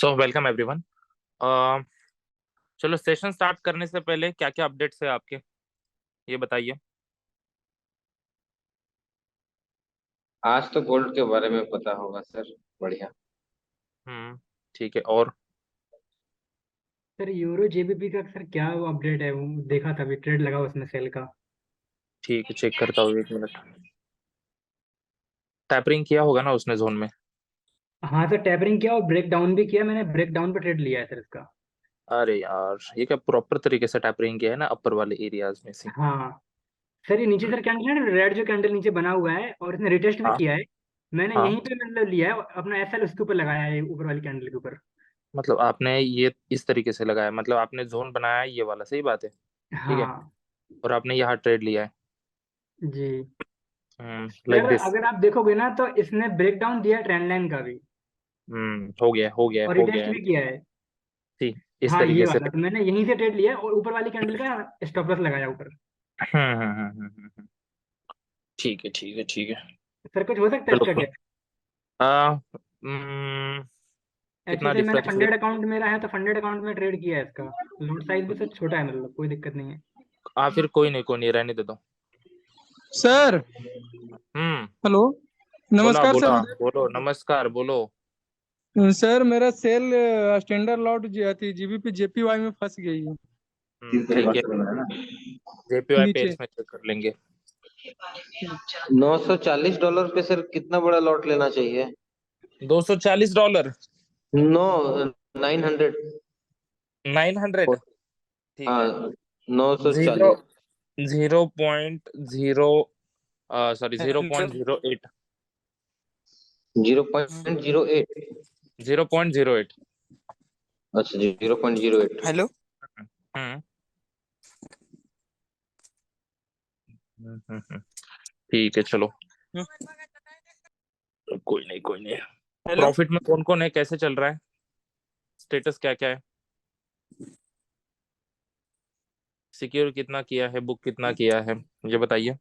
So welcome everyone. चलो session start करने से पहले क्या क्या अपडेट्स है आपके, ये बताइए। आज तो गोल्ड के बारे में पता होगा सर। बढ़िया। ठीक है। और सर यूरो जेबीपी का सर क्या वो अपडेट है, वो देखा था अभी ट्रेड लगा उसमें सेल का। ठीक है, चेक करता हूँ, एक मिनट। टैपरिंग किया होगा ना उसने जोन में। हाँ सर, टैपरिंग किया और ब्रेक डाउन भी किया, मैंने ब्रेक डाउन पे ट्रेड लिया है सर इसका। अरे यार, ये क्या प्रॉपर तरीके से टैपरिंग किया है ना अपर वाले एरियाज में से। हाँ सर, ये नीचे सर कैंडल है ना, रेड जो कैंडल नीचे बना हुआ है और इसने रिटेस्ट भी हाँ किया है। मैंने हाँ, यहीं पे मतलब लिया है अपना एसएल उसके ऊपर लगाया है, ऊपर वाली कैंडल के ऊपर। मतलब आपने ये इस तरीके से लगाया, मतलब आपने जोन बनाया है ये वाला, सही बात है। ठीक है। हाँ और आपने यहाँ ट्रेड लिया है। जी। Like sir this. अगर आप देखोगे ना तो इसने ब्रेक डाउन दिया है ट्रेंड लाइन का भी, हो गया हो गया और हो गया रिटेस्ट है। भी किया है। ठीक, इस हाँ ये तरीके से। वाला तो मैंने यहीं से ट्रेड लिया है और ऊपर वाली कैंडल का स्टॉप लॉस लगाया ऊपर। ठीक है ठीक है ठीक है। सर कुछ हो सकता है चलो इसका तो, क्या? आ, हम्म, कितना एक्चुअली सर मैंने डिफरेंस है? फंडेड अकाउंट मेरा है तो फंडेड अकाउंट में ट्रेड किया है इसका। लॉट साइज भी सर छोटा है, मतलब कोई दिक्कत नहीं है। फिर कोई नहीं, रहने दे दो। सर। हम्म। हेलो। बोला नमस्कार सर। बोला बोलो, नमस्कार बोलो। सर मेरा सेल स्टैंडर्ड लॉट जो थी जीबीपी जेपीवाई में फंस गई है ठीक है। जेपीवाई नीचे। पेज में चेक कर लेंगे। $940 पे सर कितना बड़ा लॉट लेना चाहिए? $240। नो, 900। 900। ठीक है। हाँ, नौ सौ जीरो चालीस 0.0, सॉरी 0.08। 0.08। 0.08। अच्छा, 0.08। हेलो। हम्म ठीक है चलो। कोई नहीं कोई नहीं। हेलो। प्रॉफिट में कौन कौन है, कैसे चल रहा है, स्टेटस क्या क्या है? सिक्योर कितना किया है, बुक कितना किया है, ये बताइए।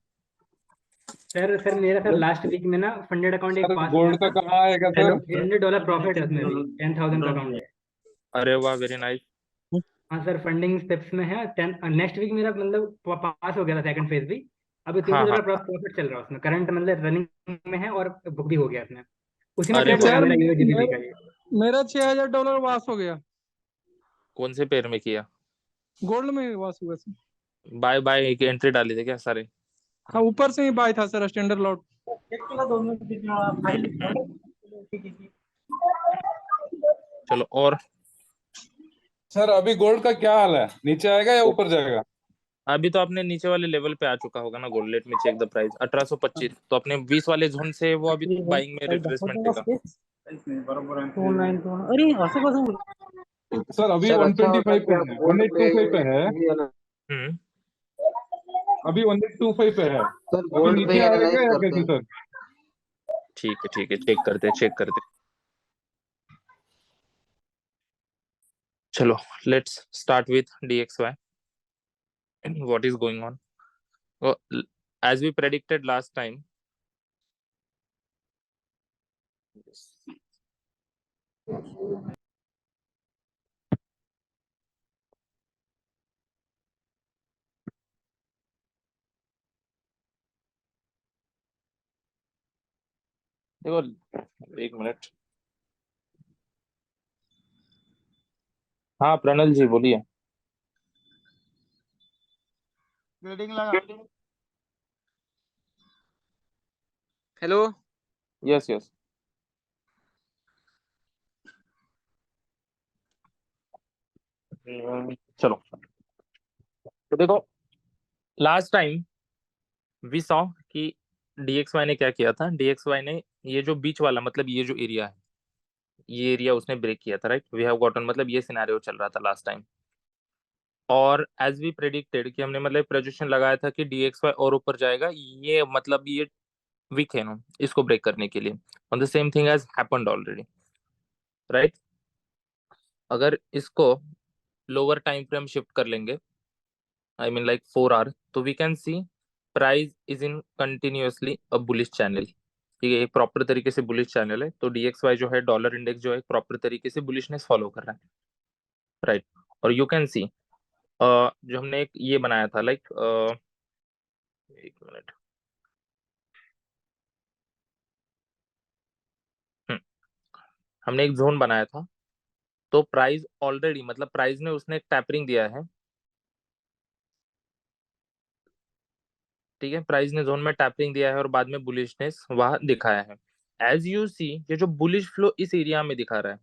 सर मेरा सर लास्ट वीक में ना फंडेड अकाउंट एक सर पास हुआ गोल्ड का था। कहाँ आएगा हेलो, सर? $800 प्रॉफिट है उसमें भी, 10,000 का अकाउंट है। अरे वाह, वेरी नाइस। हाँ सर, फंडिंग स्टेप्स में है। 10 नेक्स्ट वीक मेरा मतलब पास हो गया था सेकंड फेज भी। अभी तीन हाँ सौ हाँ। डॉलर प्रॉफिट चल रहा है उसमें, करंट मतलब रनिंग में है और बुक भी हो गया उसमें। उसी में अरे ट्रेड लगा वाह। सर मेरा यूरो जीबीपी का ये। मेरा $6,000 वास हो गया। कौन से पेयर में किया? गोल्ड में वास हुआ सर। बाय बाय की एंट्री डाली थी क्या सारे? हाँ, ऊपर से ही बाय था सर स्टैंडर्ड लॉट। चलो और। सर अभी गोल्ड का क्या हाल है? नीचे आएगा या ऊपर जाएगा? अभी तो आपने नीचे वाले लेवल पे आ चुका होगा ना गोल्ड, लेट में चेक द प्राइस 1825, तो अपने 20 वाले जोन से वो अभी बाइंग में रिट्रेसमेंट देगा। अरे असं कसं बोल- सर अभी सर अच्छा होता 125 कि पे आप है, गोल्ड पे 1825 पे है। भी हम्म। अभी 1825 पे है। सर अभी गोल्ड पे नीचे आएगा एनालाइज या करते कैसे हैं। सर? ठीक है, चेक करते चेक करते। चलो, let's start with DXY। What is going on? As we predicted last time. देखो, एक मिनट। हाँ प्रणल जी बोलिए। ग्रेडिंग लगा। हेलो। Yes yes. चलो, तो देखो, लास्ट टाइम वी सॉ कि DXY ने क्या किया था। DXY ने ये जो बीच वाला, मतलब ये जो एरिया है, ये एरिया उसने ब्रेक किया था, राइट। वी हैव गॉटन, मतलब ये सिनेरियो चल रहा था लास्ट टाइम। और एज वी प्रेडिक्टेड कि हमने मतलब प्रोजेक्शन लगाया था कि DXY और ऊपर जाएगा, ये मतलब ये वीक है ना इसको ब्रेक करने के लिए। On the same thing has happened already, right. अगर इसको लोअर टाइम फ्रेम शिफ्ट कर लेंगे, आई मीन लाइक 4 आवर, तो we can see price is in continuously a bullish channel, ठीक है, एक प्रॉपर तरीके से बुलिश चैनल है, तो DXY जो है डॉलर इंडेक्स जो है प्रॉपर तरीके से बुलिशनेस फॉलो कर रहा है, राइट। और यू कैन सी जो हमने एक ये बनाया था लाइक, एक मिनट, हमने एक जोन बनाया था, तो प्राइस ऑलरेडी मतलब प्राइस ने उसने एक टैपरिंग दिया है, ठीक है, प्राइस ने जोन में टैपरिंग दिया है और बाद में बुलिशनेस वहां दिखाया है। एज यू सी ये जो बुलिश फ्लो इस एरिया में दिखा रहा है,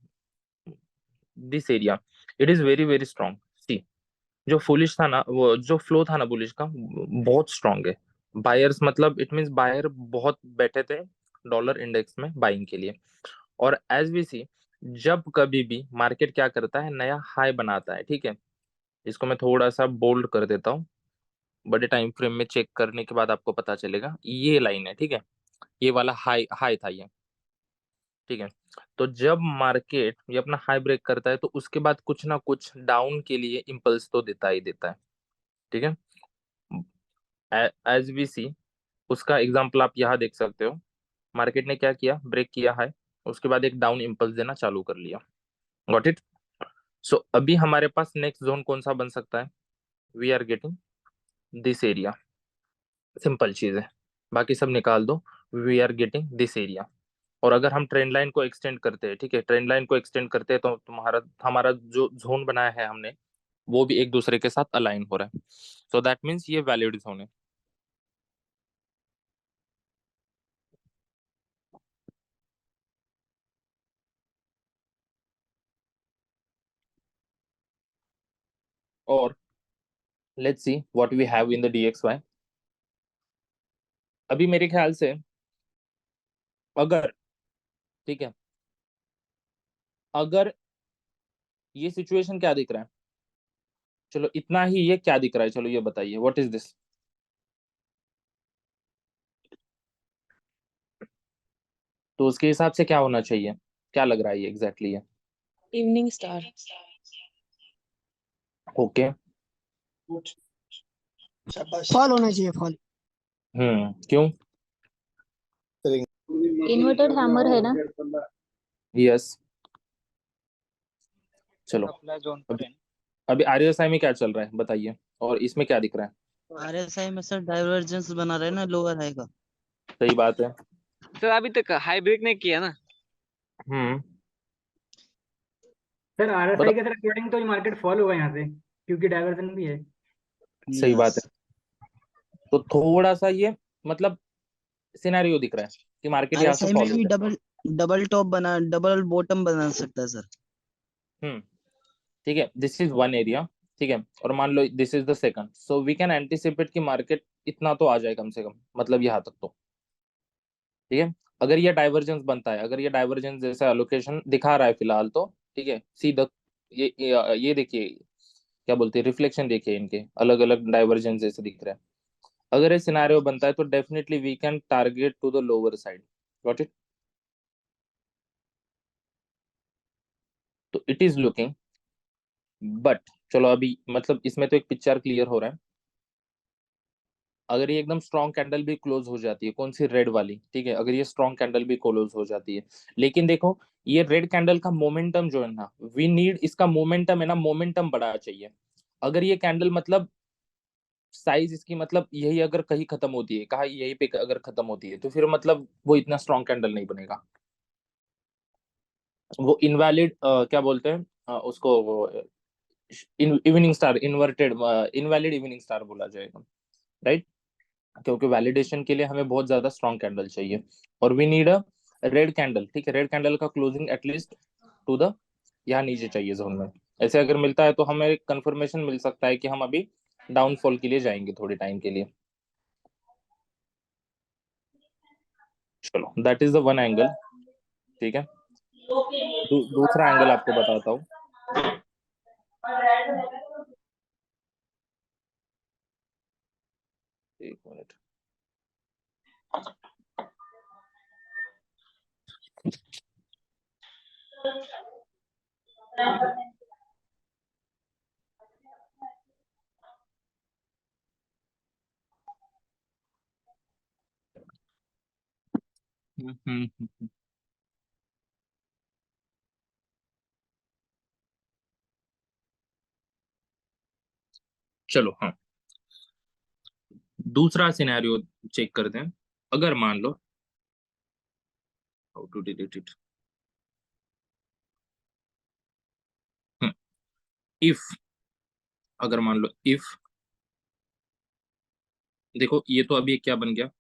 this area, it is very very strong. See जो फुलिश था ना, वो जो फ्लो था ना बुलिश का, बहुत स्ट्रॉन्ग है। बायर्स मतलब इट मींस बायर बहुत बैठे थे डॉलर इंडेक्स में बाइंग के लिए। और एज वी सी जब कभी भी मार्केट क्या करता है, नया हाई बनाता है, ठीक है, इसको मैं थोड़ा सा बोल्ड कर देता हूँ, बड़े टाइम फ्रेम में चेक करने के बाद आपको पता चलेगा, ये लाइन है, ठीक है, ये वाला हाई हाई था ये, ठीक है। तो जब मार्केट ये अपना हाई ब्रेक करता है तो उसके बाद कुछ ना कुछ डाउन के लिए इम्पल्स तो देता ही देता है, ठीक है। एज वी सी उसका एग्जांपल आप यहाँ देख सकते हो, मार्केट ने क्या किया, ब्रेक किया है, उसके बाद एक डाउन इम्पल्स देना चालू कर लिया। Got it. सो अभी हमारे पास नेक्स्ट जोन कौन सा बन सकता है, we are getting this area, simple चीज है, बाकी सब निकाल दो, we are getting this area. और अगर हम ट्रेंड लाइन को एक्सटेंड करते हैं, ठीक है, ट्रेंड लाइन को एक्सटेंड करते हैं तो तुम्हारा हमारा जो जोन बनाया है हमने, वो भी एक दूसरे के साथ अलाइन हो रहा है, सो दैट मीन्स ये वैलिड जोन है। और let's see what we have in the DXY। अभी मेरे ख्याल से अगर, ठीक है, अगर ये सिचुएशन क्या दिख रहा है, चलो इतना ही, ये क्या दिख रहा है, चलो ये बताइए, व्हाट इज दिस। तो उसके हिसाब से क्या होना चाहिए, क्या लग रहा है ये एग्जैक्टली है। Evening star. ओके। फॉल होना चाहिए फॉल। क्यों। इन्वर्टेड हैमर है ना। यस। चलो अभी अभी RSI में क्या चल रहा है बताइए, और इसमें क्या दिख रहा है। RSI में सर डाइवर्जेंस बना रहे ना लोअर हाई का। सही बात है। सर अभी तक हाई ब्रेक नहीं किया ना। हम्म सर RSI मतलब के सर अकॉर्डिंग तो मार्केट फॉल होगा यहाँ से, क्योंकि डाइवर्जन भी है। सही बात यस। है। तो थोड़ा सा ये मतलब सिनेरियो दिख रहा है कि मार्केट यहाँ से RSI में फॉलो भी हो डबल डबल टॉप बना डबल बॉटम बना सकता है सर। जाए। ठीक है, दिस इज वन एरिया, ठीक है, और मान लो this is the second, so we can anticipate कि मार्केट इतना तो आ जाए कम से कम, मतलब यहाँ तक तो, ठीक है। अगर ये डाइवर्जेंस बनता है, अगर ये डाइवर्जेंस जैसा एलोकेशन दिखा रहा है फिलहाल तो, ठीक है, सीधा ये देखिए, क्या बोलते हैं, रिफ्लेक्शन देखिए, इनके अलग अलग डाइवर्जेंस जैसे दिख रहे हैं। अगर ये सिनेरियो बनता है तो definitely we can target to the lower side. Got it. तो इट इज लुकिंग, बट चलो अभी मतलब इसमें तो एक पिक्चर क्लियर हो रहा है। अगर ये एकदम स्ट्रॉन्ग कैंडल भी क्लोज हो जाती है, कौन सी, रेड वाली, ठीक है, अगर ये स्ट्रॉन्ग कैंडल भी क्लोज हो जाती है, लेकिन देखो ये रेड कैंडल का मोमेंटम जो है ना, वी नीड इसका मोमेंटम है ना, मोमेंटम बढ़ा चाहिए। अगर ये कैंडल मतलब साइज इसकी मतलब यही अगर कहीं खत्म होती है, कहा यही पे अगर खत्म होती है, तो फिर मतलब वो इतना स्ट्रॉन्ग कैंडल नहीं बनेगा, वो इनवैलिड क्या बोलते हैं उसको, evening star inverted, invalid evening star बोला जाएगा, राइट। क्योंकि वैलिडेशन के लिए हमें बहुत ज्यादा स्ट्रॉन्ग कैंडल चाहिए, और we need a red candle, ठीक है, रेड कैंडल का क्लोजिंग एटलीस्ट टू द यहाँ नीचे चाहिए जोन में। ऐसे अगर मिलता है तो हमें एक कंफर्मेशन मिल सकता है कि हम अभी डाउनफॉल के लिए जाएंगे थोड़े टाइम के लिए। चलो that is the one angle, ठीक है। दूसरा एंगल आपको बताता हूँ। एक मिनट। चलो हाँ, दूसरा सिनेरियो चेक करते हैं। अगर मान लो, how to delete it, if, अगर मान लो इफ, देखो ये तो अभी क्या बन गया,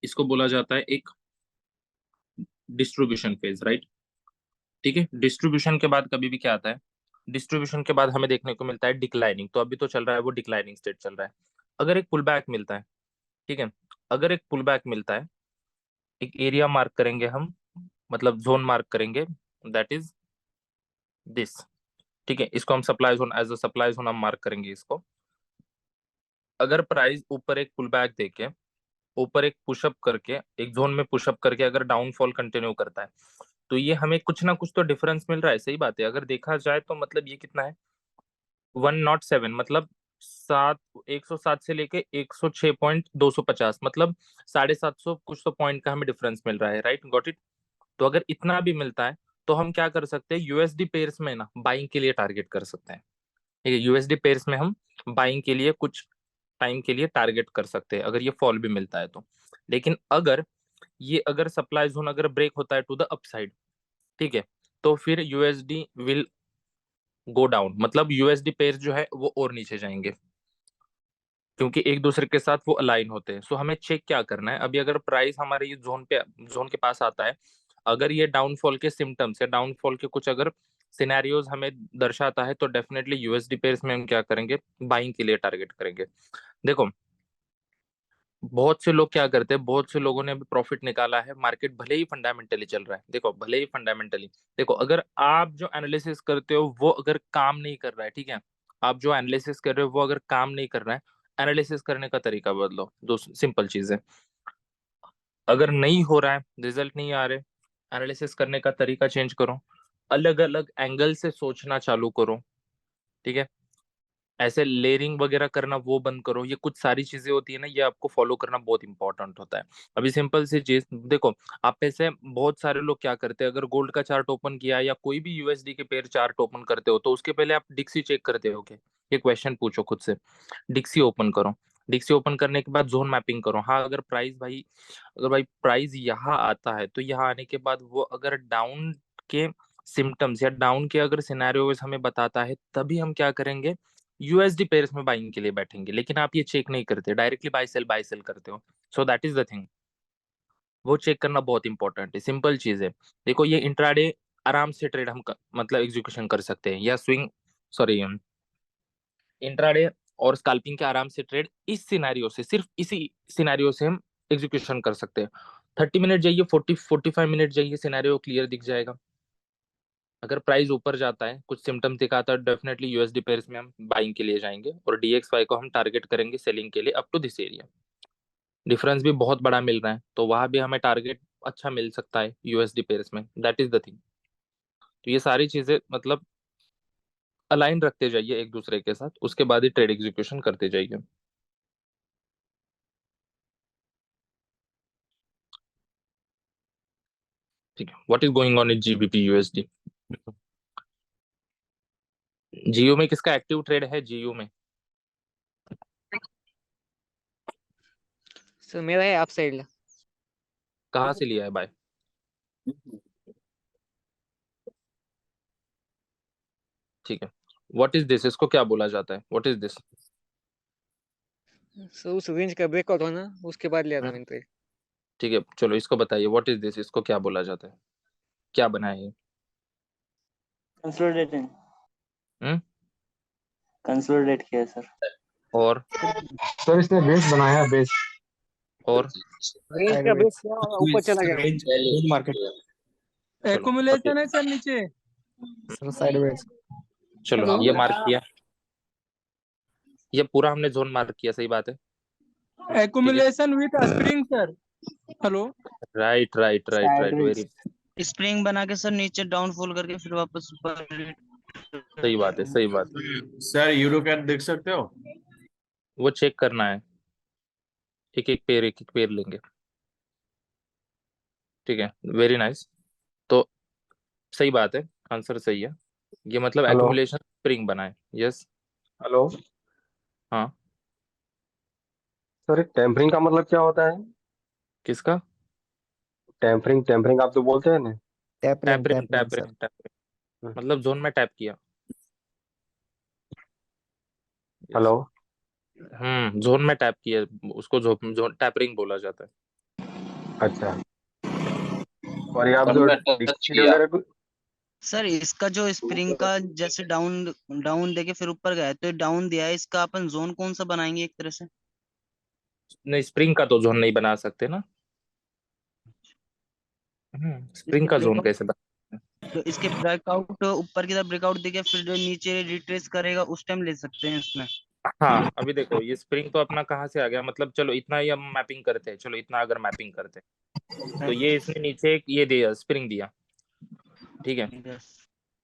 इसको बोला जाता है एक डिस्ट्रीब्यूशन फेज, राइट। ठीक है, डिस्ट्रीब्यूशन के बाद कभी भी क्या आता है, डिस्ट्रीब्यूशन के बाद हमें देखने को मिलता है डिक्लाइनिंग। तो अभी तो चल रहा है वो डिक्लाइनिंग स्टेट चल रहा है। अगर एक पुल बैक मिलता है, ठीक है, अगर एक पुल बैक मिलता है, एक एरिया मार्क करेंगे हम, मतलब जोन मार्क करेंगे, दैट इज दिस। ठीक है, इसको हम supply zone, as a supply zone हम मार्क करेंगे इसको। अगर प्राइस ऊपर एक पुल बैक देके, ऊपर एक पुशअप करके, एक जोन में पुशअप करके अगर डाउनफॉल कंटिन्यू करता है, तो ये हमें कुछ ना कुछ तो डिफरेंस मिल रहा है। सही बात है, अगर देखा जाए तो मतलब ये कितना है, 107, मतलब 107 से लेके 106.250, मतलब 750 कुछ तो पॉइंट का हमें डिफरेंस मिल रहा है, राइट, गॉट इट। तो अगर इतना भी मिलता है तो हम क्या कर सकते हैं, यूएसडी पेयर्स में ना बाइंग के लिए टारगेट कर सकते हैं। ठीक है, यूएसडी पेयर्स में हम बाइंग के लिए कुछ टाइम के लिए टारगेट कर सकते हैं, अगर ये फॉल भी मिलता है तो। लेकिन अगर सप्लाई जोन अगर ब्रेक होता है टू द अपसाइड, ठीक है, तो फिर यूएसडी विल गो डाउन, मतलब यूएसडी पेयर जो है वो और नीचे जाएंगे, क्योंकि एक दूसरे के साथ वो अलाइन होते हैं। सो हमें चेक क्या करना है, अभी अगर प्राइस हमारे ये जोन के पास आता है, अगर ये डाउनफॉल के सिम्टम्स या डाउनफॉल के कुछ अगर सिनेरियोज हमें दर्शाता है, तो डेफिनेटली यूएसडी पेयर्स में हम क्या करेंगे, बाइंग के लिए टारगेट करेंगे। देखो बहुत से लोग क्या करते हैं, बहुत से लोगों ने अभी प्रॉफिट निकाला है, मार्केट भले ही फंडामेंटली चल रहा है, देखो भले ही फंडामेंटली, देखो अगर आप जो एनालिसिस करते हो वो अगर काम नहीं कर रहा है, ठीक है, आप जो एनालिसिस कर रहे हो वो अगर काम नहीं कर रहा है, एनालिसिस करने का तरीका बदलो। दो सिंपल चीज है, अगर नहीं हो रहा है, रिजल्ट नहीं आ रहे, एनालिसिस करने का तरीका चेंज करो, अलग अलग एंगल से सोचना चालू करो। ठीक है, ऐसे लेयरिंग वगैरह करना वो बंद करो। ये कुछ सारी चीजें होती है ना, ये आपको फॉलो करना बहुत इंपॉर्टेंट होता है। अभी सिंपल सी चीज देखो, आप में से बहुत सारे लोग क्या करते हैं, अगर गोल्ड का चार्ट ओपन किया या कोई भी यूएसडी के पेयर चार्ट ओपन करते हो, तो उसके पहले आप डिक्सी चेक करते हो क्या? ये क्वेश्चन पूछो खुद से। डिक्सी ओपन करो, डिक्सी ओपन करने के बाद जोन मैपिंग करो। हाँ, अगर भाई प्राइस यहाँ आता है, तो यहाँ आने के बाद वो अगर डाउन के सिम्टम्स या डाउन के अगर सिनेरियोज हमें बताता है, तभी हम क्या करेंगे, यूएसडी पेयर्स में बाइंग के लिए बैठेंगे। लेकिन आप ये चेक नहीं करते, डायरेक्टली बाय सेल करते हो। सो दैट इज द थिंग, वो चेक करना बहुत इंपॉर्टेंट है। सिंपल चीज है, देखो ये इंट्राडे आराम से ट्रेड मतलब एग्जीक्यूशन कर सकते हैं, या स्विंग, सॉरी, इंट्राडे और स्कैल्पिंग के आराम से ट्रेड इस सिनेरियो से, सिर्फ इसी सिनेरियो से हम एग्जीक्यूशन कर सकते हैं। 30 मिनट जाइए, 45 मिनट जाइए, सिनेरियो क्लियर दिख जाएगा। अगर प्राइस ऊपर जाता है, कुछ सिम्टम्स दिखाता है, डेफिनेटली यूएसडी पेयर्स में हम बाइंग के लिए जाएंगे, और डीएक्सवाई को हम टारगेट करेंगे सेलिंग के लिए up to this area. Difference भी बहुत बड़ा मिल रहा है, तो वहां भी हमें टारगेट अच्छा मिल सकता है यूएसडी पेयर्स में, दैट इज द थिंग। तो ये सारी चीजें मतलब अलाइन रखते जाइए एक दूसरे के साथ, उसके बाद ही ट्रेड एग्जीक्यूशन करते जाइए। ठीक है, what is going on in GBP USD? जियो में किसका एक्टिव ट्रेड है, जियो में? सर मेरा है अप साइड। कहाँ से लिया है बाय? ठीक है, व्हाट इज दिस, इसको क्या बोला जाता है, व्हाट इज दिस? सर उस रेंज का ब्रेकआउट होना, उसके बाद लिया था मैंने ट्रेड। ठीक है, चलो इसको बताइए, व्हाट इज दिस, इसको क्या बोला जाता है, क्या बना है ये? कंसोलिडेटिंग, हम्म, कंसोलिडेट किया सर। और सर इसने बेस बनाया, बेस और रेंज का ब्रेक किया और ऊपर चला गया। मार्केट चलो एक्यूमुलेशन है सर नीचे, सर साइडवेज। चलो हेलो। ये मार्क किया, ये पूरा हमने जोन मार्क किया, सही बात है। Accumulation with spring sir. Hello, right right right right, very spring बना के सर नीचे डाउनफॉल करके फिर वापस ऊपर। सही बात है, सही बात है। सर यूरो कैट देख सकते हो? वो चेक करना है, एक एक पेयर लेंगे। ठीक है, वेरी नाइस। तो सही बात है, आंसर सही है। ये मतलब हेलो एक्यूमुलेशन स्प्रिंग बना है। यस। हेलो हाँ। सर, टेम्परिंग का मतलब क्या होता है? किसका? टेम्परिंग टेम्परिंग आप तो बोलते हैं ना। Tapering tapering sir. Tapering tapering मतलब जोन में टैप किया। हेलो। जोन में टैप किया, उसको जोन टैपरिंग बोला जाता है। अच्छा, और ये आप जो हमने टच डिक्सी किया। वगैरह को। सर इसका जो स्प्रिंग का जैसे डाउन डाउन देके फिर ऊपर गया है, तो डाउन दिया है, इसका अपन जोन कौन सा बनाएंगे एक तरह से? नहीं, स्प्रिंग का तो जोन नहीं बना सकते ना। स्प्रिंग इसके का जोन ब्रेकआउट, कैसे बना? तो इसके ब्रेकआउट ऊपर की तरफ ब्रेकआउट देके फिर जो नीचे रिट्रेस करेगा उस टाइम ले सकते हैं इसमें। हाँ, अभी देखो ये स्प्रिंग तो अपना कहाँ से आ गया, मतलब चलो इतना ही हम मैपिंग करते हैं, चलो इतना अगर मैपिंग करते हैं तो ये इसने नीचे एक ये दिया, स्प्रिंग दिया, ठीक है। यस।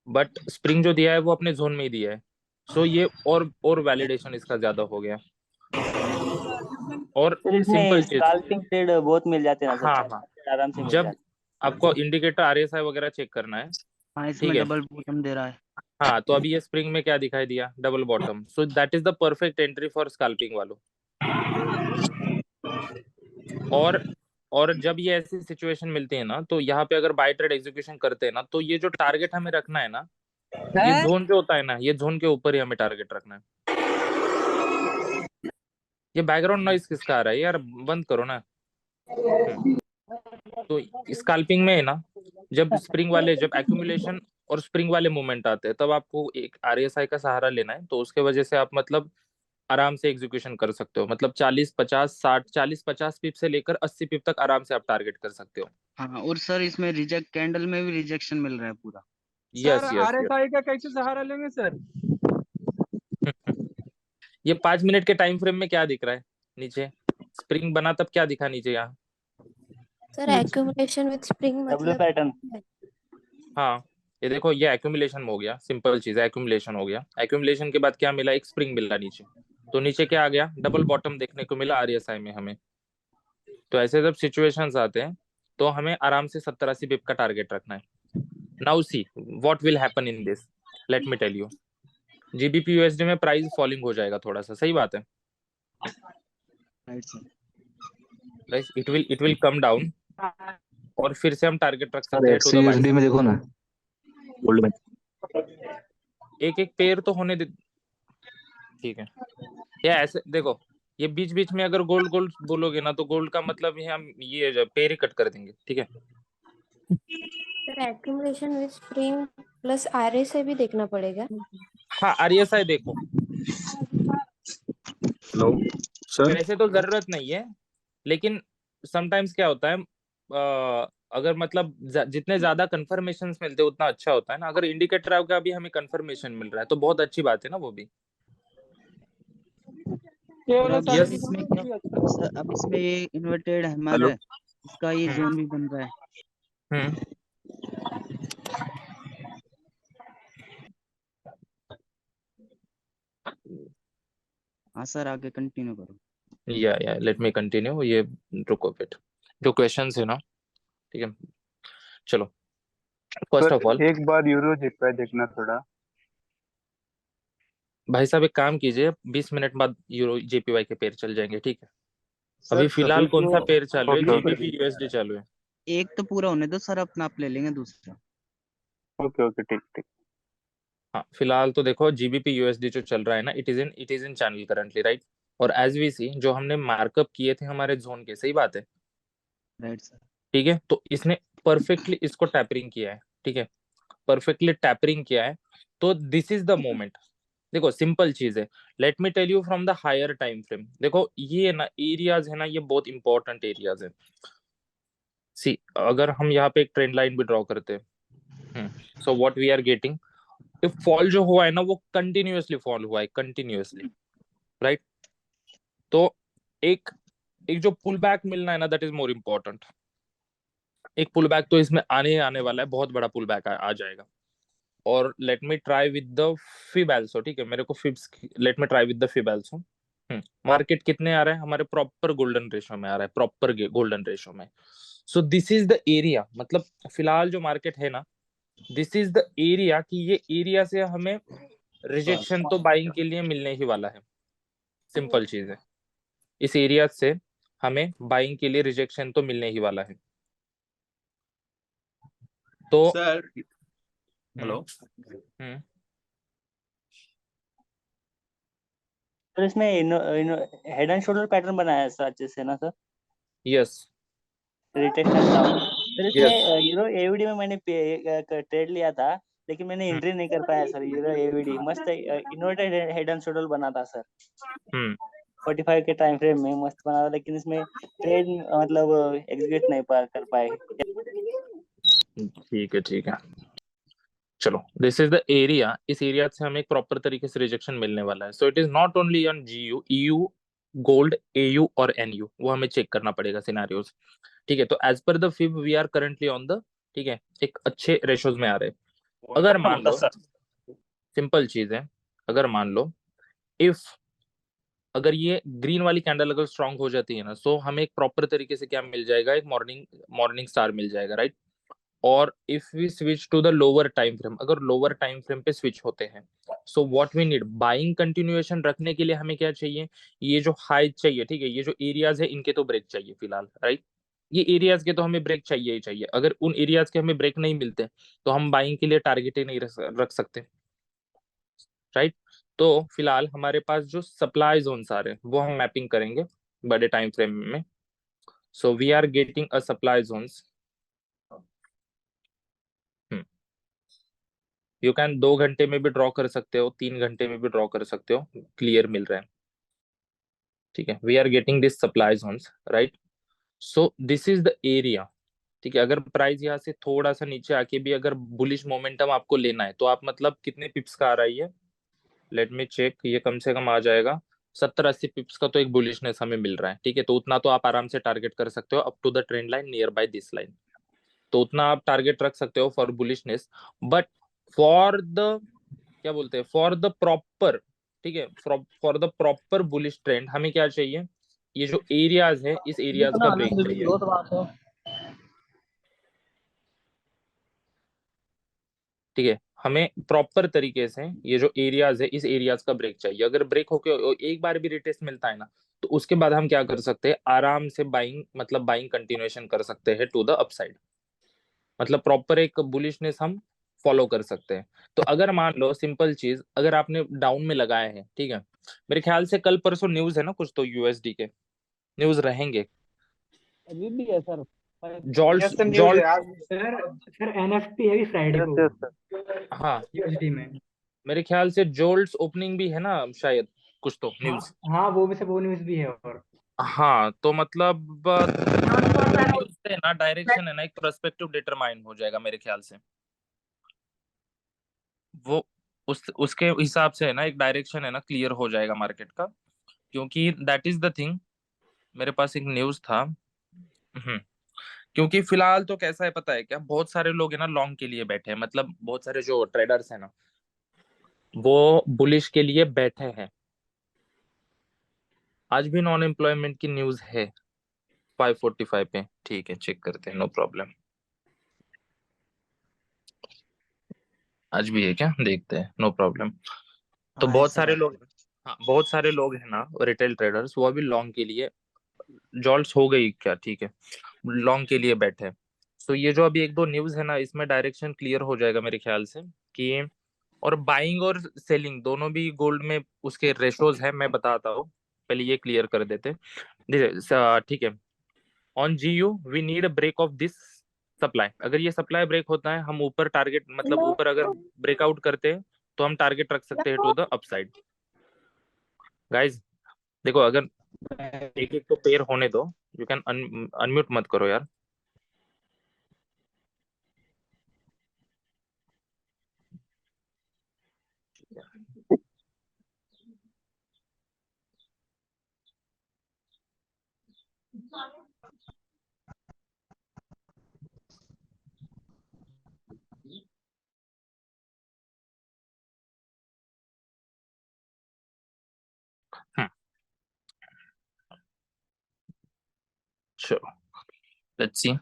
बट स्प्रिंग जो दिया है वो अपने जोन में ही दिया है। सो ये और वैलिडेशन इसका ज्यादा हो गया। और सर इसमें सिंपल चीज। स्काल्पिंग ट्रेड बहुत मिल जाते हैं ना हाँ सर, हाँ, आराम से मिल जब जाते आपको इंडिकेटर आरएसआई वगैरह चेक करना है, हाँ, ठीक इसमें है। डबल बॉटम दे रहा है। हाँ, तो अभी ये स्प्रिंग में क्या दिखाई दिया? Double bottom. So that is the perfect entry for scalping वालों। और और जब ये ऐसी सिचुएशन मिलती है ना, तो यहाँ पे अगर बाय ट्रेड एग्जीक्यूशन करते हैं ना, तो ये जो टारगेट हमें रखना है ना, ये जोन जो होता है ना, ये जोन के ऊपर ही हमें टारगेट रखना है। ये बैकग्राउंड नॉइज किसका आ रहा है यार? बंद करो ना। तो स्कैल्पिंग में है ना, जब एक्यूमुलेशन और स्प्रिंग वाले मूवमेंट आते हैं, तब आपको एक आरएसआई का सहारा लेना है। तो उसके वजह से आप मतलब आराम से एग्जीक्यूशन कर सकते हो, मतलब 40 50 60 40 50 पिप से लेकर 80 पिप तक आराम से आप टारगेट कर सकते हो। हाँ, और सर इसमें रिजेक्ट कैंडल में भी रिजेक्शन मिल रहा है पूरा। Sir yes yes yes. RSI का कैसे सहारा लेंगे सर? ये 5 मिनट के टाइम फ्रेम में क्या दिख रहा है नीचे? स्प्रिंग बना तब क्या दिखा नीचे यहाँ? Sir accumulation with spring W मतलब पैटर्न। हाँ, ये देखो, ये एक्यूमुलेशन हो गया, सिंपल चीज है, एक्यूमुलेशन हो गया। एक्यूमुलेशन के बाद क्या मिला? एक स्प्रिंग मिला नीचे। तो नीचे क्या आ गया? डबल बॉटम देखने को मिला आरएसआई में हमें। तो ऐसे जब सिचुएशंस आते हैं, तो हमें आराम से 70 80 पिप का टारगेट रखना है। Now see what will happen in this, let me tell you. GBP USD में प्राइस फॉलिंग हो जाएगा थोड़ा सा, सही बात है। Right sir. It will come down, और फिर से हम टारगेट रख सर सकते हैं टू द बाय। एक्सयूएसडी में देखो ना, गोल्ड में। एक एक पेयर तो होने दे, ठीक है। या ऐसे देखो, ये बीच बीच में अगर गोल्ड गोल्ड बोलोगे ना, तो गोल्ड का मतलब है हम ये पेयर ही कट कर देंगे, ठीक है। Sir accumulation with spring plus R A से भी देखना पड़ेगा। हाँ, आरएसआई देखो। Hello sir. वैसे तो जरूरत नहीं है, लेकिन समटाइम्स क्या होता है, अगर मतलब जितने ज्यादा कंफर्मेशन मिलते हैं उतना अच्छा होता है ना। अगर इंडिकेटर का भी हमें कंफर्मेशन मिल रहा है तो बहुत अच्छी बात है ना वो भी। ये और वाला अब यस। सर साइकिल इसमें भी अच्छा है। सर अब इसमें ये इन्वर्टेड हैमर हेलो। है, इसका ये जोन भी बन रहा है। हम्म। हाँ सर, आगे कंटिन्यू करो। या लेट मी कंटिन्यू। ये रुको बेट, जो क्वेश्चंस है ना, ठीक है, चलो। फर्स्ट सर ऑफ ऑल एक बार यूरो जीपीआई देखना थोड़ा। भाई साहब, एक काम कीजिए, 20 मिनट बाद यूरो जेपीवाई के पेयर चल जाएंगे, ठीक है। अभी सर फिलहाल सभी कौन सा को। पेयर चालू है? ओके ओके जीबीपी यूएसडी चालू है। एक तो पूरा होने दो सर, अपना आप ले लेंगे दूसरा। ओके ओके, ठीक ठीक। हाँ, फिलहाल तो देखो, जीबीपी यूएसडी जो चल रहा है ना, it is in channel currently, right. और एज वी सी, जो हमने मार्कअप किए थे हमारे जोन के, सही बात है, राइट सर। ठीक है। तो इसने परफेक्टली इसको टैपरिंग किया है, ठीक है, परफेक्टली टैपरिंग किया है। तो दिस इज द मोमेंट। देखो सिंपल चीज है, let me tell you from the higher time frame. देखो ये ना एरियाज है ना, ये बहुत इंपॉर्टेंट एरियाज है। सी, अगर हम यहाँ पे एक ट्रेंड लाइन भी ड्रॉ करते हैं, so what we are getting, fall जो हुआ है ना, वो कंटिन्यूअसली फॉल हुआ है, कंटिन्यूअसली, राइट। तो एक एक जो पुल बैक मिलना है ना, दैट इज मोर इम्पोर्टेंट। एक पुल बैक तो इसमें आने आने वाला है, बहुत बड़ा पुल बैक आ जाएगा। और let me try with the fib also, ठीक है। मेरे को fibs, let me try with the fib also. Market कितने आ रहा है हमारे? प्रॉपर गोल्डन रेशो में आ रहा है, प्रॉपर गोल्डन रेशो में। सो दिस इज द एरिया, मतलब फिलहाल जो मार्केट है ना, दिस इज द एरिया, कि ये एरिया से हमें रिजेक्शन तो बाइंग के लिए मिलने ही वाला है। सिंपल चीज है, इस एरिया से हमें बाइंग के लिए रिजेक्शन तो मिलने ही वाला है। तो सर हेलो हम्म सर इसमें हेड एंड शोल्डर पैटर्न बनाया है सर अच्छे से ना sir, yes retest and down. Sir इसमें यस यूरो एवीडी में मैंने ट्रेड लिया था, लेकिन मैंने एंट्री नहीं कर पाया सर। यूरो एवीडी मस्त इन्वर्टेड हेड एंड शोल्डर बना था सर, हम्म 45 के टाइम फ्रेम में मस्त बना था, लेकिन इसमें ट्रेड मतलब एग्जीक्यूट नहीं कर पाए। ठीक है ठीक है, चलो दिस इज द एरिया, इस एरिया से हमें एक प्रॉपर तरीके से रिजेक्शन मिलने वाला है। So it is not only on GU, EU, gold, AU और एनयू, वो हमें चेक करना पड़ेगा सिनेरियोज। ठीक है, तो as per the fib we are currently on the, ठीक है, एक अच्छे रेशोज में आ रहे हैं। अगर मान लो, सिंपल चीज है, अगर मान लो इफ, अगर ये ग्रीन वाली कैंडल अगर स्ट्रांग हो जाती है ना, सो हमें एक प्रॉपर तरीके से क्या मिल जाएगा, एक मॉर्निंग मॉर्निंग स्टार मिल जाएगा, राइट। और if we switch to the lower time frame, अगर लोअर टाइम फ्रेम पे स्विच होते हैं, so what we need, buying continuation रखने के लिए हमें क्या चाहिए, ये जो हाई चाहिए, ठीक है, ये जो एरियाज है इनके तो ब्रेक चाहिए फिलहाल, राइट। ये एरियाज के तो हमें ब्रेक चाहिए ही चाहिए, अगर उन एरियाज के हमें ब्रेक नहीं मिलते तो हम बाइंग के लिए टारगेट ही नहीं रख सकते, राइट। तो फिलहाल हमारे पास जो सप्लाई जोन आ रहे हैं वो हम मैपिंग करेंगे बड़े टाइम फ्रेम में। So we are getting a supply zones, you can 2 घंटे में भी ड्रॉ कर सकते हो, 3 घंटे में भी ड्रॉ कर सकते हो, क्लियर मिल रहा है, ठीक है। We are getting this supply zones, right. So this is the area, ठीक है। अगर प्राइस यहाँ से थोड़ा सा नीचे आके भी अगर बुलिश मोमेंटम आपको लेना है तो आप मतलब कितने पिप्स का आ रहा है ये, लेट मी चेक, ये कम से कम आ जाएगा 70-80 पिप्स का तो एक बुलिशनेस हमें मिल रहा है, ठीक है। तो उतना तो आप आराम से टारगेट कर सकते हो up to the trend line near by this line, तो उतना आप टारगेट रख सकते हो for bullishness. But for the, क्या बोलते हैं, फॉर द प्रॉपर, ठीक है, for the proper bullish trend हमें क्या चाहिए, ये जो एरियाज है इस एरियाज का ब्रेक चाहिए, ठीक है। हमें प्रॉपर तरीके से ये जो एरियाज है इस एरियाज का ब्रेक चाहिए। अगर ब्रेक होके एक बार भी रिटेस्ट मिलता है ना, तो उसके बाद हम क्या कर सकते हैं, आराम से बाइंग, मतलब बाइंग कंटिन्यूएशन कर सकते हैं टू द अपसाइड, मतलब प्रॉपर एक बुलिशनेस हम फॉलो कर सकते हैं। तो अगर मान लो सिंपल चीज, अगर आपने डाउन में लगाए हैं, ठीक है, मेरे ख्याल से कल परसों न्यूज है ना कुछ तो यूएसडी के न्यूज रहेंगे, अभी भी है sir. JOLTS JOLT, sir sir NFP है फ्राइडे को हाँ यूएसडी में। मेरे ख्याल से जोल्ट्स ओपनिंग भी है ना शायद, कुछ तो हाँ न्यूज। हाँ, वो भी सब वो न्यूज़ भी है। और हाँ तो मतलब न्यूज से ना डायरेक्शन है ना, एक पर्सपेक्टिव डिटरमाइन हो जाएगा मेरे ख्याल से, वो उसके हिसाब से है ना एक डायरेक्शन है ना क्लियर हो जाएगा मार्केट का, क्योंकि दैट इज द थिंग। मेरे पास एक न्यूज था। क्योंकि फिलहाल तो कैसा है पता है क्या, बहुत सारे लोग है ना लॉन्ग के लिए बैठे हैं, मतलब बहुत सारे जो ट्रेडर्स है ना वो बुलिश के लिए बैठे हैं। आज भी नॉन एम्प्लॉयमेंट की न्यूज है 545 पे, ठीक है चेक करते हैं, नो प्रॉब्लम। आज भी है क्या, देखते हैं, नो प्रॉब्लम। तो हाँ बहुत ऐसा सारे है। लोग, हाँ बहुत सारे लोग हैं ना रिटेल ट्रेडर्स, वो अभी लॉन्ग के लिए, जॉल्ट्स हो गई क्या, ठीक है, लॉन्ग के लिए बैठे। सो ये जो अभी एक दो न्यूज है ना, इसमें डायरेक्शन क्लियर हो जाएगा मेरे ख्याल से कि, और बाइंग और सेलिंग दोनों भी गोल्ड में उसके रेशोज है, मैं बताता हूँ, पहले ये क्लियर कर देते ठीक है। On GU we need a break of this supply, अगर ये सप्लाई ब्रेक होता है हम ऊपर टारगेट, मतलब ऊपर अगर ब्रेकआउट करते हैं तो हम टारगेट रख सकते हैं टू द अपसाइड। गाइस देखो, अगर एक एक तो पेयर होने दो, यू कैन अनम्यूट मत करो यार। हम्म, चलो let's C.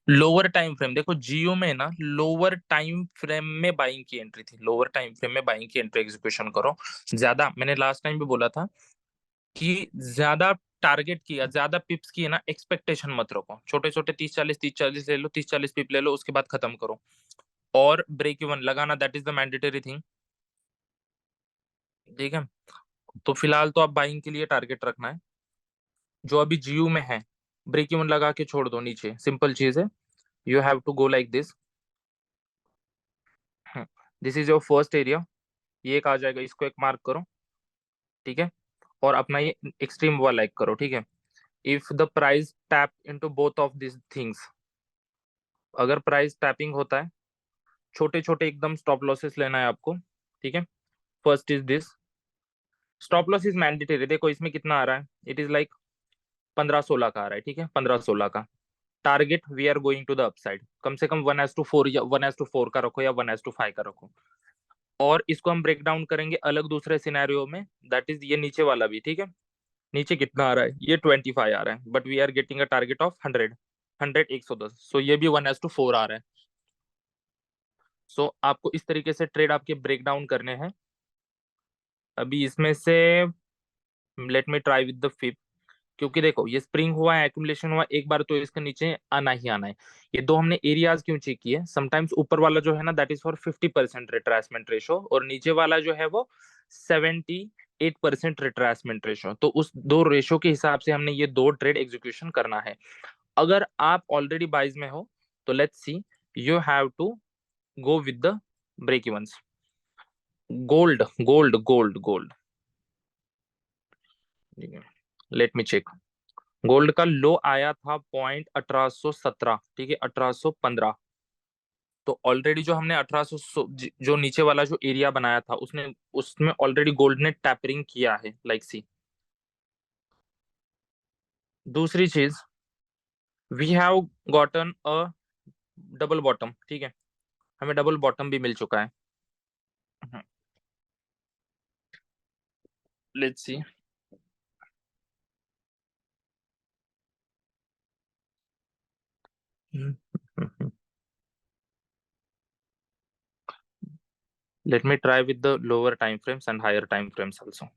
Lower time frame देखो, जियो में ना लोअर टाइम फ्रेम में बाइंग की एंट्री थी, लोअर टाइम फ्रेम में बाइंग की एंट्री एग्जीक्यूशन करो। ज्यादा, मैंने लास्ट टाइम भी बोला था कि ज्यादा टारगेट किया, ज्यादा पिप्स की है ना एक्सपेक्टेशन मत रखो, छोटे छोटे 30-40 ले लो, 30-40 पिप ले लो, उसके बाद खत्म करो। और ब्रेक इवन लगाना, that is the mandatory thing, ठीक है। तो फिलहाल तो आप बाइंग के लिए टारगेट रखना है। जो अभी जीयू में है, ब्रेक इवन लगा के छोड़ दो नीचे, सिंपल चीज है। You have to go like this, this is your first area, ये एक आ जाएगा, इसको एक मार्क करो, ठीक है। और अपना ये एक्सट्रीम वाला लाइक करो, ठीक है। If the price tap into both of this things, अगर प्राइस टैपिंग होता है, छोटे छोटे एकदम स्टॉप लॉसेस लेना है आपको, ठीक है। First is this, stop loss is mandatory, देखो इसमें कितना आ रहा है, इट इज लाइक 15-16 का आ रहा है, ठीक है, 15-16 का। Target we are going to the upside, कम से कम 1:4 या 1:4 का रखो या 1:5 का रखो। और इसको हम ब्रेक डाउन करेंगे अलग दूसरे सिनेरियो में, दैट इज ये नीचे वाला भी, ठीक है। नीचे कितना आ रहा है, ये 25 आ रहा है, but we are getting a target of 110, सो ये भी 1:4 आ रहा है। सो आपको इस तरीके से ट्रेड आपके ब्रेक डाउन करने हैं। अभी इसमें से let me try with the fib, क्योंकि देखो ये स्प्रिंग हुआ है, एक्यूमुलेशन हुआ, एक बार तो इसके नीचे आना ही आना है। ये दो हमने एरियाज क्यों चेक किए, समटाइम्स ऊपर वाला जो है ना that is for 50% retracement ratio, और नीचे वाला जो है वो 78% रिट्रेसमेंट रेशो। तो उस दो रेशो के हिसाब से हमने ये दो ट्रेड एग्जीक्यूशन करना है। अगर आप ऑलरेडी बाइज में हो तो let's see, you have to go with the break evens. Gold gold gold gold, let me check. Gold का लो आया था पॉइंट 1817, ठीक है, 1815। तो ऑलरेडी जो हमने 1800 जो नीचे वाला जो एरिया बनाया था उसने उसमें ऑलरेडी गोल्ड ने टैपरिंग किया है, लाइक सी। दूसरी चीज, we have gotten a double bottom, ठीक है, हमें डबल बॉटम भी मिल चुका है। Let's see, let me try with the lower time frames and higher time frames also.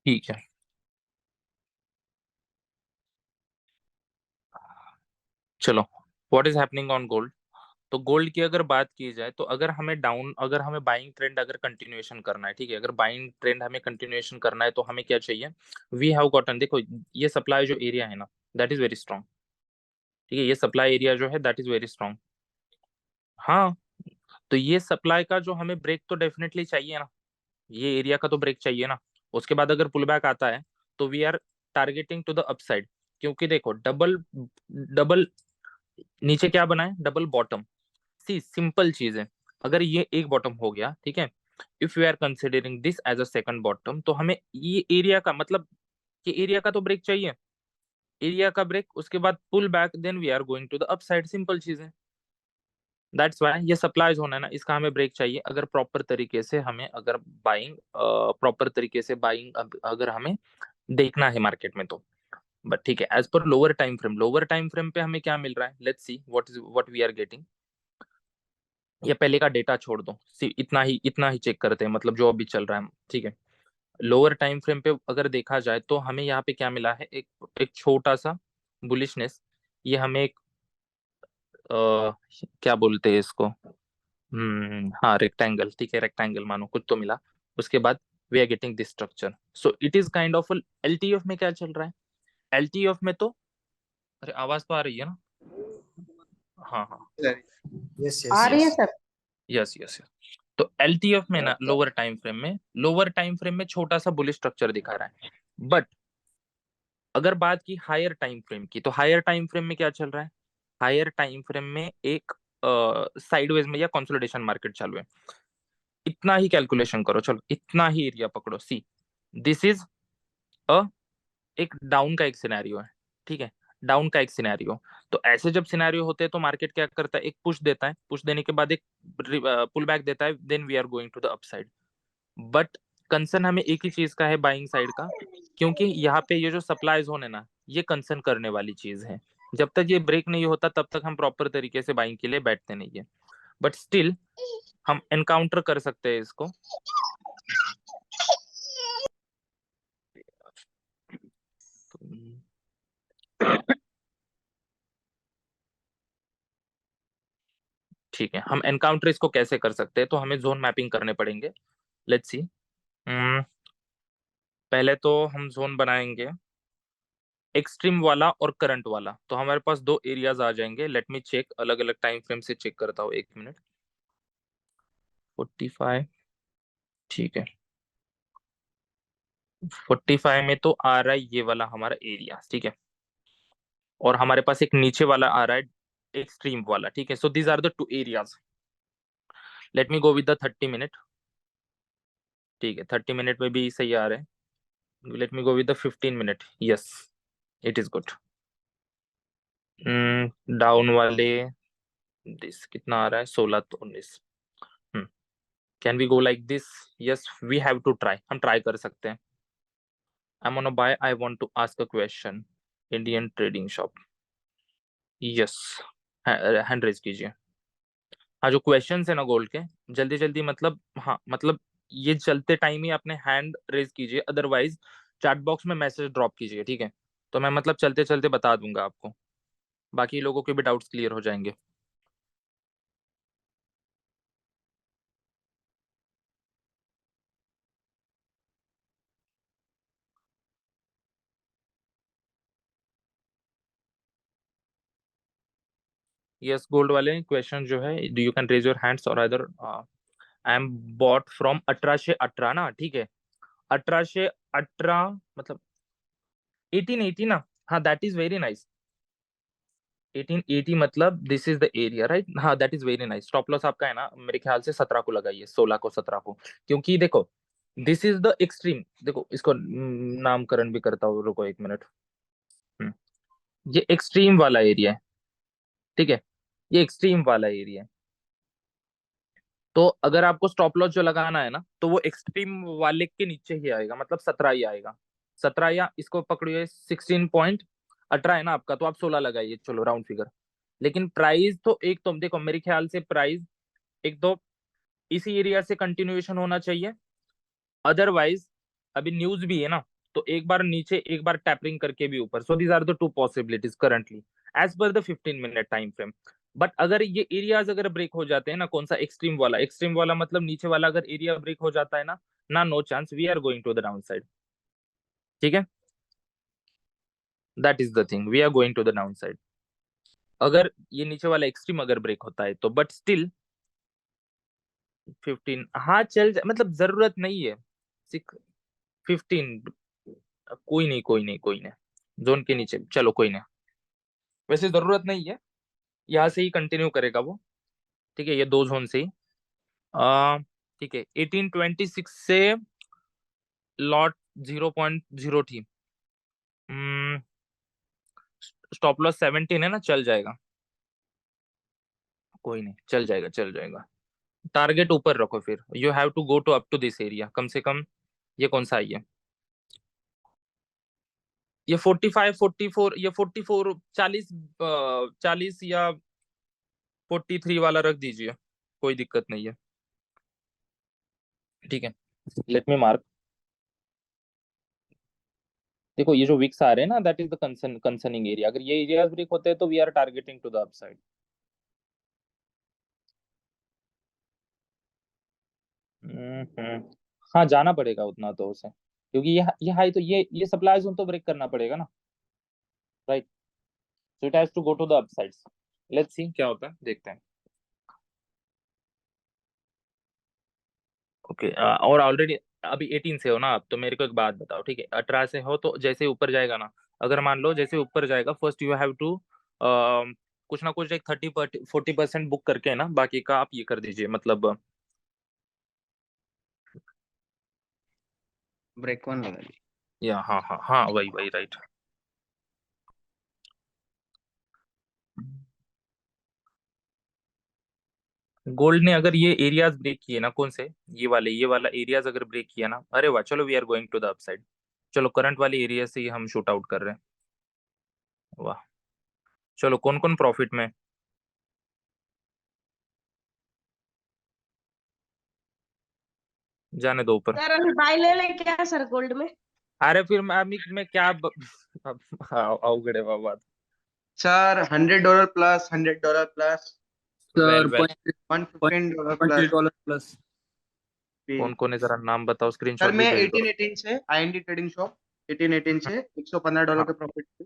ठीक है, चलो, what is happening on gold. तो गोल्ड की अगर बात की जाए तो अगर हमें डाउन, अगर हमें बाइंग ट्रेंड अगर कंटिन्यूएशन करना है, ठीक है, अगर बाइंग ट्रेंड हमें कंटिन्यूएशन करना है तो हमें क्या चाहिए, वी हैव गॉटन, देखो ये सप्लाई जो एरिया है ना दैट इज वेरी स्ट्रॉन्ग, ठीक है, ये सप्लाई एरिया जो है दैट इज वेरी स्ट्रॉन्ग। हाँ, तो ये सप्लाई का जो हमें ब्रेक तो डेफिनेटली चाहिए ना, ये एरिया का तो ब्रेक चाहिए ना। उसके बाद अगर पुल बैक आता है तो we are targeting to the upside, क्योंकि देखो डबल डबल नीचे क्या बना है, डबल बॉटम। सी सिंपल चीज है, अगर ये एक बॉटम हो गया, ठीक है, if you are considering this as a second bottom, तो हमें ये एरिया का मतलब कि एरिया का तो ब्रेक चाहिए, एरिया का ब्रेक, उसके बाद pull back, then we are going to the upside, simple चीज है। दैट्स व्हाई ये सप्लाईज होना है ना, इसका हमें ब्रेक चाहिए। अगर प्रॉपर तरीके से हमें अगर बाइंग प्रॉपर तरीके से बाइंग अगर हमें देखना है मार्केट में तो। बट ठीक है, as per lower time frame पे हमें क्या मिल रहा है, let's see what we are getting. ये पहले का डेटा छोड़ दो, इतना ही चेक करते हैं, मतलब जो अभी चल रहा है, ठीक है। लोअर टाइम फ्रेम पे अगर देखा जाए तो हमें यहाँ पे क्या मिला है, एक छोटा सा बुलिशनेस। ये हमें एक क्या बोलते हैं इसको, हाँ रेक्टेंगल, ठीक है, रेक्टेंगल मानो कुछ तो मिला। उसके बाद we are getting this structure, so it is kind of LTF में क्या चल रहा है, एलटीएफ में तो, अरे आवाज तो आ रही है ना, हाँ हाँ, यस आ रही है yes sir. Yes yes yes. तो एलटीएफ में ना लोअर टाइम फ्रेम में छोटा सा बुलिश स्ट्रक्चर दिखा रहा है। बट अगर बात की हायर टाइम फ्रेम की, तो हायर टाइम फ्रेम में क्या चल रहा है, हायर टाइम फ्रेम में एक साइडवेज में या कंसोलिडेशन मार्केट चालू है। इतना ही कैलकुलेशन करो, चलो इतना ही एरिया पकड़ो, सी दिस इज अ एक डाउन का एक सिनेरियो है, ठीक है, डाउन का एक सिनेरियो। तो ऐसे जब सिनेरियो होते हैं तो मार्केट क्या करता है, एक पुश देता है, पुश देने के बाद एक पुल बैक देता है, then we are going to the upside. But concern हमें एक ही चीज का है, बाइंग साइड का, क्योंकि यहाँ पे ये जो सप्लाई जोन है ना, ये कंसर्न करने वाली चीज है। जब तक ये ब्रेक नहीं होता तब तक हम प्रॉपर तरीके से बाइंग के लिए बैठते नहीं है, बट स्टिल हम एनकाउंटर कर सकते हैं इसको। ठीक है, हम एनकाउंटर इसको कैसे कर सकते हैं, तो हमें जोन मैपिंग करने पड़ेंगे। Let's see. पहले तो हम जोन बनाएंगे एक्सट्रीम वाला और करंट वाला, तो हमारे पास दो एरियाज आ जाएंगे। लेट मी चेक, अलग अलग टाइम फ्रेम से चेक करता हूँ, 1 मिनट। 45, ठीक है। 45 में तो आ रहा है ये वाला हमारा एरिया, ठीक है, और हमारे पास एक नीचे वाला आ रहा है एक्सट्रीम वाला, ठीक है। So these are the two areas. Let me go with the 30 minute, ठीक है। 30 मिनट में भी सही आ रहे हैं। Let me go with the 15 minute, yes, it is good. Down वाले दिस कितना आ रहा है, 16 तो 19। Can we go like this? Yes, we have to try, हम ट्राई कर सकते हैं। I am on a buy, I want to ask a question, Indian trading shop, yes, hand raise कीजिए। हाँ, जो क्वेश्चंस है ना गोल्ड के, जल्दी जल्दी, मतलब हाँ, मतलब ये चलते टाइम ही अपने हैंड रेज कीजिए, अदरवाइज चैट बॉक्स में मैसेज ड्रॉप कीजिए, ठीक है। तो मैं मतलब चलते चलते बता दूंगा आपको, बाकी लोगों के भी डाउट्स क्लियर हो जाएंगे। यस, गोल्ड वाले क्वेश्चन जो है, do you can raise your hands और other. I am bought from 1818 ना, ठीक है। 1818 मतलब 1880 ना, हाँ, दैट इज वेरी नाइस। 1880 मतलब this is the area, right? हाँ, that is very nice. Stop loss आपका है ना, मेरे ख्याल से 17 को लगाइए, 16 को, 17 को, क्योंकि देखो दिस इज द एक्सट्रीम। देखो इसको नामकरण भी करता हूँ, रुको 1 मिनट। ये एक्सट्रीम वाला एरिया है, ठीक है, ये एक्सट्रीम वाला एरिया है। तो अगर आपको स्टॉप लॉस जो लगाना है ना, तो वो एक्सट्रीम वाले के नीचे ही आएगा, मतलब 17 ही आएगा। 17 या इसको पकड़िए 16.18 है ना आपका, तो आप 16 लगाइए, चलो राउंड फिगर। लेकिन प्राइस तो एक, तो देखो मेरे ख्याल से प्राइस एक तो इसी एरिया से कंटिन्यूएशन होना चाहिए, अदरवाइज अभी न्यूज भी है ना, तो एक बार नीचे, एक बार टैपरिंग करके भी ऊपर। So these are the two possibilities currently as per the 15 minute time frame. But अगर ये एरियाज अगर ब्रेक हो जाते हैं ना, कौन सा एक्सट्रीम वाला, एक्सट्रीम वाला मतलब नीचे वाला, अगर एरिया ब्रेक हो जाता है ना, ना no chance, we are going to the down side, ठीक है। That is the thing, we are going to the down side. अगर ये नीचे वाला एक्सट्रीम अगर ब्रेक होता है तो, बट स्टिल 15, हाँ चल मतलब जरूरत नहीं है। 15, कोई नहीं, कोई नहीं, कोई नहीं, जोन के नीचे चलो, कोई नहीं, वैसे जरूरत नहीं है, यहाँ से ही कंटिन्यू करेगा वो, ठीक है, ये दो जोन से ही। ठीक है, 1826 से लॉट 0.0 थी। स्टॉप लॉस 17 है ना, चल जाएगा, कोई नहीं, चल जाएगा, चल जाएगा। टारगेट ऊपर रखो, फिर you have to go to up to this area, कम से कम। ये कौन सा है ये 45, 44, ये 44, 40, 40 या 43 वाला रख दीजिए, कोई दिक्कत नहीं है, ठीक है। Let me mark. देखो ये जो विक्स आ रहे हैं ना, that is the concerning area. अगर ये एरियाज ब्रेक होते हैं तो we are targeting to the upside. हाँ, जाना पड़ेगा उतना तो उसे, क्योंकि ये हाई तो ये सप्लाई जोन तो ब्रेक करना पड़ेगा ना, right? So it has to go to the upsides. Let's see क्या होता है, देखते हैं। ओके, और ऑलरेडी अभी 18 से हो ना आप, तो मेरे को एक बात बताओ, ठीक है, 18 से हो तो जैसे ऊपर जाएगा ना, अगर मान लो जैसे ऊपर जाएगा, फर्स्ट यू हैव टू कुछ ना कुछ एक 30-40% बुक करके है ना, बाकी का आप ये कर दीजिए, मतलब ब्रेक वन लगा ली। या हाँ हाँ हाँ, वही वही, राइट। गोल्ड ने अगर ये एरियाज ब्रेक किए ना, कौन से, ये वाला एरियाज अगर ब्रेक किया ना, अरे वाह, चलो we are going to the upside. चलो करंट वाली एरिया से ही हम शूट आउट कर रहे हैं। वाह। चलो कौन कौन प्रॉफिट में? जाने दो ऊपर। सर अभी बाय ले लें क्या सर गोल्ड में? अरे फिर मैं क्या अवगड़े बाबा। Sir $100 plus $100 plus well well. $115 $20 plus. कौन कौन है, जरा नाम बताओ, सर स्क्रीनशॉट भी मैं भेज दो। 1818 से IND ट्रेडिंग शॉप 1818 से $115 हाँ, के प्रॉफिट पे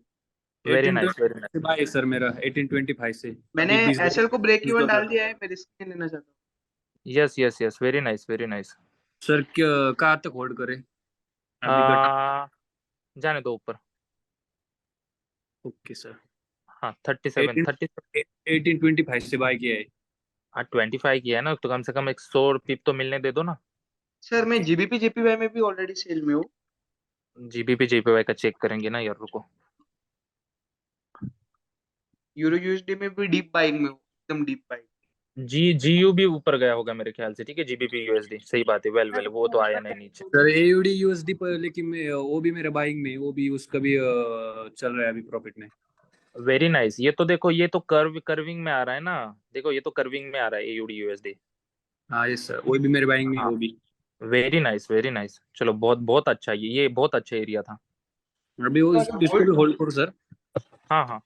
वेरी नाइस 1820 वेरी से नाइस। बाय सर, मेरा 1825 से मैंने अभी एसएल को ब्रेक इवन डाल $20। दिया है, मैं रिस्क नहीं लेना चाहता। Yes yes yes, very nice very nice. Sir कहाँ तक होल्ड करें अभी का? आ जाने दो ऊपर। Okay sir. हाँ 37 30। 1825 से बाय किया है। हाँ 25 किया है ना, तो कम से कम 100 पिप तो मिलने दे दो ना। सर मैं जीबीपी जेपीवाई में भी ऑलरेडी सेल में हूँ। जीबीपी जेपीवाई का चेक करेंगे ना यार, रुको। यूरो यूएसडी में भी डीप बाइंग में हूँ, एकदम डीप बाइंग। जीयू भी ऊपर गया होगा मेरे ख्याल से, ठीक है, जीबीपी यूएसडी सही बात है, वेल वेल, वो तो आया नहीं नीचे। सर एयूडी यूएसडी पर, लेकिन वो भी मेरा बाइंग में, वो भी उसका भी चल रहा है अभी प्रॉफिट में। Very nice. ये तो देखो, ये तो कर्विंग में आ रहा है ना, देखो ये तो कर्विंग में आ रहा है एयूडी यूएसडी। हाँ यस सर, वो भी मेरे बाइंग में है, हाँ वो भी। Very nice very nice. चलो बहुत बहुत अच्छा, ये बहुत अच्छा एरिया था। अभी वो इसको भी होल्ड करो सर। हाँ हाँ,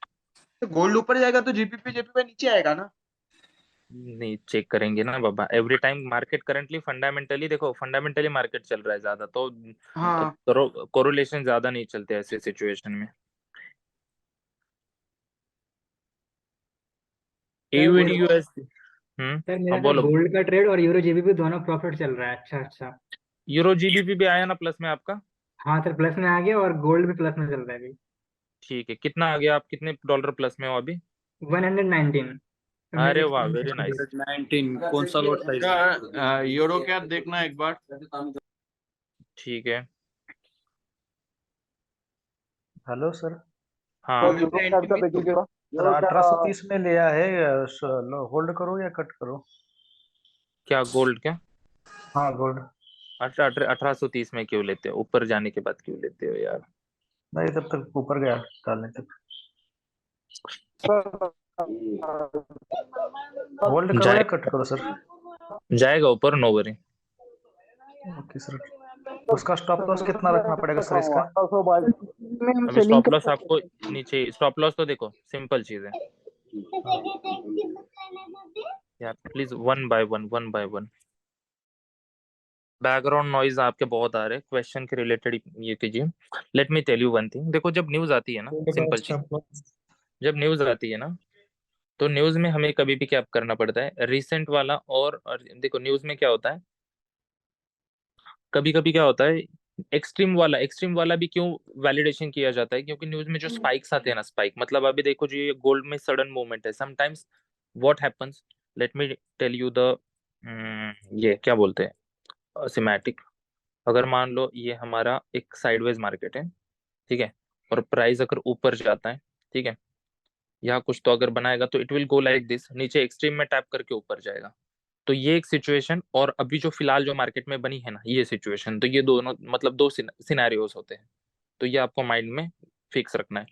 तो गोल्ड ऊपर जाएगा तो जीपीपी जेपीवाई नीचे आएगा ना? नहीं चेक करेंगे ना बाबा, every time market currently fundamentally, देखो फंडामेंटली मार्केट चल रहा है ज्यादा, तो हाँ कोरिलेशन ज्यादा नहीं चलते ऐसे सिचुएशन में। AUD sir US. सर मेरा हाँ सर बोलो। गोल्ड का ट्रेड और यूरो जेबीपी दोनों प्रॉफिट चल रहा है। अच्छा अच्छा। यूरो जीबीपी भी आया ना प्लस में आपका? हाँ सर प्लस में आ गया और गोल्ड भी प्लस में चल रहा है अभी। ठीक है, कितना आ गया, आप कितने डॉलर प्लस में हो अभी? 119। तो मेरे अरे वाह, एक्सचेंज वेरी नाइस। 19 कौन सा लॉट साइज? यूरो क्या देखना एक बार। ठीक है। Hello sir. हाँ यूरो क्या था देखिए, 1830 में लिया है, होल्ड करो या कट करो? क्या गोल्ड क्या? हाँ गोल्ड। 1830 में क्यों लेते हो, ऊपर जाने के बाद क्यों लेते हो यार? नहीं, तब तक ऊपर गया डालने तक। होल्ड करो या जाए कट करो सर? जाएगा ऊपर, नो वरी। Okay sir. उसका स्टॉप लॉस कितना रखना पड़ेगा सर इसका? अभी स्टॉप लॉस आपको नीचे, स्टॉप लॉस तो देखो सिंपल चीज है यार, please one by one. Background noise आपके बहुत आ रहे हैं, क्वेश्चन के रिलेटेड ये कीजिए। Let me tell you one thing, देखो जब न्यूज आती है ना, सिंपल चीज, जब न्यूज आती है ना, तो न्यूज में हमें कभी भी क्या करना पड़ता है, रिसेंट वाला, और देखो न्यूज में क्या होता है, कभी कभी क्या होता है, एक्सट्रीम वाला भी क्यों वैलिडेशन किया जाता है, क्योंकि न्यूज में जो स्पाइक्स आते हैं ना, स्पाइक मतलब अभी देखो जो ये गोल्ड में सडन मूवमेंट है, sometimes what happens, let me tell you the, ये क्या बोलते हैं, सिमेटिक। अगर मान लो ये हमारा एक साइडवेज मार्केट है, ठीक है, और प्राइस अगर ऊपर जाता है, ठीक है, यहाँ कुछ तो अगर बनाएगा तो it will go like this, नीचे एक्सट्रीम में टैप करके ऊपर जाएगा। तो ये एक सिचुएशन, और अभी जो फिलहाल जो मार्केट में बनी है ना ये सिचुएशन, तो ये दोनों मतलब दो सिनेरियोस होते हैं, तो ये आपको माइंड में फिक्स रखना है।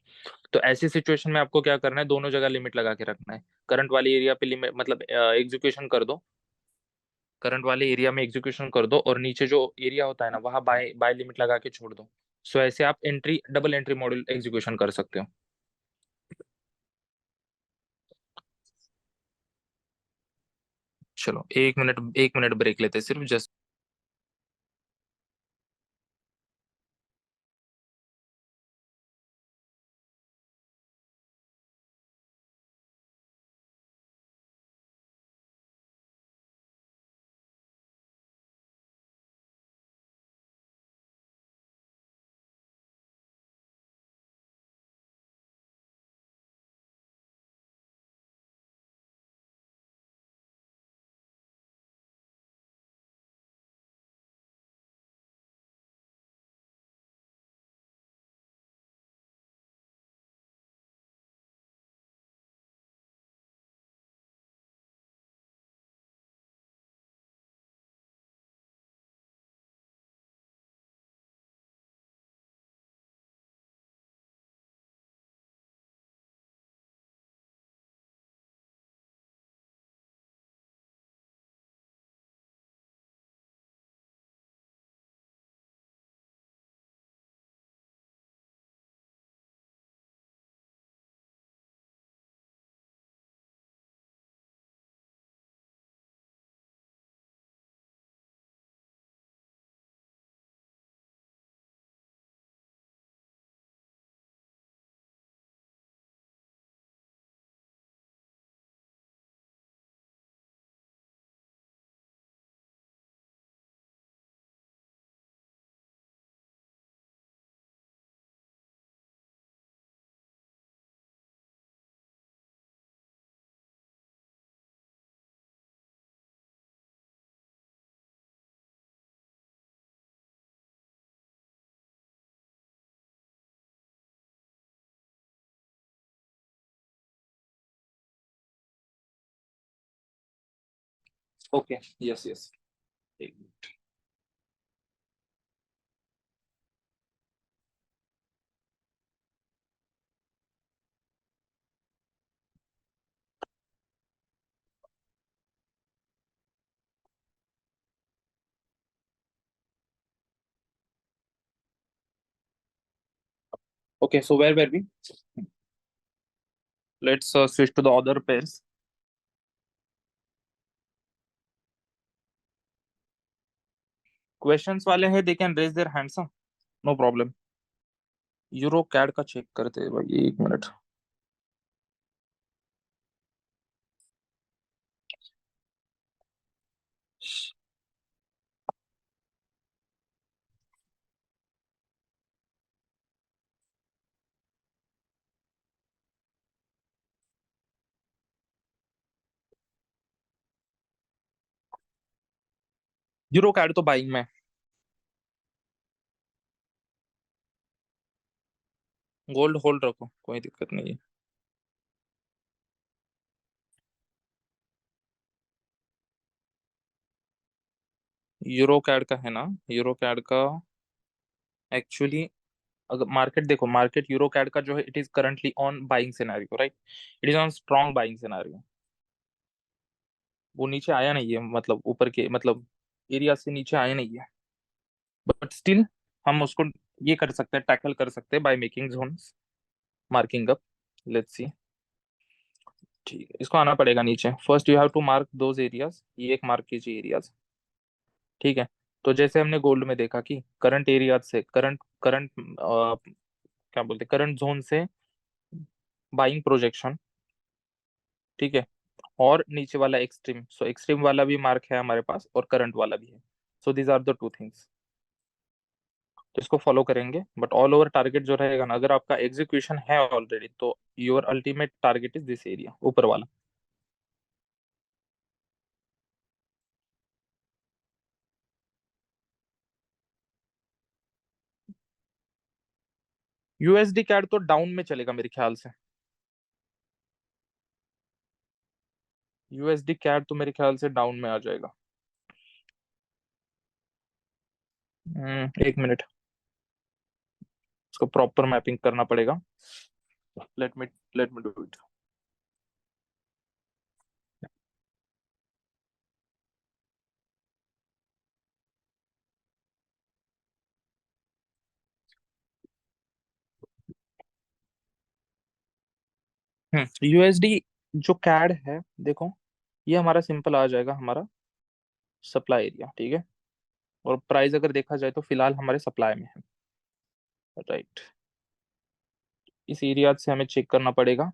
तो ऐसी सिचुएशन में आपको क्या करना है, दोनों जगह लिमिट लगा के रखना है। करंट वाली एरिया पे लिमिट मतलब एग्जीक्यूशन कर दो, करंट वाले एरिया में एग्जीक्यूशन कर दो, और नीचे जो एरिया होता है ना वहां बाय बाय लिमिट लगा के छोड़ दो। सो ऐसे आप entry double entry module execution कर सकते हो। चलो एक मिनट ब्रेक लेते हैं सिर्फ, जस्ट ओके, यस यस, एक minute. Okay, so where were we? Let's switch to the other pairs. Questions वाले हैं, they can raise their hands, huh? No problem. Euro CAD का चेक करते हैं भाई, एक मिनट। यूरो कैड तो बाइंग में, गोल्ड होल्ड रखो, कोई दिक्कत नहीं है। यूरो कैड का है ना, यूरो कैड का एक्चुअली अगर मार्केट देखो, मार्केट यूरो कैड का जो है, it is currently on buying scenario, right? It is on strong buying scenario. वो नीचे आया नहीं है, मतलब ऊपर के मतलब एरिया से नीचे आया नहीं है, बट स्टिल हम उसको ये कर सकते हैं, टैकल कर सकते हैं by making zones, marking up. Let's see, ठीक है, इसको आना पड़ेगा नीचे। First you have to mark those areas, ये एक मार्क कीजिए एरियाज, ठीक है? तो जैसे हमने गोल्ड में देखा कि करंट एरियाज से, करंट करंट क्या बोलते, करंट जोन से बाइंग प्रोजेक्शन, ठीक है? और नीचे वाला एक्सट्रीम, सो एक्सट्रीम वाला भी मार्क है हमारे पास और करंट वाला भी है। So these are the two things, तो इसको फॉलो करेंगे। बट ऑल ओवर टारगेट जो रहेगा ना, अगर आपका एग्जीक्यूशन है ऑलरेडी, तो your ultimate target is this area, ऊपर वाला। यूएसडी कैड तो डाउन में चलेगा मेरे ख्याल से, यूएसडी कैड तो मेरे ख्याल से डाउन में आ जाएगा। एक मिनट, इसको प्रॉपर मैपिंग करना पड़ेगा। Let me do it. USD जो कैड है, देखो ये हमारा सिंपल आ जाएगा, हमारा सप्लाई एरिया, ठीक है? और प्राइस अगर देखा जाए तो फिलहाल हमारे सप्लाई में है, राइट? इस एरिया से हमें चेक करना पड़ेगा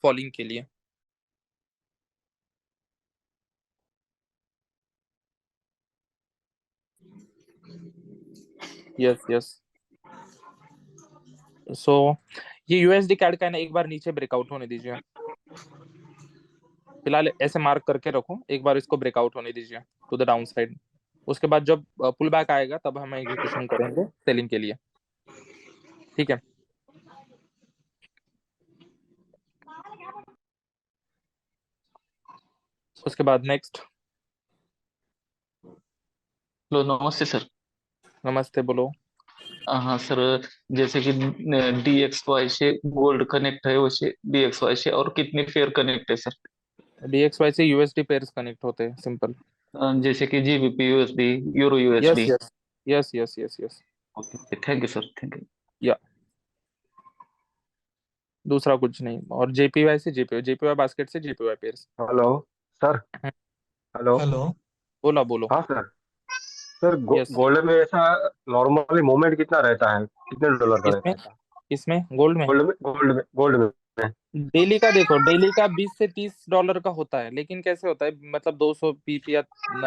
फॉलिंग के लिए। यस यस, सो ये यूएसडी कैड का है ना, एक बार नीचे ब्रेकआउट होने दीजिए। फिलहाल ऐसे मार्क करके रखो, एक बार इसको ब्रेकआउट होने दीजिए टू द डाउन साइड। उसके बाद जब पुल बैक आएगा तब हम एग्जीक्यूशन करेंगे सेलिंग के लिए, ठीक है? उसके बाद नेक्स्ट। हेलो, नमस्ते सर। नमस्ते, बोलो। हाँ सर, जैसे कि DXY से गोल्ड कनेक्ट है, वैसे DXY से और कितनी फेयर कनेक्ट है सर? DXY से यूएसडी पेयर्स कनेक्ट होते हैं, सिंपल। जैसे कि GBP USD, euro yes USD। Yes yes yes yes yes. Okay, thank you sir, thank you. या दूसरा कुछ नहीं। और जेपीवाई से जेपीवाई बास्केट से JPY pairs. Hello sir. Hello. Hello. बोला, बोलो। हाँ सर। सर यस, गोल्ड में ऐसा नॉर्मली मूवमेंट कितना रहता है, कितने डॉलर का इसमें रहता है? इसमें गोल्ड में गोल्ड में डेली का देखो, डेली का 20 से 30 डॉलर का होता है, लेकिन कैसे होता है, मतलब 200 पीप या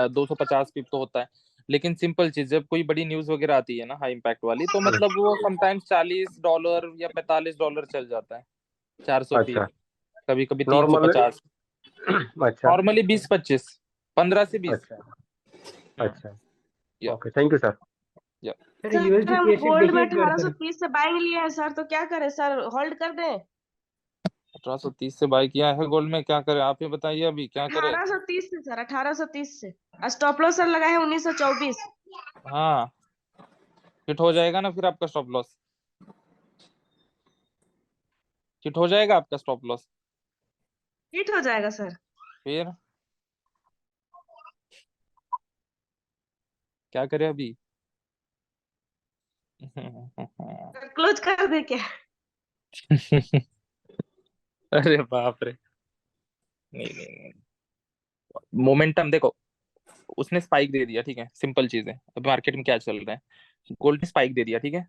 250 पीप तो होता है। लेकिन सिंपल चीज, जब कोई बड़ी न्यूज वगैरह आती है ना हाई इम्पैक्ट वाली, तो मतलब वो समटाइम्स $40 या $45 चल जाता है। 400 पीप, अच्छा, कभी कभी नॉर्मल। 350। अच्छा नॉर्मली 20-25, 15 से 20। अच्छा अच्छा। या ओके, थैंक यू सर। या सर सर यूएसडी हम केशेड गोल्ड में देखिए एक बार सर। 1830 से बाइंग लिए हैं सर, तो क्या करें सर, होल्ड कर दें? 1830 से बाय किया है गोल्ड में, क्या करे आप ही बताइए अभी क्या करे। 1830 से सर, 1830 से। स्टॉप लॉस सर लगा है 1924। हाँ हिट हो जाएगा ना फिर आपका स्टॉप लॉस, हिट हो जाएगा आपका स्टॉप लॉस हिट हो जाएगा सर। फिर क्या करे अभी। क्लोज कर दे क्या? अरे बाप रे, नहीं नहीं नहीं, मोमेंटम देखो, उसने स्पाइक दे दिया, ठीक है, सिंपल चीज है। अभी मार्केट में क्या चल रहा है, गोल्ड ने स्पाइक दे दिया, ठीक है,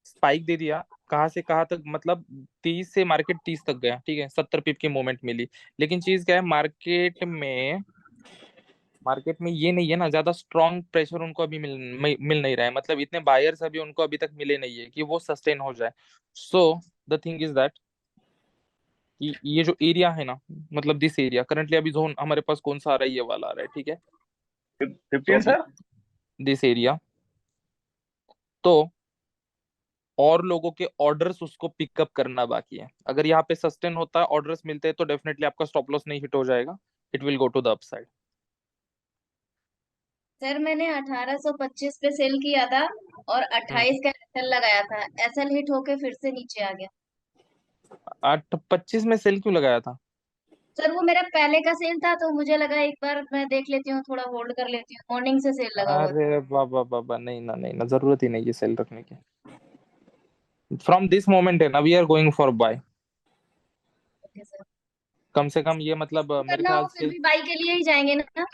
स्पाइक दे दिया, कहाँ से कहाँ तक, मतलब 30 से मार्केट 30 तक गया, ठीक है, 70 पिप की मूवमेंट मिली। लेकिन चीज क्या है, मार्केट में ये नहीं है ना, ज्यादा स्ट्रॉन्ग प्रेशर उनको अभी मिल नहीं रहा है, मतलब इतने बायर्स अभी उनको अभी तक मिले नहीं है कि वो सस्टेन हो जाए। So the thing is that कि ये जो एरिया है ना, मतलब दिस एरिया करंटली अभी जोन हमारे पास कौन सा आ रहा है, ये वाला आ रहा है, ठीक है। तो 15 अभी सर। दिस एरिया, तो और लोगों के ऑर्डर्स उसको पिकअप करना बाकी है। अगर यहाँ पे सस्टेन होता है, ऑर्डर्स मिलते हैं, तो डेफिनेटली आपका स्टॉप लॉस नहीं हिट हो जाएगा, it will go to the upside. Sir मैंने 1825 पे सेल किया था और 28 का एसएल लगाया था। एसएल हिट होके फिर से नीचे आ गया। 825 में सेल क्यों लगाया था। सर वो मेरा पहले का सेल था तो मुझे लगा एक बार मैं देख लेती हूँ, थोड़ा होल्ड कर लेती हूँ। मॉर्निंग से सेल लगा हुआ था। अरे बाबा बाबा, नहीं ना नहीं ना, जरूरत ही नहीं है सेल रखने की। फ्रॉम दिस मोमेंट है ना, we are going for buy. Okay sir. कम से कम ये मतलब मेरे करना ख्याल हो फिर से भी बाई के लिए ही जाएंगे ना?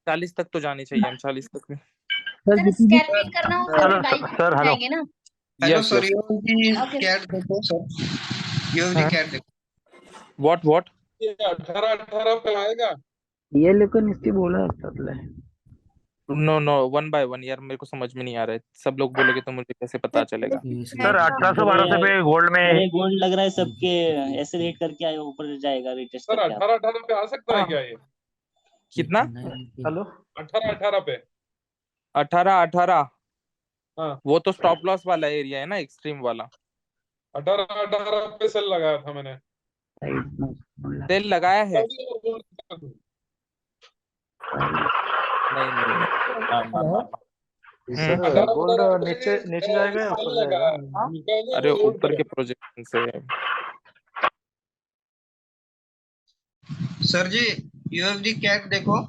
40 तक तो जानी चाहिए, हम 40 तक में। सर स्कैल्पिंग करना हो फिर भी हेलो बाई के लिए सर, ही हेलो। जाएंगे ना? Hello yes sir, yes. USD okay CAD देखो सर, यूएसडी कैट देखो। व्हाट ये 18-18 पे आएगा। ये लेकिन इसकी बोला है। No no, one by one यार, मेरे को समझ में नहीं आ रहा है, सब लोग बोलेगे तो मुझे कैसे पता चलेगा। सर 1812 से पे गोल्ड में अरे गोल्ड लग रहा है सबके, ऐसे रेट करके आए ऊपर जाएगा, रिटेस्ट सर करके आप। 18-18 पे आ सकता है हाँ, क्या ये? कितना, हेलो। 18-18 पे। 18 हाँ, वो तो स्टॉप लॉस वाला एरिया है ना, एक्सट्रीम वाला। 18-18 पे सेल लगाया था मैंने। सेल लगाया है, नहीं नहीं नहीं, ना ना ना ना। सर हम्म, गोल्ड नीचे नीचे जाएगा या ऊपर जाएगा? अरे ऊपर के प्रोजेक्शन से। सर जी, यूएसडी कैट देखो।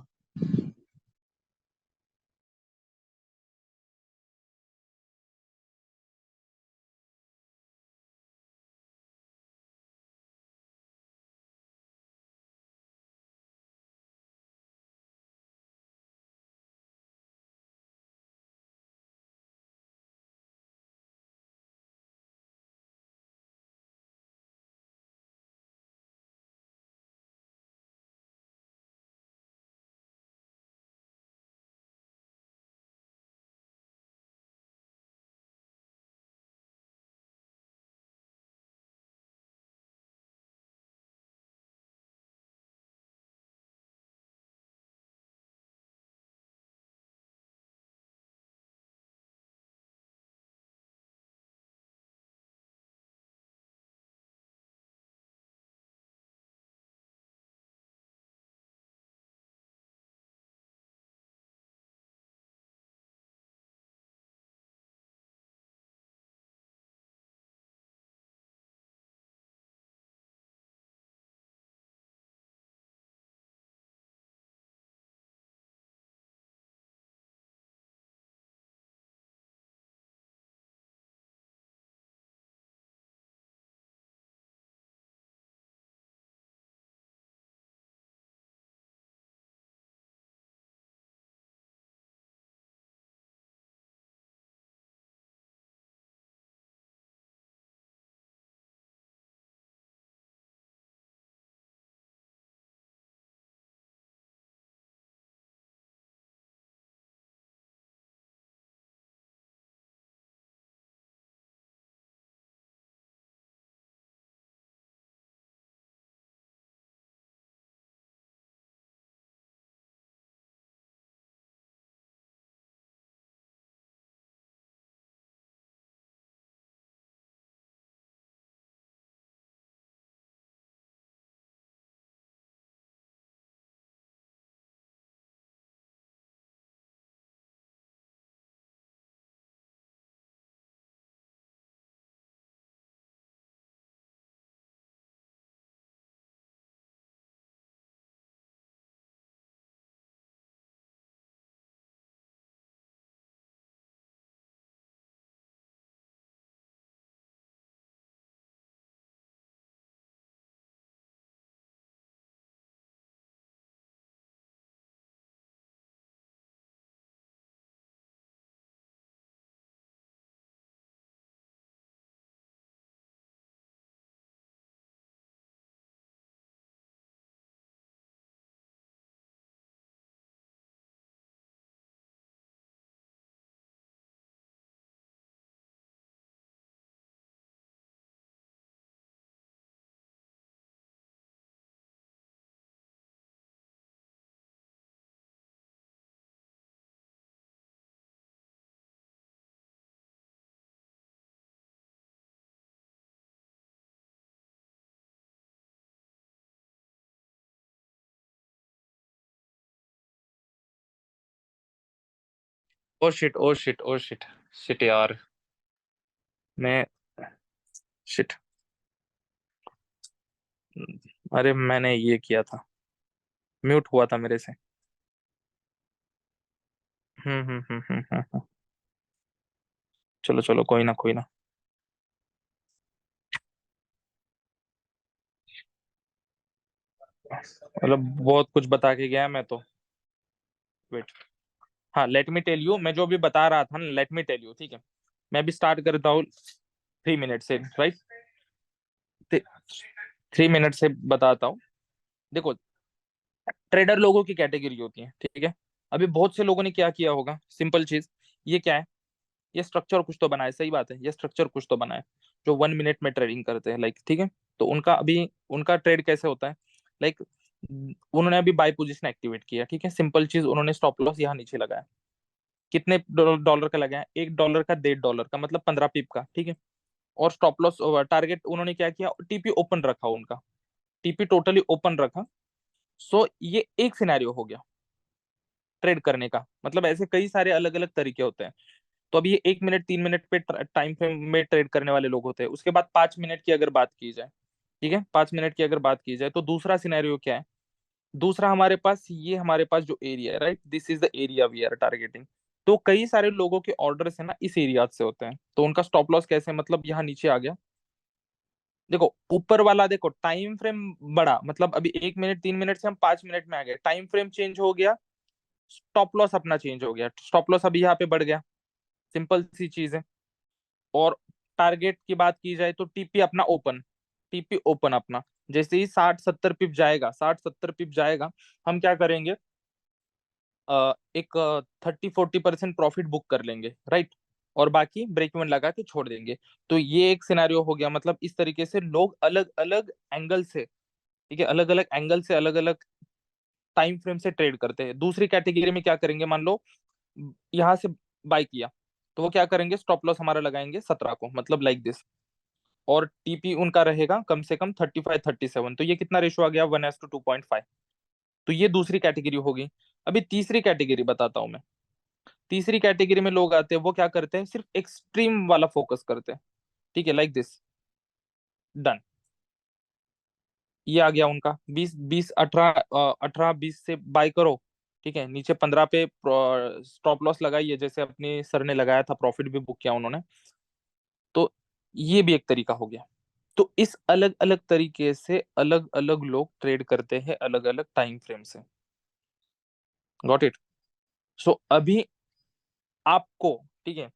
Oh shit oh shit oh shit shit यार, मैं शिट, अरे मैंने ये किया था, म्यूट हुआ था मेरे से। हम्म। चलो चलो, कोई ना कोई ना। मतलब बहुत कुछ बता के गया मैं तो। वेट, हाँ लेट मी टेल यू, मैं जो भी बता रहा था ना, लेट मी टेल यू, ठीक है। मैं भी स्टार्ट करता हूँ 3 मिनट से, राइट। 3 मिनट से बताता हूँ। देखो, ट्रेडर लोगों की कैटेगरी होती है, ठीक है। अभी बहुत से लोगों ने क्या किया होगा, सिंपल चीज, ये क्या है, ये स्ट्रक्चर कुछ तो बनाए, सही बात है, ये स्ट्रक्चर कुछ तो बनाए, जो 1 मिनट में ट्रेडिंग करते हैं, लाइक, ठीक है। तो उनका अभी, उनका ट्रेड कैसे होता है, लाइक, उन्होंने अभी बाय पोजीशन एक्टिवेट किया, ठीक है। सिंपल चीज, उन्होंने स्टॉप लॉस यहाँ नीचे लगाया। कितने डॉलर का लगाया, $1 का, $1.5 का, मतलब 15 पिप का, ठीक है। और स्टॉप लॉस टारगेट उन्होंने क्या किया, टीपी ओपन रखा उनका, टीपी टोटली ओपन रखा। सो ये एक सिनेरियो हो गया ट्रेड करने का, मतलब ऐसे कई सारे अलग अलग तरीके होते हैं। तो अभी ये 1 मिनट 3 मिनट पे टाइम फ्रेम में ट्रेड करने वाले लोग होते हैं। उसके बाद 5 मिनट की अगर बात की जाए, ठीक है, 5 मिनट की अगर बात की जाए, तो दूसरा सिनेरियो क्या है, दूसरा हमारे पास, ये हमारे पास जो एरिया है, right, this is the area we are targeting. तो कई सारे लोगों के ऑर्डर्स है ना इस एरिया से होते हैं, तो उनका स्टॉप लॉस कैसे, मतलब यहाँ नीचे आ गया। देखो ऊपर वाला, देखो टाइम फ्रेम बड़ा, मतलब अभी 1 मिनट 3 मिनट से हम 5 मिनट में आ गए, टाइम फ्रेम चेंज हो गया, स्टॉप लॉस अपना चेंज हो गया, स्टॉप लॉस अभी यहाँ पे बढ़ गया, सिंपल सी चीज है। और टारगेट की बात की जाए तो टीपी अपना ओपन, टीपी ओपन अपना, जैसे ही 60-70 पिप जाएगा, 60-70 पिप जाएगा, हम क्या करेंगे, एक 30-40% प्रॉफिट बुक कर लेंगे, राइट। और बाकी ब्रेक इवन लगा के छोड़ देंगे। तो ये एक सिनेरियो हो गया, मतलब इस तरीके से लोग अलग अलग एंगल से, ठीक है, अलग अलग एंगल से, अलग अलग टाइम फ्रेम से ट्रेड करते हैं। दूसरी कैटेगरी में क्या करेंगे, मान लो यहाँ से बाय किया, तो वो क्या करेंगे, स्टॉप लॉस हमारा लगाएंगे 17 को, मतलब लाइक दिस। और टीपी उनका रहेगा कम से कम 35-37, तो ये कितना रेशो आ गया, 1:2.5। तो ये दूसरी कैटेगरी होगी। अभी तीसरी कैटेगरी बताता हूँ मैं। तीसरी कैटेगरी में लोग आते हैं, वो क्या करते हैं, सिर्फ एक्सट्रीम वाला फोकस करते हैं, ठीक है, लाइक दिस, डन। ये आ गया उनका 20 20 18 18 20 से बाय करो, ठीक है, नीचे 15 पे स्टॉप लॉस लगाइए, जैसे अपने सर ने लगाया था, प्रॉफिट भी बुक किया उन्होंने। तो ये भी एक तरीका हो गया। तो इस अलग अलग तरीके से अलग अलग लोग ट्रेड करते हैं, अलग अलग टाइम फ्रेम से। Got it. सो अभी आपको, ठीक है,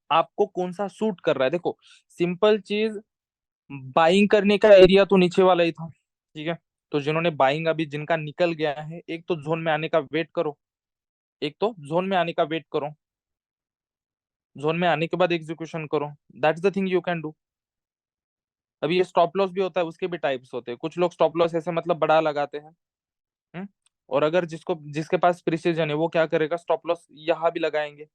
आपको कौन सा सूट कर रहा है, देखो सिंपल चीज, बाइंग करने का एरिया तो नीचे वाला ही था, ठीक है। तो जिन्होंने बाइंग, अभी जिनका निकल गया है, एक तो जोन में आने का वेट करो, एक तो जोन में आने का वेट करो, जोन में आने के बाद एग्जीक्यूशन करो, that's the thing you can do. अभी ये स्टॉप लॉस भी होता है, उसके भी टाइप्स होते हैं। कुछ लोग स्टॉप लॉस ऐसे मतलब बड़ा लगाते हैं, हम्म? और अगर जिसके पास प्रिसीजन है, वो क्या करेगा, स्टॉप लॉस यहाँ भी लगाएंगे,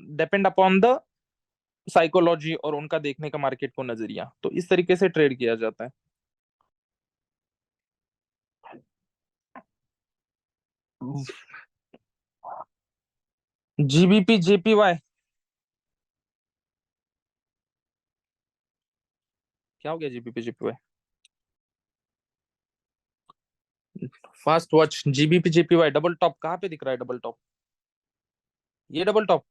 डिपेंड अपॉन द साइकोलॉजी और उनका देखने का मार्केट को नजरिया। तो इस तरीके से ट्रेड किया जाता है। जीबीपी जेपीवाई, क्या हो गया GBP JPY, fast watch, GBP JPY double top कहाँ पे दिख रहा है, डबल टॉप, ये डबल टॉप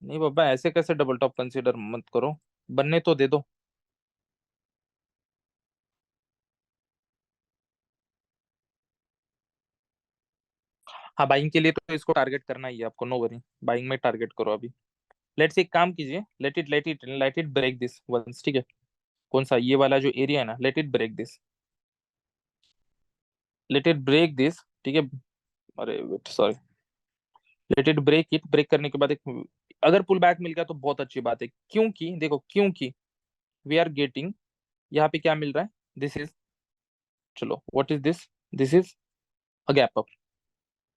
नहीं बाबा, ऐसे कैसे डबल टॉप कंसीडर मत करो, बनने तो दे दो। हाँ बाइंग के लिए तो इसको टारगेट करना ही है आपको, नो वरी, बाइंग में टारगेट करो अभी। लेट्स एक काम कीजिए, let it break this once, ठीक है। कौन सा, ये वाला जो एरिया है ना, let it break this, let it break this, ठीक है। अरे wait, sorry, let it break it, break करने के बाद एक, अगर पुल बैक मिल गया तो बहुत अच्छी बात है, क्योंकि देखो, क्योंकि वी आर गेटिंग, यहाँ पे क्या मिल रहा है, दिस इज, चलो what is this, this is a gap up,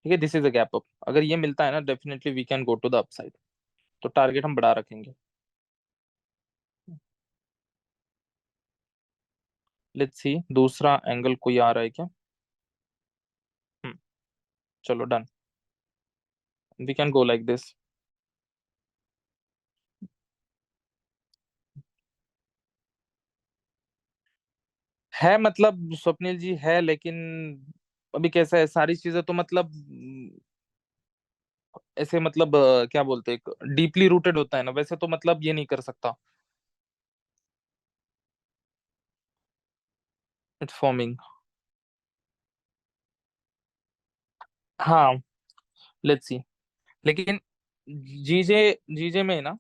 ठीक है, this is a gap up. अगर ये मिलता है ना, definitely we can go to the upside. तो टारगेट हम बढ़ा रखेंगे। लेट्स सी दूसरा एंगल कोई आ रहा है क्या। हम्म, चलो done. We can go like this. है मतलब स्वप्निल जी है, लेकिन अभी कैसा है, सारी चीजें तो मतलब ऐसे मतलब क्या बोलते हैं, डीपली रूटेड होता है ना, वैसे तो मतलब ये नहीं कर सकता। It's forming. हाँ, लेट्स सी। लेकिन जीजे जीजे में ना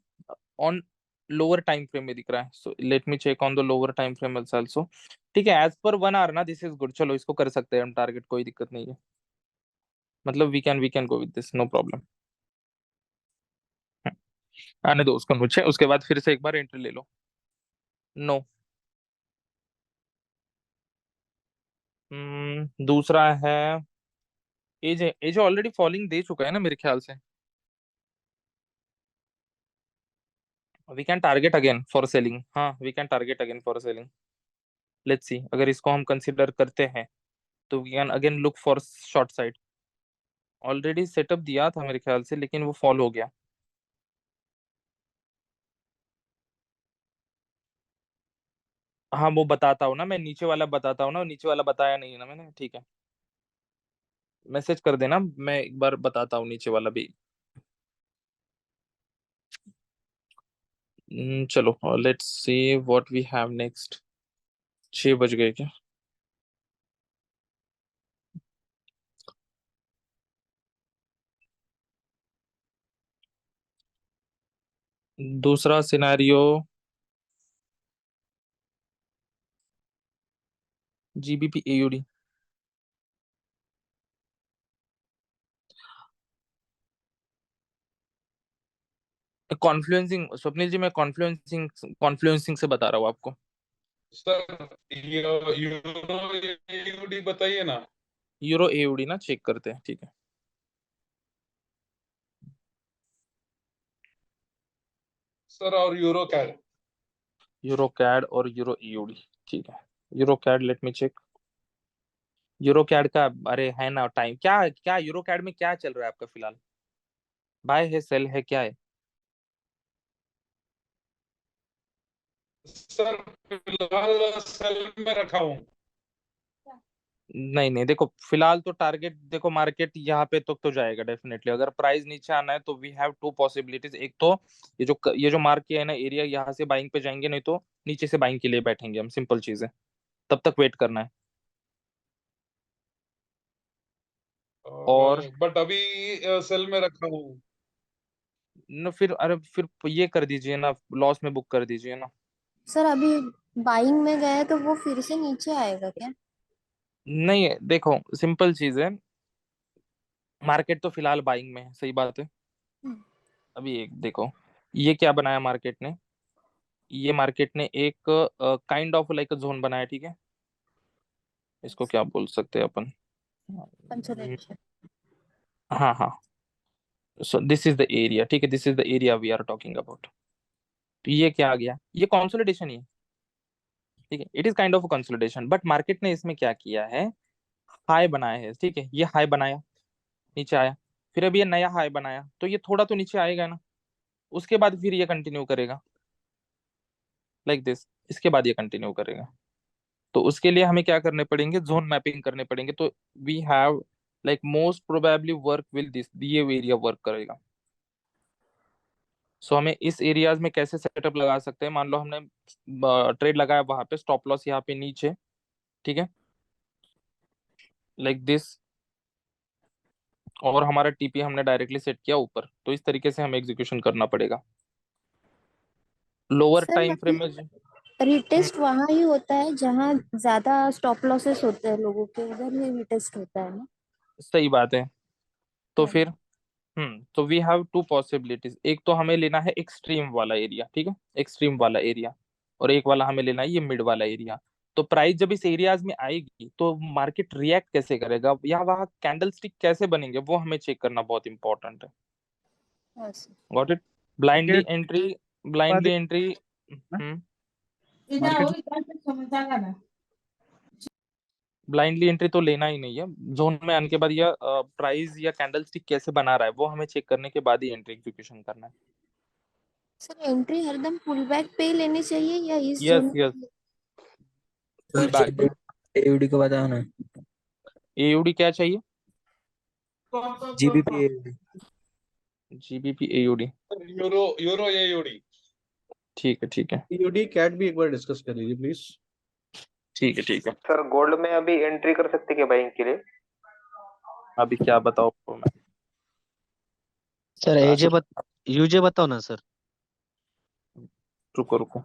ऑन लोअर टाइम फ्रेम में दिख रहा है, so let me check on the lower time frame also. ठीक है, एज पर 1 आवर ना, दिस इज गुड। चलो इसको कर सकते हैं हम टारगेट, कोई दिक्कत नहीं है। मतलब we can go with this, no problem. आने दो उसको मुझे, उसके बाद फिर से एक बार एंट्री ले लो। नो। दूसरा है एजे। एजे ऑलरेडी फॉलिंग दे चुका है ना मेरे ख्याल से। We can target again for selling. हाँ, we can target again for selling. Let's see, अगर इसको हम कंसिडर करते हैं तो we can again look for short side. Already setup दिया था मेरे ख्याल से, लेकिन वो फॉल हो गया। हाँ, वो बताता हूँ ना मैं, नीचे वाला बताता हूँ ना, नीचे वाला बताया नहीं है ना मैंने। ठीक है, मैसेज कर देना, मैं एक बार बताता हूँ नीचे वाला भी। चलो let's see what we have next. 6 बज गए क्या? दूसरा scenario GBP AUD. Confluencing Swapnil ji, मैं कॉन्फ्लुएंसिंग कॉन्फ्लुएंसिंग से बता रहा हूँ आपको। सर यूरो एयूडी बताइए ना। यूरो एयूडी ना चेक करते हैं, ठीक है। सर और यूरो कैड। यूरो कैड और यूरो ईयूडी, ठीक है। Euro CAD, let me check. Euro CAD का, अरे है ना टाइम, क्या क्या यूरो कैड में क्या चल रहा है आपका फिलहाल? बाय है, सेल है, क्या है? सर फिलहाल सेल में रखा हूँ। नहीं नहीं, देखो फिलहाल तो टारगेट, देखो मार्केट यहाँ पे तो जाएगा डेफिनेटली। अगर प्राइस नीचे आना है तो वी हैव टू पॉसिबिलिटीज। एक तो ये जो मार्क किया है ना एरिया, यहाँ से बाइंग पे जाएंगे, नहीं तो नीचे से बाइंग के लिए बैठेंगे हम। सिंपल चीज है, तब तक वेट करना है। और बट अभी सेल में रखा हूँ। न फिर, अरे फिर ये कर दीजिए ना, लॉस में बुक कर दीजिए ना। सर अभी बाइंग में गए तो वो फिर से नीचे आएगा क्या? नहीं, देखो सिंपल चीज है, मार्केट तो फिलहाल बाइंग में है, सही बात है। हम्म। अभी एक देखो, ये क्या बनाया मार्केट ने, ये मार्केट ने एक काइंड ऑफ लाइक जोन बनाया, ठीक है। इसको क्या बोल सकते हैं अपन? कंसोलिडेशन। हाँ हाँ, so this is the area, ठीक है, this is the area we are talking about. तो ये क्या आ गया, ये कंसोलिडेशन ही है, ठीक है। It is kind of consolidation, but market ने इसमें क्या किया है, हाई बनाया है, ठीक है। ये हाई बनाया, नीचे आया, फिर अभी ये नया हाई बनाया, तो ये थोड़ा तो नीचे आएगा ना, उसके बाद फिर ये कंटिन्यू करेगा लाइक दिस, इसके बाद ये कंटिन्यू करेगा। तो उसके लिए हमें क्या करने पड़ेंगे, जोन मैपिंग करने पड़ेंगे। तो we have like most probably work will this, ये एरिया वर्क करेगा। सो हमें इस एरियाज में कैसे सेटअप लगा सकते हैं, मान लो हमने ट्रेड लगाया वहां पे, स्टॉप लॉस यहाँ पे नीचे, ठीक है, लाइक दिस। और हमारा टीपी हमने डायरेक्टली सेट किया ऊपर, तो इस तरीके से हमें एग्जीक्यूशन करना पड़ेगा लोअर सर टाइम फ्रेम में। रिटेस्ट वहां ही होता है जहां ज्यादा स्टॉप लॉसेस होते हैं लोगों के, उधर ही रिटेस्ट होता है ना? सही बात है। तो हाँ। फिर तो वी हैव टू पॉसिबिलिटीज। एक तो हमें लेना है एक्सट्रीम वाला एरिया, ठीक है, एक्सट्रीम वाला एरिया। और एक वाला हमें लेना है ये मिड वाला एरिया। तो प्राइस जब इस एरियाज में आएगी तो मार्केट रिएक्ट कैसे करेगा, या वहाँ कैंडल स्टिक कैसे बनेंगे, वो हमें चेक करना बहुत इंपॉर्टेंट है। हाँ sir. Got it? Blindly market entry, blindly entry. Market blindly entry तो लेना ही नहीं है। जोन में आने के बाद या प्राइस या कैंडल स्टिक कैसे बना रहा है वो हमें चेक करने के बाद ही एंट्री एग्जीक्यूशन करना है। सर एंट्री हरदम पुल बैक पे ही लेनी चाहिए या इस yes zone yes, pull back. AUD को बताओ ना। एयूडी क्या चाहिए? GBP AUD. GBP AUD, euro euro AUD. ठीक है ठीक है ईयूडी कैट भी एक बार डिस्कस कर लीजिए प्लीज। ठीक है ठीक है। सर गोल्ड में अभी एंट्री कर सकते क्या बाइंग के लिए? अभी क्या बताओ आपको मैं? सर यूजे बताओ ना सर। रुको रुको।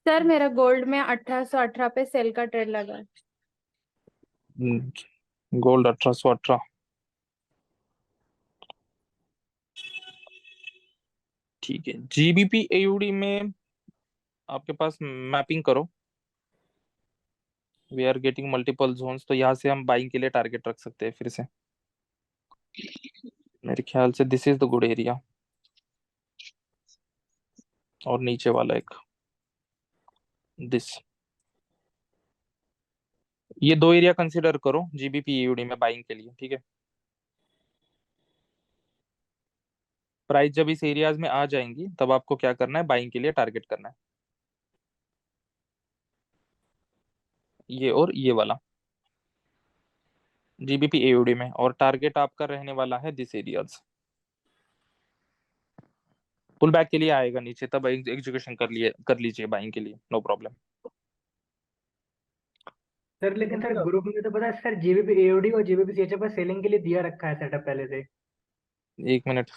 सर मेरा गोल्ड में 1818 पे सेल का ट्रेड लगा है। गोल्ड 1818, ठीक है। जीबीपी एयूडी में आपके पास मैपिंग करो। We are getting multiple zones, तो यहाँ से हम बाइंग के लिए टारगेट रख सकते हैं फिर से। मेरे ख्याल से this is the good area, और नीचे वाला एक दिस, ये दो एरिया कंसिडर करो जीबीपी एयूडी में बाइंग के लिए, ठीक है। प्राइस जब इस एरियाज में आ जाएंगी तब आपको क्या करना है, बाइंग के लिए टारगेट करना है, ये और ये वाला जीबीपी एयूडी में, और टारगेट आपका रहने वाला है दिस एरियाज। पुल बैक के लिए आएगा नीचे तब एग्जीक्यूशन कर लीजिए बाइंग के लिए, नो प्रॉब्लम। सर लेकिन सर ग्रुप में तो पता है सर जीबीपी एओडी और जीबीपी सीएचएफ पर सेलिंग के लिए दिया रखा है सेटअप पहले से। एक मिनट,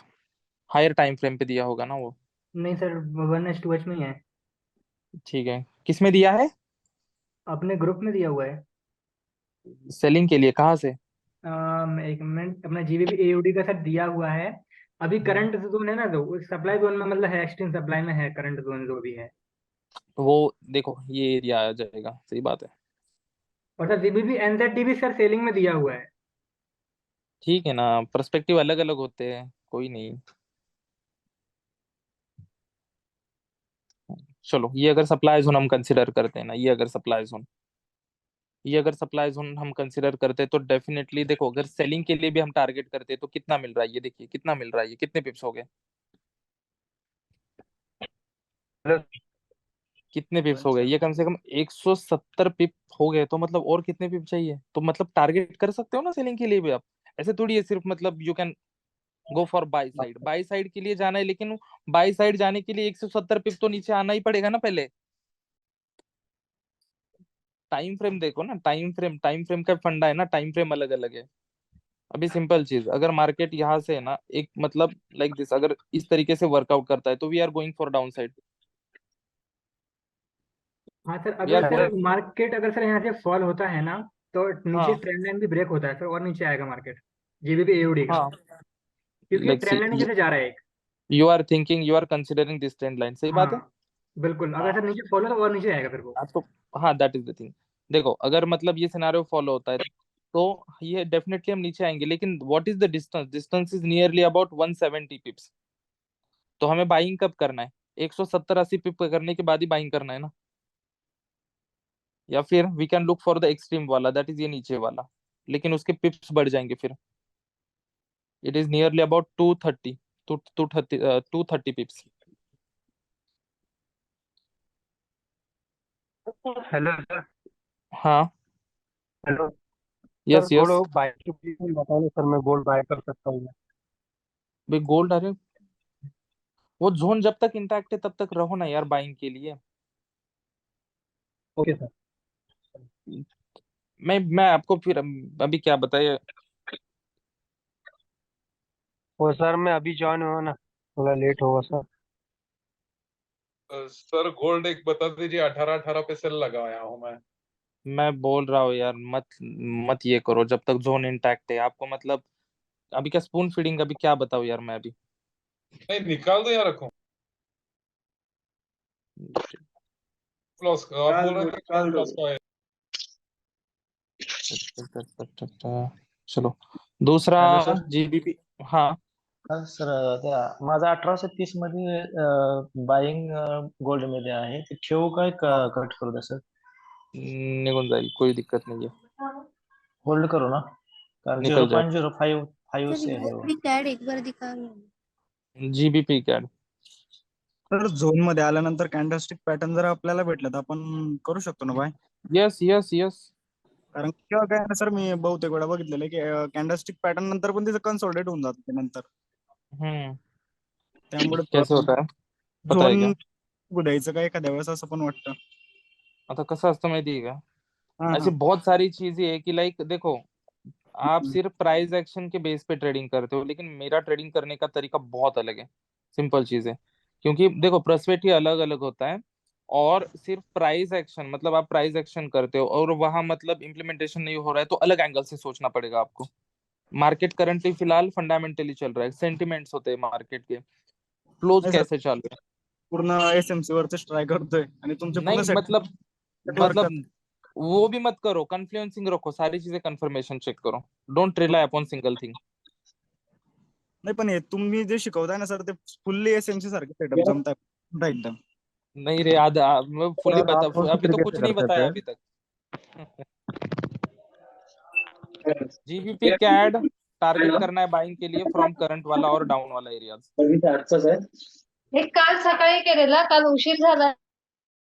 हायर टाइम फ्रेम पे दिया होगा ना वो? नहीं सर 1:2 में ही है। ठीक है, किस में दिया है? अपने ग्रुप में दिया हुआ है। सेलिंग के लिए कहाँ से? एक मिनट, अपना जीबीपी एओडी का सर दिया हुआ है। अभी करंट जोन है ना, जो सप्लाई जोन में मतलब है, एक्सट्रीम सप्लाई में है करंट जोन जो भी है। तो वो देखो ये एरिया आ जाएगा, सही बात है। और सर जीबीपी एनजेडी भी सर सेलिंग में दिया हुआ है। ठीक है ना, पर्सपेक्टिव अलग अलग होते हैं, कोई नहीं। चलो ये अगर सप्लाई जोन हम कंसिडर करते हैं ना, ये अगर सप्लाई जोन हम कंसिडर करते हैं तो डेफिनेटली देखो, अगर सेलिंग के लिए भी हम टारगेट करते हैं तो कितना मिल रहा है, ये देखिए कितना मिल रहा है, ये कितने पिप्स हो गए, कितने पिप्स हो गए, ये कम से कम 170 पिप हो गए। तो मतलब और कितने पिप चाहिए, तो मतलब टारगेट कर सकते हो ना सेलिंग के लिए भी आप। ऐसे थोड़ी है सिर्फ मतलब you can go for by side के लिए जाना है, लेकिन बाई साइड जाने के लिए 170 पिप तो नीचे आना ही पड़ेगा ना पहले। टाइम फ्रेम देखो ना, टाइम फ्रेम का फंडा है ना, टाइम फ्रेम अलग अलग है। अभी सिंपल चीज, अगर मार्केट यहाँ से है ना एक मतलब लाइक दिस, अगर इस तरीके से वर्कआउट करता है तो we are going for down side. हाँ सर, वी अगर आर सर मार्केट अगर सर यहाँ से फॉल होता है ना, तो नीचे हाँ ट्रेंड लाइन भी ब्रेक होता है सर, और नीचे आएगा मार्केट जीबीपी एओडी का, हाँ, क्योंकि ये लाइक ट्रेंड सी, लाइन नीचे से जा रहा है एक। You are considering this trend line, सही बात है। हाँ बिल्कुल, अगर सर नीचे फॉल हो तो और नीचे आएगा फिर वो। तो हाँ, दैट इज द थिंग। देखो अगर मतलब ये सिनारियो फॉलो होता है तो ये डेफिनेटली हम नीचे आएंगे, लेकिन what is the distance, distance is nearly about 170 पिप्स। तो हमें बाइंग कब करना है? 170-80 पिप करने के बाद ही बाइंग करना है ना, या फिर we can look for the extreme वाला, दैट इज ये नीचे वाला, लेकिन उसके पिप्स बढ़ जाएंगे फिर। It is nearly about 230, 230 pips. Hello sir. हाँ हेलो सर, यस यस। थोड़ा बाय की पोजीशन बताओ ना सर, मैं गोल्ड बाय कर सकता हूँ? भाई गोल्ड, अरे वो जोन जब तक इंटैक्ट है तब तक रहो ना यार बाइंग के लिए। Okay sir. मैं आपको फिर अभी क्या बताए। वो सर मैं अभी ज्वाइन हुआ ना, थोड़ा लेट होगा सर। सर गोल्ड एक बता दीजिए, 1818 पे सेल लगाया हूँ मैं। मैं बोल रहा हूँ यार, मत मत ये करो जब तक जोन इंटैक्ट है आपको, मतलब अभी क्या स्पून फीडिंग, अभी क्या बताऊँ यार मैं अभी। नहीं निकाल दो या रखो? प्लस का आप बोल रहे हैं कि प्लस का है। चलो दूसरा हॅलो सर. जीबीपी। हाँ हा सर, माझा 1830 मध्ये बाईंग गोल्ड मध्ये आहे, ते ठेवू काय कट करू द्या सर? निकल जाएगी, कोई दिक्कत नहीं है, होल्ड करो ना, निकल जाए। 0.055 सर से है वो। यूएसबी कैड एक बार दिखा जीबीपी कैड तर झोन मध्ये आल्यानंतर कॅन्डलस्टिक पॅटर्न जर आपल्याला भेटला तर आपण करू शकतो ना बाय. Yes yes yes. कारण किंवा काय ना सर, मी बहुतेक वेळा बघितलेलं की कॅन्डलस्टिक पॅटर्न नंतर पण तिचं कन्सोलिडेट होऊन जातं ते नंतर. त्यामुळे कैसे होता है पता है क्या? झोन द्यायचं का एखाद्या वेळेस असं पण वाटतं. आता कसं असतं माहिती आहे का, हाँ ऐसी हाँ बहुत सारी चीजें है कि लाइक देखो, आप सिर्फ प्राइस एक्शन के बेस पे ट्रेडिंग करते हो, लेकिन मेरा ट्रेडिंग करने का तरीका बहुत अलग है। सिंपल चीज है, क्योंकि देखो प्रोस्पेक्ट ही अलग अलग होता है, और सिर्फ प्राइस एक्शन मतलब आप प्राइस एक्शन करते हो और वहां मतलब इम्प्लीमेंटेशन नहीं हो रहा है, तो अलग एंगल से सोचना पड़ेगा आपको। मार्केट करंटली फिलहाल फंडामेंटली चल रहा है, सेंटिमेंट्स होते हैं मार्केट के, फ्लोज नाही सर, कैसे चालू है, पूर्ण एसएमसी वरच ट्राय करतोय आणि तुमचे पूर्ण नहीं सेट मतलब वर्क. वो भी मत करो, कन्फ्लुएंसिंग रखो, सारी चीजें कंफर्मेशन चेक करो, don't rely upon single thing. नाही पण हे तुम्ही जे शिकवताय ना सर, ते फुल्ली एसएमसी सारखे सेटअप जमतात एकदम. नहीं रे, आधा मैं फुली और बता, आप कौन से अभी तो तरीके कुछ से नहीं करते बताया थे? अभी तक। जीबीपी कैड टारगेट करना है बाइंग के लिए फ्रॉम करंट वाला और डाउन वाला एरियाज। हे काल सकाळी केलेला, काल उशीर झाला.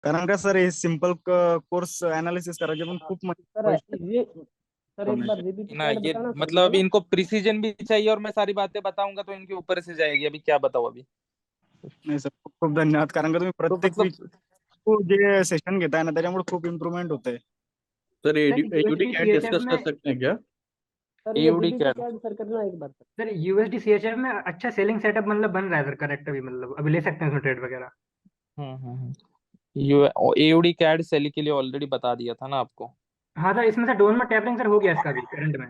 कारण का सर, हे सिंपल कोर्स एनालिसिस करायचे पण खूप सर ये सर एक बार जीबीपी ना कैड ये बताना सर मतलब ये अभी ना. इनको प्रिसीजन भी चाहिए, और मैं सारी बातें बताऊंगा तो इनके ऊपर से जाएगी, अभी क्या बताऊं अभी। नाही सर, खूप खूप धन्यवाद. कारण का तुम्ही तो प्रत्येक वीक मतलब जे सेशन घेताय ना, त्याच्यामुळे खूप इम्प्रूव्हमेंट होतंय. Sir sir AUD USD CAD CHF discuss में कर सकते हैं क्या? सर ये AUD GBP CAD CAD sir करना एक बार सर. सर यूएसडी सीएचएफ में अच्छा सेलिंग सेटअप मतलब बन रहा है सर, करेक्ट अभी मतलब अभी ले सकते हैं उसमें ट्रेड वगैरह. एयूडी कैड सेल के लिए ऑलरेडी बता दिया था ना आपको। हाँ सर, इसमें सर डोन में टैपरिंग सर हो गया इसका भी करंट में.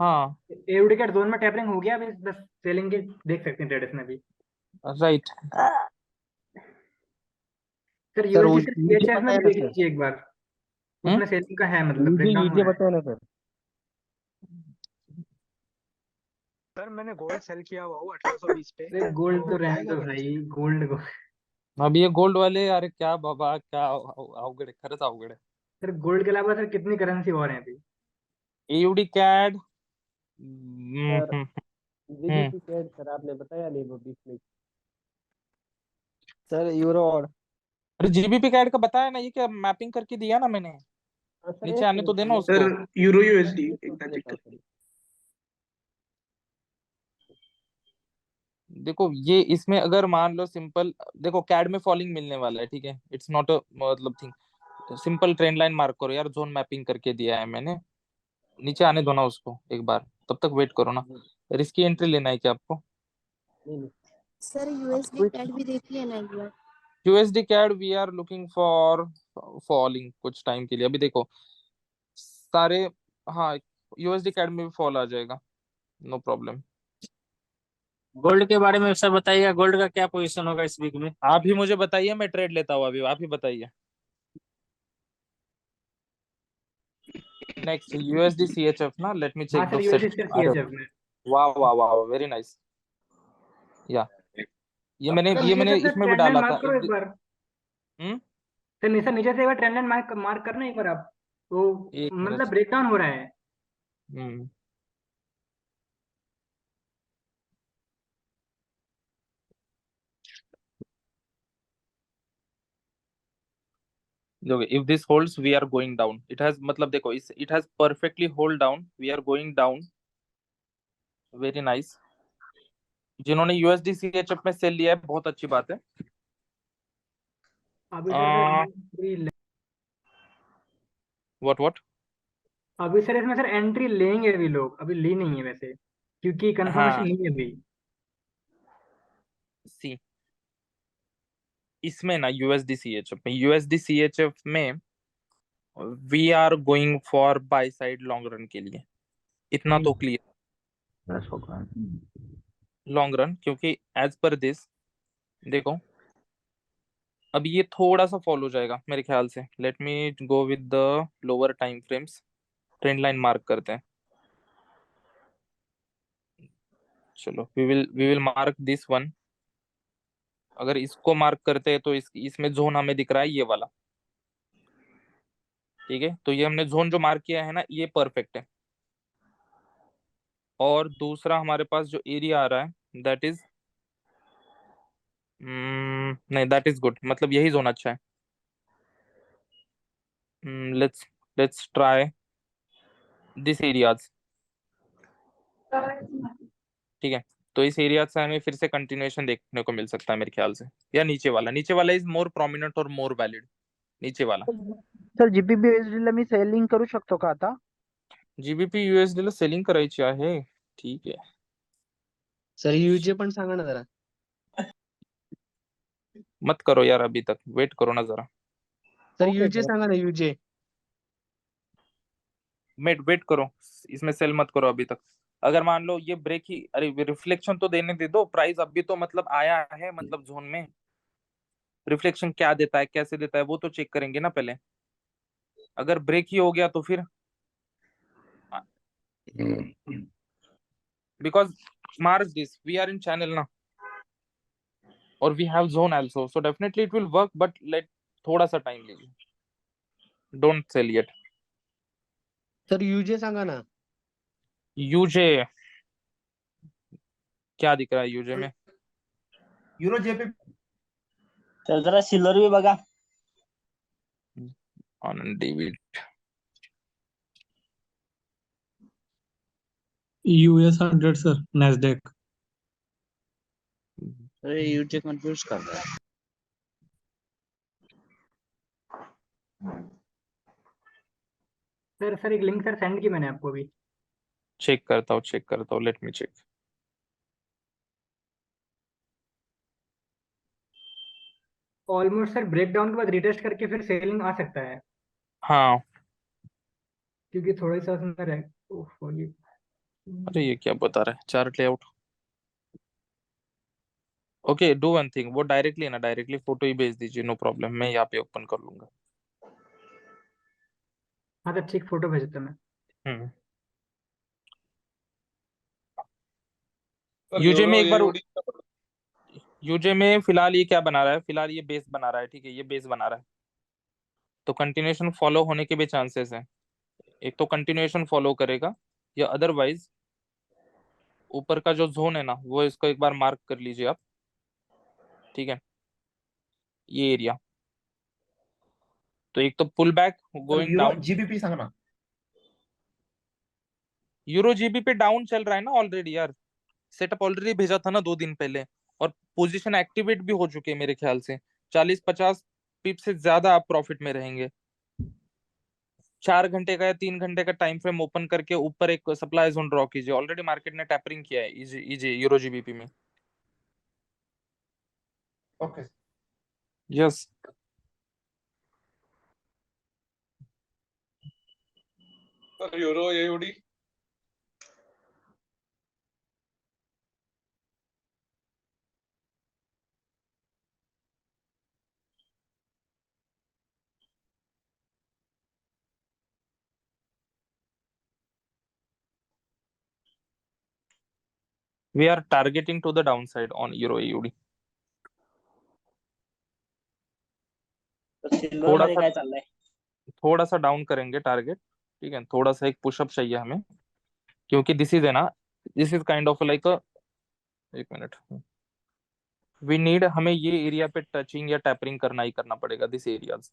हाँ एयूडी का जोन में टैपरिंग हो गया, अभी बस सेलिंग के देख सकते हैं ट्रेड इसमें भी. राइट। सर सर वो यूएसडी सर यूजे सीएचएफ में बताया भी ना देख सर, लीजिए एक बार, उसमें सेलिंग का है मतलब यूजे ब्रेकडाउन हो यूजे रहा है. बताया ना सर. सर मैंने गोल्ड सेल किया हुआ हूँ 1820 पे. अरे गोल्ड तो रहने जाएगा दो क्या भाई, नीचे? गोल्ड को. अभी ये गोल्ड वाले, अरे क्या बाबा, क्या अवघड है, खरंच अवघड है। सर गोल्ड के अलावा सर कितनी करेंसी और हैं अभी? AUD CAD sir GBP CAD sir आपने बताया नहीं वो बीच में. सर यूरो और अरे जीबीपी कैड का बताया ना, ये क्या मैपिंग करके दिया ना मैंने, सर नीचे एक आने तो मिनट देना मैं उसको। सर यूरो यूएसडी चेक एकदा कर चेक लेता हूँ कर. सर. देखो ये इसमें अगर मान लो सिंपल, देखो कैड में फॉलिंग मिलने वाला है, ठीक है, इट्स नॉट अ मतलब thing, simple trend line mark करो यार, जोन मैपिंग करके दिया है मैंने, नीचे आने दो ना उसको एक बार, तब तक वेट करो ना। रिस्की एंट्री लेना है क्या आपको? नहीं नहीं सर यूएसडी कैड भी देख लेना एक बार. USD CAD we are looking for falling कुछ टाइम के लिए, अभी देखो सारे, हाँ यूएसडी कैड में भी फॉल आ जाएगा, नो प्रॉब्लम। गोल्ड के बारे में सर बताइएगा, गोल्ड का क्या पोजीशन होगा इस वीक में? आप ही मुझे बताइए, मैं ट्रेड लेता हूँ अभी, आप ही बताइए। नेक्स्ट यूएसडी सीएचएफ ना, लेट मी हाँ चेक सर दो यूएसडी सेट। सीएचएफ में. वाह वाह वाह, वेरी नाइस। या ये मैंने सर ये नीचे मैंने से सर इसमें भी ट्रेंड लाइन डाला था मार्क करो एक बार. हम्म सर नीचे से एक बार ट्रेंड लाइन मार्क करना एक बार आप, वो एक मतलब मिनट। ब्रेकडाउन हो रहा है. हम्म देखो, if this holds we are going down, it has मतलब देखो इस it has perfectly hold down, we are going down, very nice. जिन्होंने यूएसडी सीएचएफ में सेल लिया है, बहुत अच्छी बात है। अभी सर व्हाट अभी सर इसमें सर एंट्री लेंगे अभी लोग, अभी ली नहीं है वैसे, क्योंकि कंफर्मेशन हाँ नहीं है अभी. सी, इसमें ना यूएसडी सीएचएफ में we are going for buy side long run के लिए, इतना तो क्लियर लॉन्ग रन, क्योंकि एज पर दिस देखो अब ये थोड़ा सा फॉल हो जाएगा मेरे ख्याल से। Let me go with the lower time frames, trend line mark करते हैं। चलो we will mark this one. अगर इसको मार्क करते हैं तो इसमें जोन हमें दिख रहा है ये वाला, ठीक है, तो ये हमने जोन जो मार्क किया है ना, ये परफेक्ट है। और दूसरा हमारे पास जो एरिया आ रहा है दैट इज नहीं, दैट इज गुड, मतलब यही जोन अच्छा है। Let's let's try this areas. ठीक है, तो इस एरिया से हमें फिर से कंटिन्यूएशन देखने को मिल सकता है मेरे ख्याल से, या नीचे वाला इज मोर प्रोमिनेंट और मोर वैलिड, नीचे वाला। सर जीबीपी USD ला मी सेलिंग करू शकतो का आता? जीबीपी यूएसडी ला सेलिंग करायची आहे, ठीक आहे। सर यूजे पण सांगा ना जरा. मत करो यार, अभी तक वेट करो ना जरा। सर यूजे सांगा ना यूजे. वेट करो, इसमें सेल मत करो अभी तक। अगर मान लो ये ब्रेक ही, अरे रिफ्लेक्शन तो देने दे दो, प्राइस अभी तो मतलब आया है, मतलब जोन में रिफ्लेक्शन क्या देता है, कैसे देता है, वो तो चेक करेंगे ना पहले। अगर ब्रेक ही हो गया तो फिर, because mark this, we are in channel ना, और we have zone also, so definitely it will work, but let थोड़ा सा टाइम लीजिए, don't sell yet. Sir UJ सांगा ना. यूजे क्या दिख रहा है यूजे में? यूरो जेपी तर जरा सिल्वर भी बघा. On David US 100 sir, Nasdaq. अरे यूजे कंफ्यूज कर रहा है. सर एक लिंक सर सेंड की मैंने आपको अभी। चेक करता हूँ, let me check. Almost sir breakdown के बाद रिटेस्ट करके फिर सेलिंग आ सकता है, हाँ, क्योंकि थोड़ा सा उसमें रह ओह ये अरे ये क्या बता रहा है, chart layout. Okay, do one thing, वो डायरेक्टली फोटो ही भेज दीजिए, नो प्रॉब्लम, मैं यहाँ पे ओपन कर लूंगा। हाँ तो ठीक, फोटो भेजता मैं। हम्म सर यूजे में यूरो एक बार, एओडी यूजे में फिलहाल ये क्या बना रहा है, फिलहाल ये बेस बना रहा है, ठीक है, ये बेस बना रहा है, तो कंटिन्यूएशन फॉलो होने के भी चांसेस है। एक तो कंटिन्यूएशन फॉलो करेगा, या अदरवाइज ऊपर का जो जोन है ना, वो इसको एक बार मार्क कर लीजिए आप, ठीक है, ये एरिया। तो एक तो pull back going euro down, GBP सांगा ना. यूरो जीबी पे डाउन चल रहा है ना ऑलरेडी यार, सेटअप ऑलरेडी भेजा था ना 2 दिन पहले, और पोजीशन एक्टिवेट भी हो चुके हैं मेरे ख्याल से। 40-50 पिप से ज्यादा आप प्रॉफिट में रहेंगे। 4 घंटे का या 3 घंटे का टाइम फ्रेम ओपन करके ऊपर एक सप्लाई जोन ड्रॉ कीजिए, ऑलरेडी मार्केट ने टैपरिंग किया है इजी यूरो जीबीपी में। Okay. Yes, sir euro AUD we are targeting to the down side on euro AUD. तर सिल्वर थोड़ा मध्ये सा काय चाललंय? थोड़ा सा डाउन करेंगे टारगेट, ठीक है, थोड़ा सा एक पुशअप चाहिए हमें, क्योंकि दिस इज है ना, this is kind of like एक मिनट, वी नीड, हमें ये एरिया पे टचिंग या टैपरिंग करना ही करना पड़ेगा, this areas,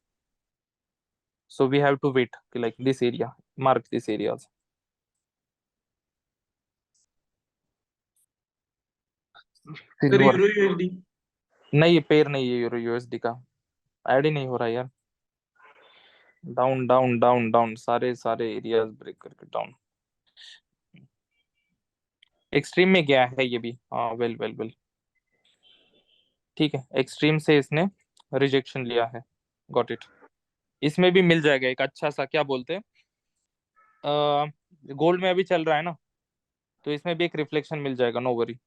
so we have to wait कि like this area, mark this areas. Sir silver euro USD. नहीं, ये पेयर नहीं है यूरो यूएसडी का, ऐड ही नहीं हो रहा यार, डाउन डाउन डाउन डाउन, सारे सारे एरियाज ब्रेक करके डाउन। एक्सट्रीम में गया है ये भी, हाँ, वेल वेल वेल, ठीक है, एक्सट्रीम से इसने रिजेक्शन लिया है, गॉट इट। इसमें भी मिल जाएगा एक अच्छा सा, क्या बोलते हैं, गोल्ड में अभी चल रहा है ना, तो इसमें भी एक रिफ्लेक्शन मिल जाएगा, no worry.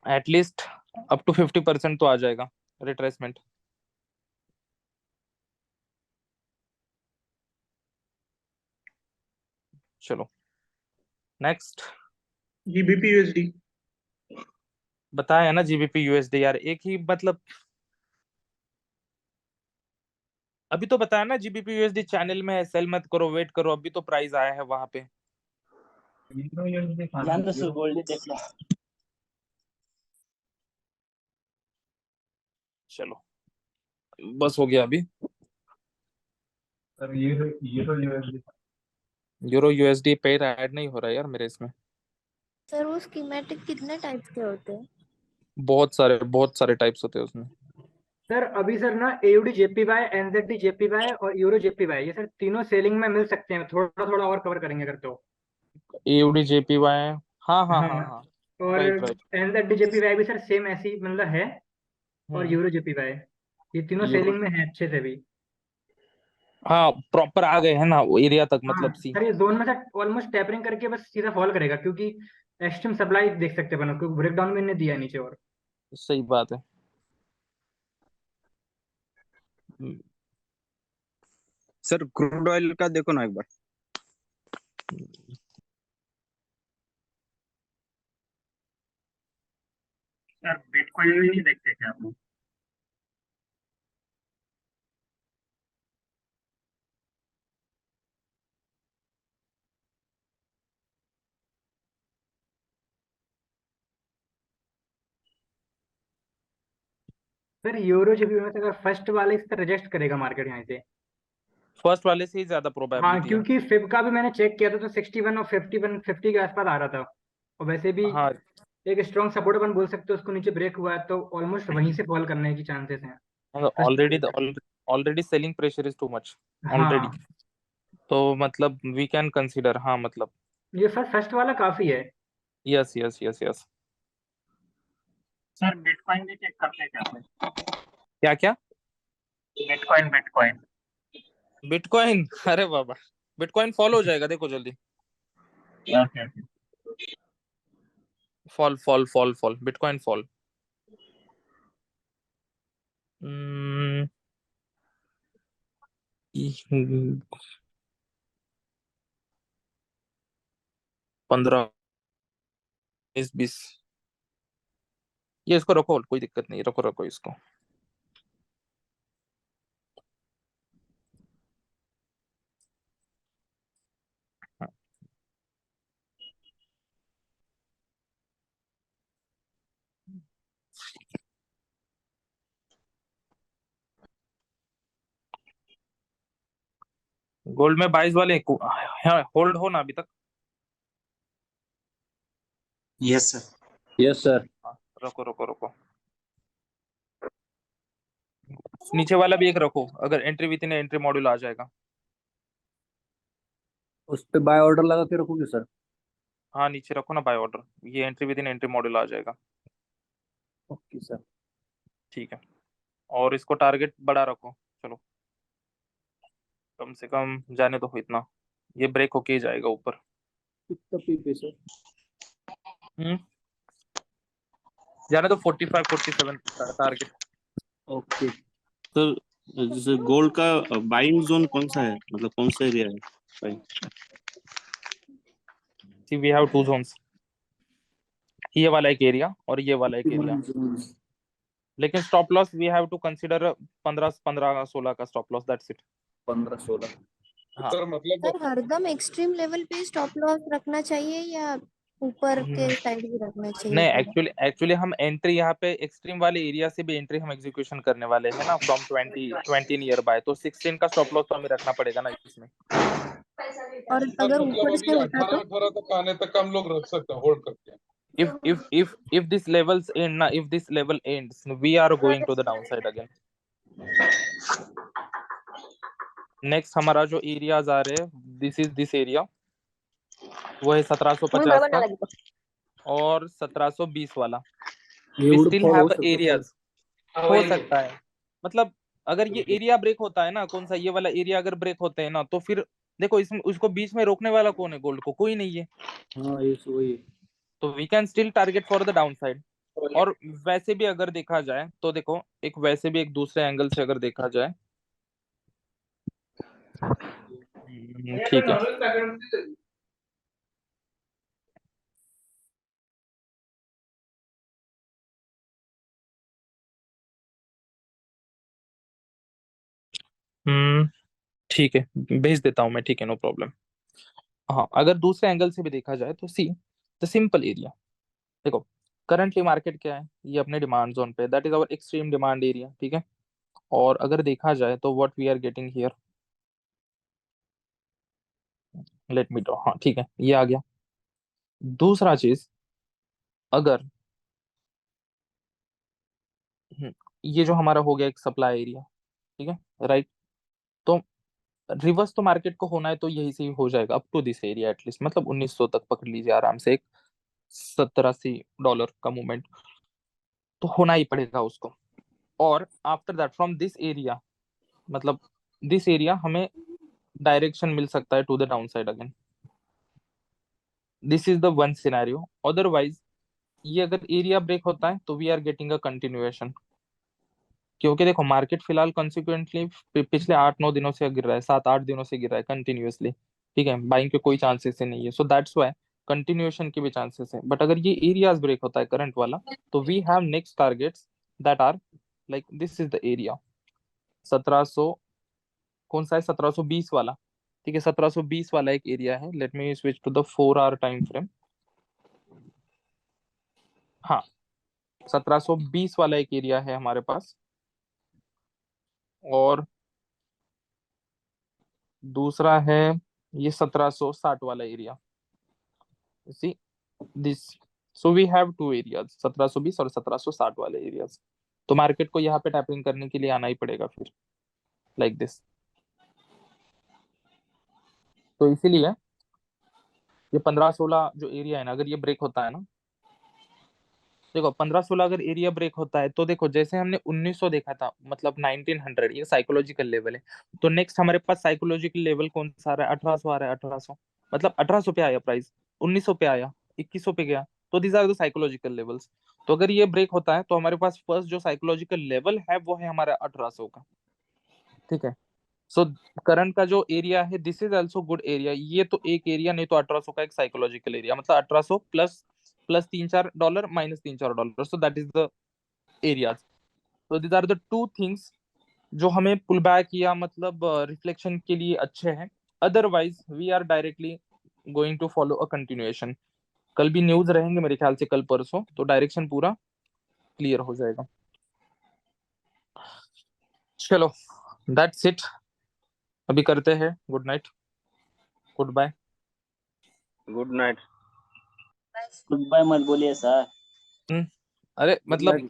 At least up to 50% तो आ जाएगा रिट्रेसमेंट। चलो नेक्स्ट, GBP USD. बताया ना जीबीपी यूएसडी यार, एक ही मतलब अभी तो बताया ना जीबीपी यूएसडी चैनल में है, सेल मत करो, वेट करो, अभी तो प्राइस आया है वहां पे। जान दो गोल्ड ही देख लो। चलो बस हो गया अभी। Sir euro USD pair add नहीं हो रहा है यार मेरे इसमें। सर वो स्कीमेटिक कितने टाइप्स के होते हैं? बहुत सारे टाइप्स होते हैं उसमें। सर अभी सर ना एयूडी जेपीवाई, एनजेडी जेपीवाई और यूरो जेपीवाई, ये सर तीनों सेलिंग में मिल सकते हैं, थोड़ा थोड़ा और कवर करेंगे अगर तो। एयूडी जेपीवाई, हाँ हाँ हाँ, हाँ हाँ, और राइट राइट। एनजेडी जेपीवाई भी सर सेम ऐसी मतलब है, और हम्म, यूरो जेपीवाई, ये तीनों यूरो, सेलिंग में है अच्छे से भी। हाँ प्रॉपर आ गए हैं ना वो एरिया तक, हाँ मतलब सी। सर ये जोन में सर ऑलमोस्ट टैपरिंग करके बस सीधा फॉल करेगा, क्योंकि एक्सट्रीम सप्लाई देख सकते हैं अपन, क्योंकि ब्रेकडाउन में इन्हें दिया है नीचे। और सही बात है। सर क्रूड ऑयल का देखो ना एक बार। सर बिटकॉइन में नहीं देखते क्या आप लोग? सर यूरो जेपीवाई में से अगर फर्स्ट वाले इस पर रजिस्ट करेगा मार्केट यहाँ से। फर्स्ट वाले से ही ज्यादा हाँ प्रोबेबिलिटी है। क्योंकि फिब का भी मैंने चेक किया था तो 61 और 50 के आसपास आ रहा था, और वैसे भी हाँ एक स्ट्रॉन्ग सपोर्ट अपन बोल सकते हो, उसको नीचे ब्रेक हुआ है तो ऑलमोस्ट वहीं से फॉल करने की चांसेस हैं फर्स्ट ऑलरेडी वाले से। Already selling pressure is too much already. हाँ तो मतलब वी कैन कंसीडर, हाँ मतलब ये फर्स्ट वाला काफी है। Yes yes yes yes. Sir bitcoin भी चेक करते क्या आप लोग? क्या क्या? बिटकॉइन बिटकॉइन बिटकॉइन, अरे बाबा, बिटकॉइन फॉल हो जाएगा देखो जल्दी। Okay okay. Fall fall fall fall, bitcoin fall. 15, 20, ये इसको रखो, कोई दिक्कत नहीं, रखो रखो इसको। गोल्ड में 22 वाले होल्ड हो ना अभी तक? Yes sir. Yes sir. हाँ, रखो रखो रखो। नीचे वाला भी एक रखो, अगर entry within entry module आ जाएगा। उस पे बाय ऑर्डर लगा के रखोगे सर? हाँ नीचे रखो ना बाय ऑर्डर, ये entry within entry module आ जाएगा। Okay sir. ठीक है, और इसको टारगेट बड़ा रखो। चलो कम से कम जाने दो इतना, ये ब्रेक होके ही जाएगा ऊपर। कितना पीपी सर? जाने दो 45 47 टारगेट। ओके। तो जैसे गोल्ड का बाइंग जोन कौन सा है, मतलब कौन सा एरिया है? सी वी हैव टू जोन्स, ये वाला एक एरिया और ये वाला एक एरिया, लेकिन stop loss we have to consider 15-16 का स्टॉप लॉस, दैट्स इट। 15-16। हाँ सर मतलब सर हरदम एक्सट्रीम लेवल पे स्टॉप लॉस रखना चाहिए या ऊपर के साइड भी रखना चाहिए नहीं, थोड़ा? एक्चुअली हम एंट्री यहाँ पे एक्सट्रीम वाले एरिया से भी एंट्री हम एग्जीक्यूशन करने वाले हैं ना, फ्रॉम 20 नियर बाय, तो 16 का स्टॉप लॉस तो हमें रखना पड़ेगा ना इसमें। और सर अगर मतलब ऊपर अभी से होता 18 तो? 18 तक आने तक हम लोग रख सकते हैं होल्ड करके। if this levels end na, if this level ends, we are going to the downside again. Next हमारा जो एरियाज आ रहे हैं, दिस एरिया वो है 1750 का और 1720 वाला। ये वी वुड स्टिल फॉल हो हैव सकता है सर? एरियाज, हो सकता है, मतलब अगर ये एरिया ब्रेक होता है ना, कौन सा, ये वाला एरिया अगर ब्रेक होते हैं ना, तो फिर देखो इसमें उसको बीच में रोकने वाला कौन है, गोल्ड को कोई नहीं है, हाँ ये वही है। तो we can still target for the down side. और वैसे भी अगर देखा जाए तो देखो, एक वैसे भी एक दूसरे एंगल से अगर देखा जाए, ठीक है। ठीक है, भेज देता हूँ मैं, ठीक है, नो प्रॉब्लम। हाँ, अगर दूसरे एंगल से भी देखा जाए तो सी द सिंपल एरिया। देखो करंटली मार्केट क्या है, ये अपने डिमांड जोन पे, that is our extreme demand area, ठीक है। और अगर देखा जाए तो what we are getting here, let me draw, हाँ ठीक है, ये आ गया। दूसरा चीज, अगर ये जो हमारा हो गया एक सप्लाई एरिया, ठीक है, राइट। तो रिवर्स तो मार्केट को होना है तो यही से ही हो जाएगा up to this area at least, मतलब 1900 तक पकड़ लीजिए आराम से, एक $70-80 का मूवमेंट तो होना ही पड़ेगा उसको। और after that from this area, मतलब दिस एरिया हमें डायरेक्शन मिल सकता है to the down side again. This is the one scenario. Otherwise ये अगर एरिया ब्रेक होता है तो we are getting a continuation, क्योंकि देखो मार्केट फिलहाल कॉन्सिक्वेंटली पिछले 8-9 दिनों से गिर रहा है, 7-8 दिनों से गिर रहा है कंटिन्यूअसली, ठीक है, बाइंग के कोई चांसेस ही नहीं है, सो दैट्स व्हाई कंटिन्यूएशन के भी चांसेस है। बट अगर ये एरियाज ब्रेक होता है करंट वाला, तो we have next targets that are like this is the area 1700, कौन सा है, 1720 वाला, ठीक है, 1720 वाला एक एरिया है। Let me switch to the 4 hour time frame. हाँ, 1720 वाला एक एरिया है हमारे पास, और दूसरा है ये 1760 वाला area. See this, so we have two areas, 1720 और 1760 वाले एरियाज। तो मार्केट को यहाँ पे टैपिंग करने के लिए आना ही पड़ेगा फिर, लाइक दिस। तो इसीलिए ये 15-16 जो एरिया है ना, अगर ये ब्रेक होता है ना, देखो 15-16 अगर एरिया ब्रेक होता है तो देखो जैसे हमने 1900 देखा था, मतलब 1900, ये साइकोलॉजिकल लेवल है। तो नेक्स्ट हमारे पास साइकोलॉजिकल लेवल कौन सा आ रहा है, 1800 आ रहा है, 1800, मतलब 1800 पे आया प्राइस, 1900 पे आया, 2100 पे गया, तो these are the psychological levels. तो अगर ये ब्रेक होता है तो हमारे पास फर्स्ट जो साइकोलॉजिकल लेवल है वो है हमारा 1800 का, ठीक है। सो करंट का जो एरिया है this is also good area, ये तो एक एरिया नहीं तो 1800 का एक साइकोलॉजिकल एरिया, मतलब 1800 plus plus $3-4 minus $3-4, so that is the areas. तो these are the two things जो हमें पुल बैक या मतलब रिफ्लेक्शन के लिए अच्छे हैं। Otherwise we are directly going to follow a continuation. कल भी न्यूज रहेंगे मेरे ख्याल से, कल परसों, तो डायरेक्शन पूरा क्लियर हो जाएगा। चलो दैट्स इट, अभी करते हैं good night, good bye. Good night. Good bye मत बोलिए सर। अरे मतलब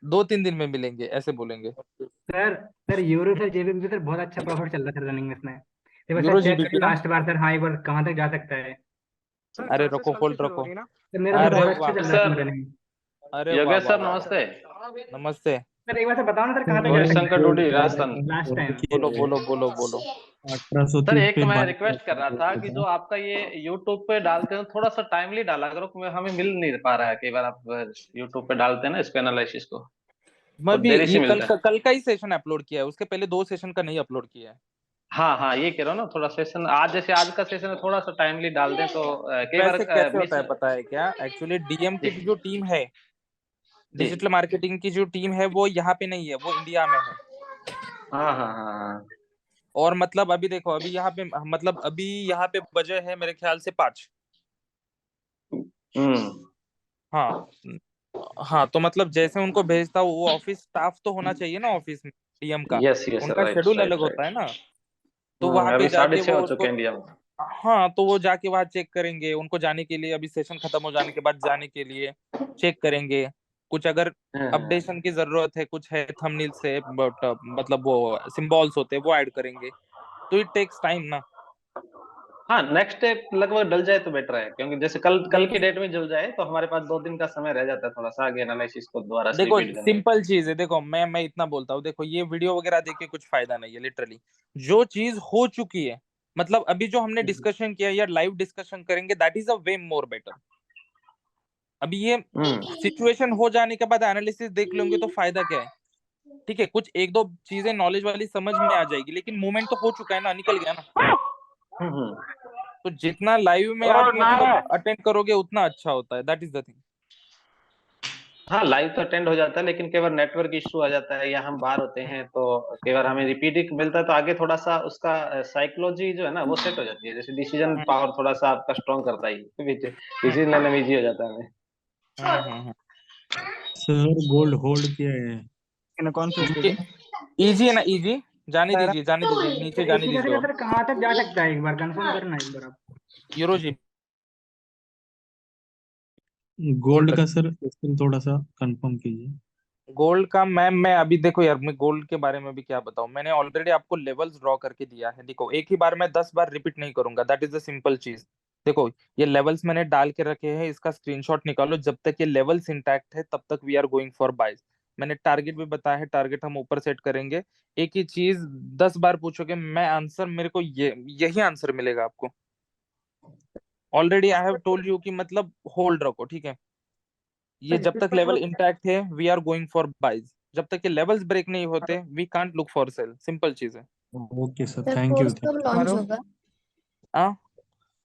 2-3 दिन में मिलेंगे ऐसे बोलेंगे। Sir euro sir JBP sir बहुत अच्छा प्रॉफिट चल रहा है सर रनिंग में इसमें। एक बार यूरो सर चेक जीबीपी करिए ना, लास्ट बार सर, हाँ एक बार कहाँ तक जा सकता है। सर अरे क्लासेस रखो, कल से होल्ड शुरू हो रखो। रही ना? सर मेरा तो अरे बहुत अच्छा वाह, चल रहा है इसमें रनिंग। अरे वाह योगेश सर वाह, नमस्ते। नमस्ते। सर एक बार सर बताओ ना सर कहाँ तक जा सकता गौरीशंकर डोडी राजस्थान। है लास्ट टाइम। बोलो बोलो बोलो बोलो। 1830 सर एक पे मैं बाय रिक्वेस्ट कर रहा था कि जो आपका ये यूट्यूब पे डालते हैं थोड़ा सा टाइमली डाला करो, हमें मिल नहीं पा रहा है, कई बार आप यूट्यूब पे डालते हैं ना इसको एनालिसिस को, मैं तो भी देरी से ये मिलता है। कल का ही सेशन अपलोड किया है, उसके पहले 2 सेशन का नहीं अपलोड किया है। हाँ हाँ, ये कह रहा हूँ ना, थोड़ा सेशन आज जैसे आज का सेशन है थोड़ा सा टाइमली डाल दें तो कई बार वैसे कैसे मिस। होता है पता है क्या, एक्चुअली डीएम की जो टीम है, जी। डिजिटल मार्केटिंग की जो टीम है, वो यहाँ पे नहीं है, वो इंडिया में है। हाँ हाँ हाँ और मतलब अभी देखो, अभी यहाँ पे मतलब अभी यहाँ पे बजे है मेरे ख्याल से 5। हाँ हाँ, तो मतलब जैसे उनको भेजता हूँ, वो ऑफिस स्टाफ तो होना चाहिए ना ऑफिस में डीएम का, यस यस उनका राइट शेड्यूल अलग राइट होता राइट। है ना। तो वहां पे अभी जाके 6:30 वो हो उसको, चुके हैं इंडिया में। हाँ तो वो जाके वहां चेक करेंगे, उनको जाने के लिए अभी सेशन खत्म हो जाने के बाद जाने के लिए चेक करेंगे, कुछ अगर अपडेशन की जरूरत है, कुछ है थंबनेल से बट मतलब वो सिंबल्स होते हैं वो ऐड करेंगे, तो इट टेक्स टाइम ना। हाँ नेक्स्ट डे लगभग डल जाए तो बेटर है, क्योंकि जैसे कल कल की नहीं डेट में जल जाए तो हमारे पास 2 दिन का समय रह जाता है थोड़ा सा आगे एनालिसिस को दोबारा से देखो रिपीट करने में। सिंपल चीज है, देखो मैं इतना बोलता हूँ, देखो ये वीडियो वगैरह देख के कुछ फायदा नहीं है, लिटरली जो चीज हो चुकी है, मतलब अभी जो हमने डिस्कशन किया या लाइव डिस्कशन करेंगे, that is a way more better. अभी ये सिचुएशन हो जाने के बाद एनालिसिस देख लेंगे तो फायदा क्या है, ठीक है, कुछ 1-2 चीजें नॉलेज वाली समझ में आ जाएगी, लेकिन मूवमेंट तो हो चुका है ना, निकल गया ना। तो जितना लाइव में आप मतलब अटेंड करोगे उतना अच्छा होता है, दैट इज द थिंग। हाँ लाइव तो अटेंड हो जाता है, लेकिन कई बार नेटवर्क इशू आ जाता है या हम बाहर होते हैं तो कई बार हमें रिपीट मिलता है, तो आगे थोड़ा सा उसका साइकोलॉजी जो है ना वो सेट हो जाती है, जैसे डिसीजन पावर थोड़ा सा आपका स्ट्रॉन्ग करता है, डिसीजन लेने में इजी हो जाता है हमें। सर गोल्ड होल्ड किया है। कौन सी ये इजी है ना, इजी जाने दीजिए, जाने दीजिए, नीचे सर जाने इसी दीजिए। करके और सर कहाँ तक जा सकता है, एक बार कंफर्म करना एक बार आप। यूरो जी गोल्ड का सर थोड़ा सा कंफर्म कीजिए। गोल्ड का मैं अभी देखो यार, मैं गोल्ड के बारे में भी क्या बताऊं, मैंने ऑलरेडी आपको लेवल्स ड्रॉ करके दिया है। देखो एक ही बार मैं 10 बार रिपीट नहीं करूंगा, दैट इज द सिंपल चीज। देखो ये लेवल्स मैंने डाल के रखे हैं, इसका स्क्रीनशॉट निकालो, जब तक ये लेवल्स इंटैक्ट है तब तक we are going for buys. मैंने टारगेट भी बताया है, टारगेट हम ऊपर सेट करेंगे। एक ही चीज 10 बार पूछोगे, मैं आंसर मेरे को यही आंसर मिलेगा आपको। Already I have told you कि मतलब होल्ड रखो, ठीक है। ये सर जब तक लेवल इंटैक्ट है we are going for buys, जब तक ये लेवल्स ब्रेक नहीं होते we can't look for sell, simple चीज है। Okay sir, sir thank you. Course कब लॉन्च होगा? हाँ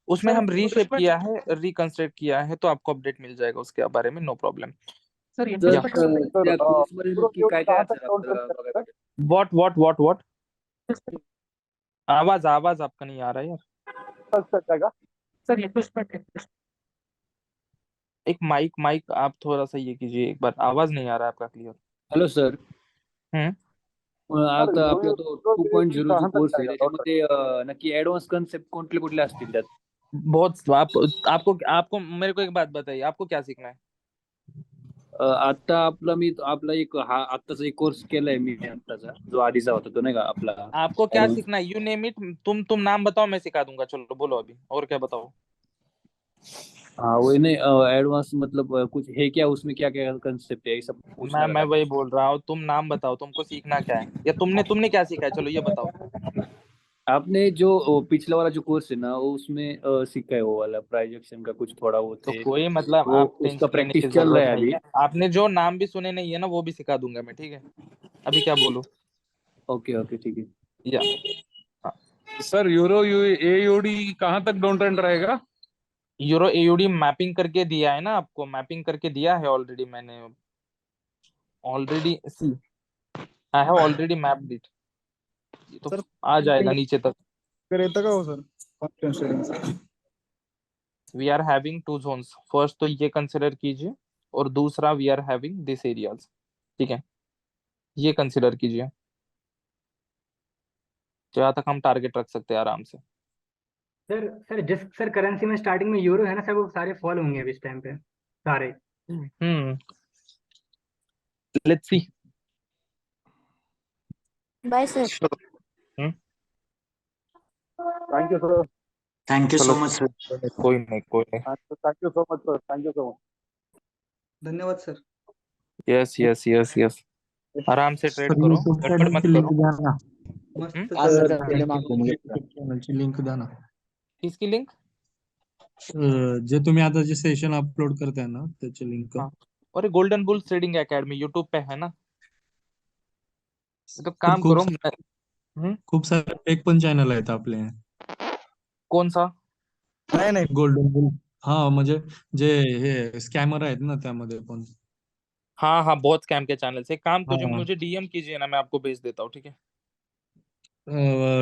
उसमें सर हम रीशेप किया है, रिकंस्ट्रक्ट किया है, तो आपको अपडेट मिल जाएगा उसके बारे में, नो प्रॉब्लेम। सर या इंटरेस्ट कोर्समध्ये नक्की काय काय आहे सर आपल्याला बघायला? व्हाट आवाज आपका नहीं आ रहा है यार। सर इंटरेस्ट एक माइक आप थोड़ा सा ये कीजिए एक बार, आवाज नहीं आ रहा है आपका क्लियर। हॅलो सर, आता आपला तो 2.0 कोर्स आहे त्याच्यामध्ये नक्की ऍडव्हान्स कन्सेप्ट कुठले कुठले असतील त्यात? बहुत आपको मेरे को एक बात बताइए, आपको क्या सीखना है? आता आपला एक आत्ताचा एक कोर्स केलाय मी आत्ताचा, जो आधीचा होता तो नाही का आपला आपको क्या advanced. सीखना है? यू नेम इट, तुम नाम बताओ, मैं सिखा दूंगा। चलो बोलो अभी, और क्या बताओ? हाँ वही नहीं, एडवांस मतलब कुछ है क्या उसमें, क्या क्या कंसेप्ट है ये सब पूछना मैं था। वही बोल रहा हूँ, तुम नाम बताओ, तुमको सीखना क्या है, या तुमने क्या सीखा है, चलो ये बताओ। आपने जो पिछला वाला जो कोर्स है ना वो उसमें सीखा है, वो वाला प्रोजेक्शन का कुछ थोड़ा वो तो थे, कोई मतलब वो आप उसका टेंशन लेने की प्रैक्टिस चल जरूरत रहा है नहीं अभी। है, आपने जो नाम भी सुने नहीं है ना वो भी सिखा दूंगा मैं, ठीक है। अभी क्या बोलूं? ओके ओके ठीक है। या सर यूरो एयूडी कहाँ तक डाउन ट्रेंड रहेगा? यूरो एयूडी मैपिंग करके दिया है ना आपको, मैपिंग करके दिया है ऑलरेडी, मैंने already see I have already mapped it, तो सर आ जाएगा नीचे तक। येतं का हो sir confidence sharing? We are having 2 zones, first तो ये कंसिडर कीजिए, और दूसरा we are having this areas, ठीक है, ये कंसिडर कीजिए। तो यहाँ तक हम टारगेट रख सकते हैं आराम से। सर करेंसी में स्टार्टिंग में यूरो है ना सर, वो सारे फॉल होंगे अभी इस टाइम पे सारे। Let's see. Bye sir. Thank you sir. Thank you चलो सो मच सर। कोई नहीं thank you so much sir, thank you so much. धन्यवाद sir. Yes yes yes yes, आराम से ट्रेड सर करो, यूट्यूब गड़बड़ मत चॅनलची लिंक करो। द्या ना. मस्त आज सर. सर पहिले मागतो मुझे यूट्यूब चॅनलची लिंक द्या ना. किसकी लिंक? जे तुम्ही आता जे सेशन अपलोड करताय ना त्याची लिंक. हाँ, और golden bull trading academy YouTube पे है ना, तो काम करो। खूप सारे फेक पण चॅनल आहेत आपले. कौन सा? नाही नाही गोल्डन बुल, हा म्हणजे जे हे स्कॅमर आहेत ना त्यामध्ये पण. हाँ हाँ बहुत स्कैम के चैनल से, काम कीजिए, हाँ. मुझे डीएम कीजिए ना, मैं आपको भेज देता हूँ, ठीक है।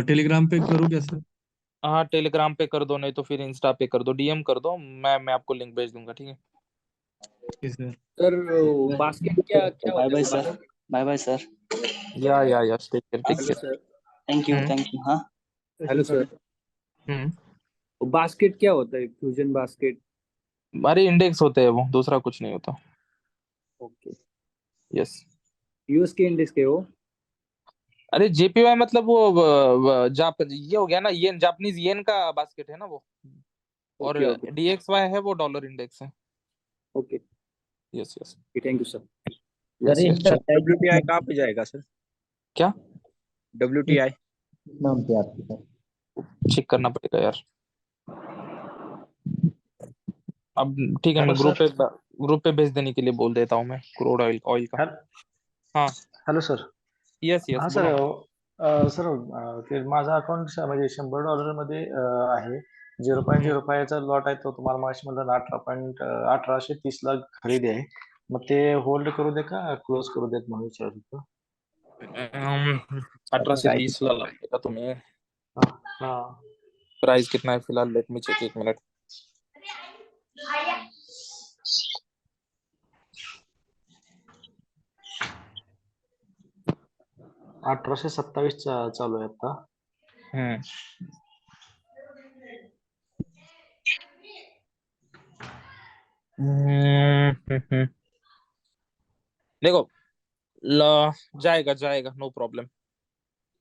टेलीग्राम पे करू क्या सर? हाँ टेलीग्राम पे कर दो, नहीं तो फिर इंस्टा पे कर दो, डीएम कर दो, मैं आपको लिंक भेज दूंगा, ठीक है। सर बास्केट क्या क्या बाय होता बाय है सर, बाय बाय सर। या take care take hello care. Sir. Thank you हाँ। Hello sir. बास्केट क्या होता है, फ्यूजन बास्केट? हमारे इंडेक्स होते हैं वो, दूसरा कुछ नहीं होता। ओके. यस। यूएस के इंडेक्स के हो? अरे जेपीवाई मतलब वो ये हो गया ना, येन, जापानीज येन का बास्केट है ना वो, और ओके ओके डीएक्सवाई है वो डॉलर इंडेक्स है। Okay. Yes yes thank you sir. Yes yes. WTI कहाँ पे जाएगा सर? क्या WTI नाम थे आपके सर? चेक करना पड़ेगा यार। अब ठीक है, हेलो मैं सर। ग्रुप पे भेज देने के लिए बोल देता हूँ मैं, क्रूड ऑयल का। हाँ हॅलो सर. यस यस हा बोलो सर. ना। सर ते माझा अकाउंट म्हणजे $100 मध्ये आहे. 0.05चा लॉट आहे, तो तुम्हाला मागाशी म्हणलं 18.1830 ला खरेदी आहे. मग ते होल्ड करू दे का क्लोज करू देत म्हणून विचारत होतो. 1830 ला लागेगा तुम्हें. हा प्राइस कितना है फिलहाल, लेट मी चेक, 1 मिनट. $1827 चालू आहे आता. देखो जाएगा जाएगा, नो प्रॉब्लम.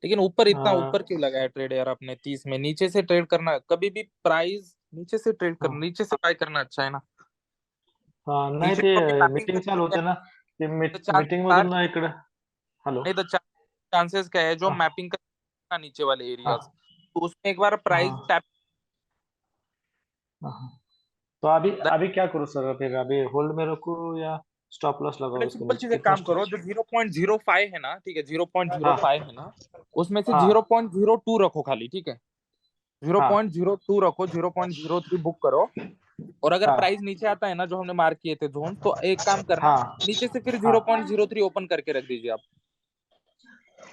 लेकिन ऊपर इतना ऊपर क्यों लगाया ट्रेड यार आपने 30 में? नीचे से ट्रेड करना, कभी भी प्राइस नीचे से ट्रेड करना, नीचे से बाय करना अच्छा है ना. हा नाही नीचे ते तो अभी mapping मीटिंग चालू होते ना, ते तो मीटिंग मधून ना इकडे. हॅलो. नहीं तो चांसेस क्या है, जो मैपिंग का नीचे वाले एरियाज, तो उसमें एक बार प्राइस टैप. तो अभी क्या करूँ सर? फिर अभी होल्ड में रखूँ या स्टॉप लॉस लगाओ उसके सिंपल नीचे? चीज, एक काम करो, जो 0.05 है ना, ठीक है, 0.05 है ना, उसमें से हाँ 0.02 रखो खाली, ठीक है. 0.02 रखो, 0.03 बुक करो. और अगर प्राइस नीचे आता है ना, जो हमने मार्क किए थे जोन, तो एक काम करना, नीचे से फिर 0.03 ओपन करके रख दीजिए आप.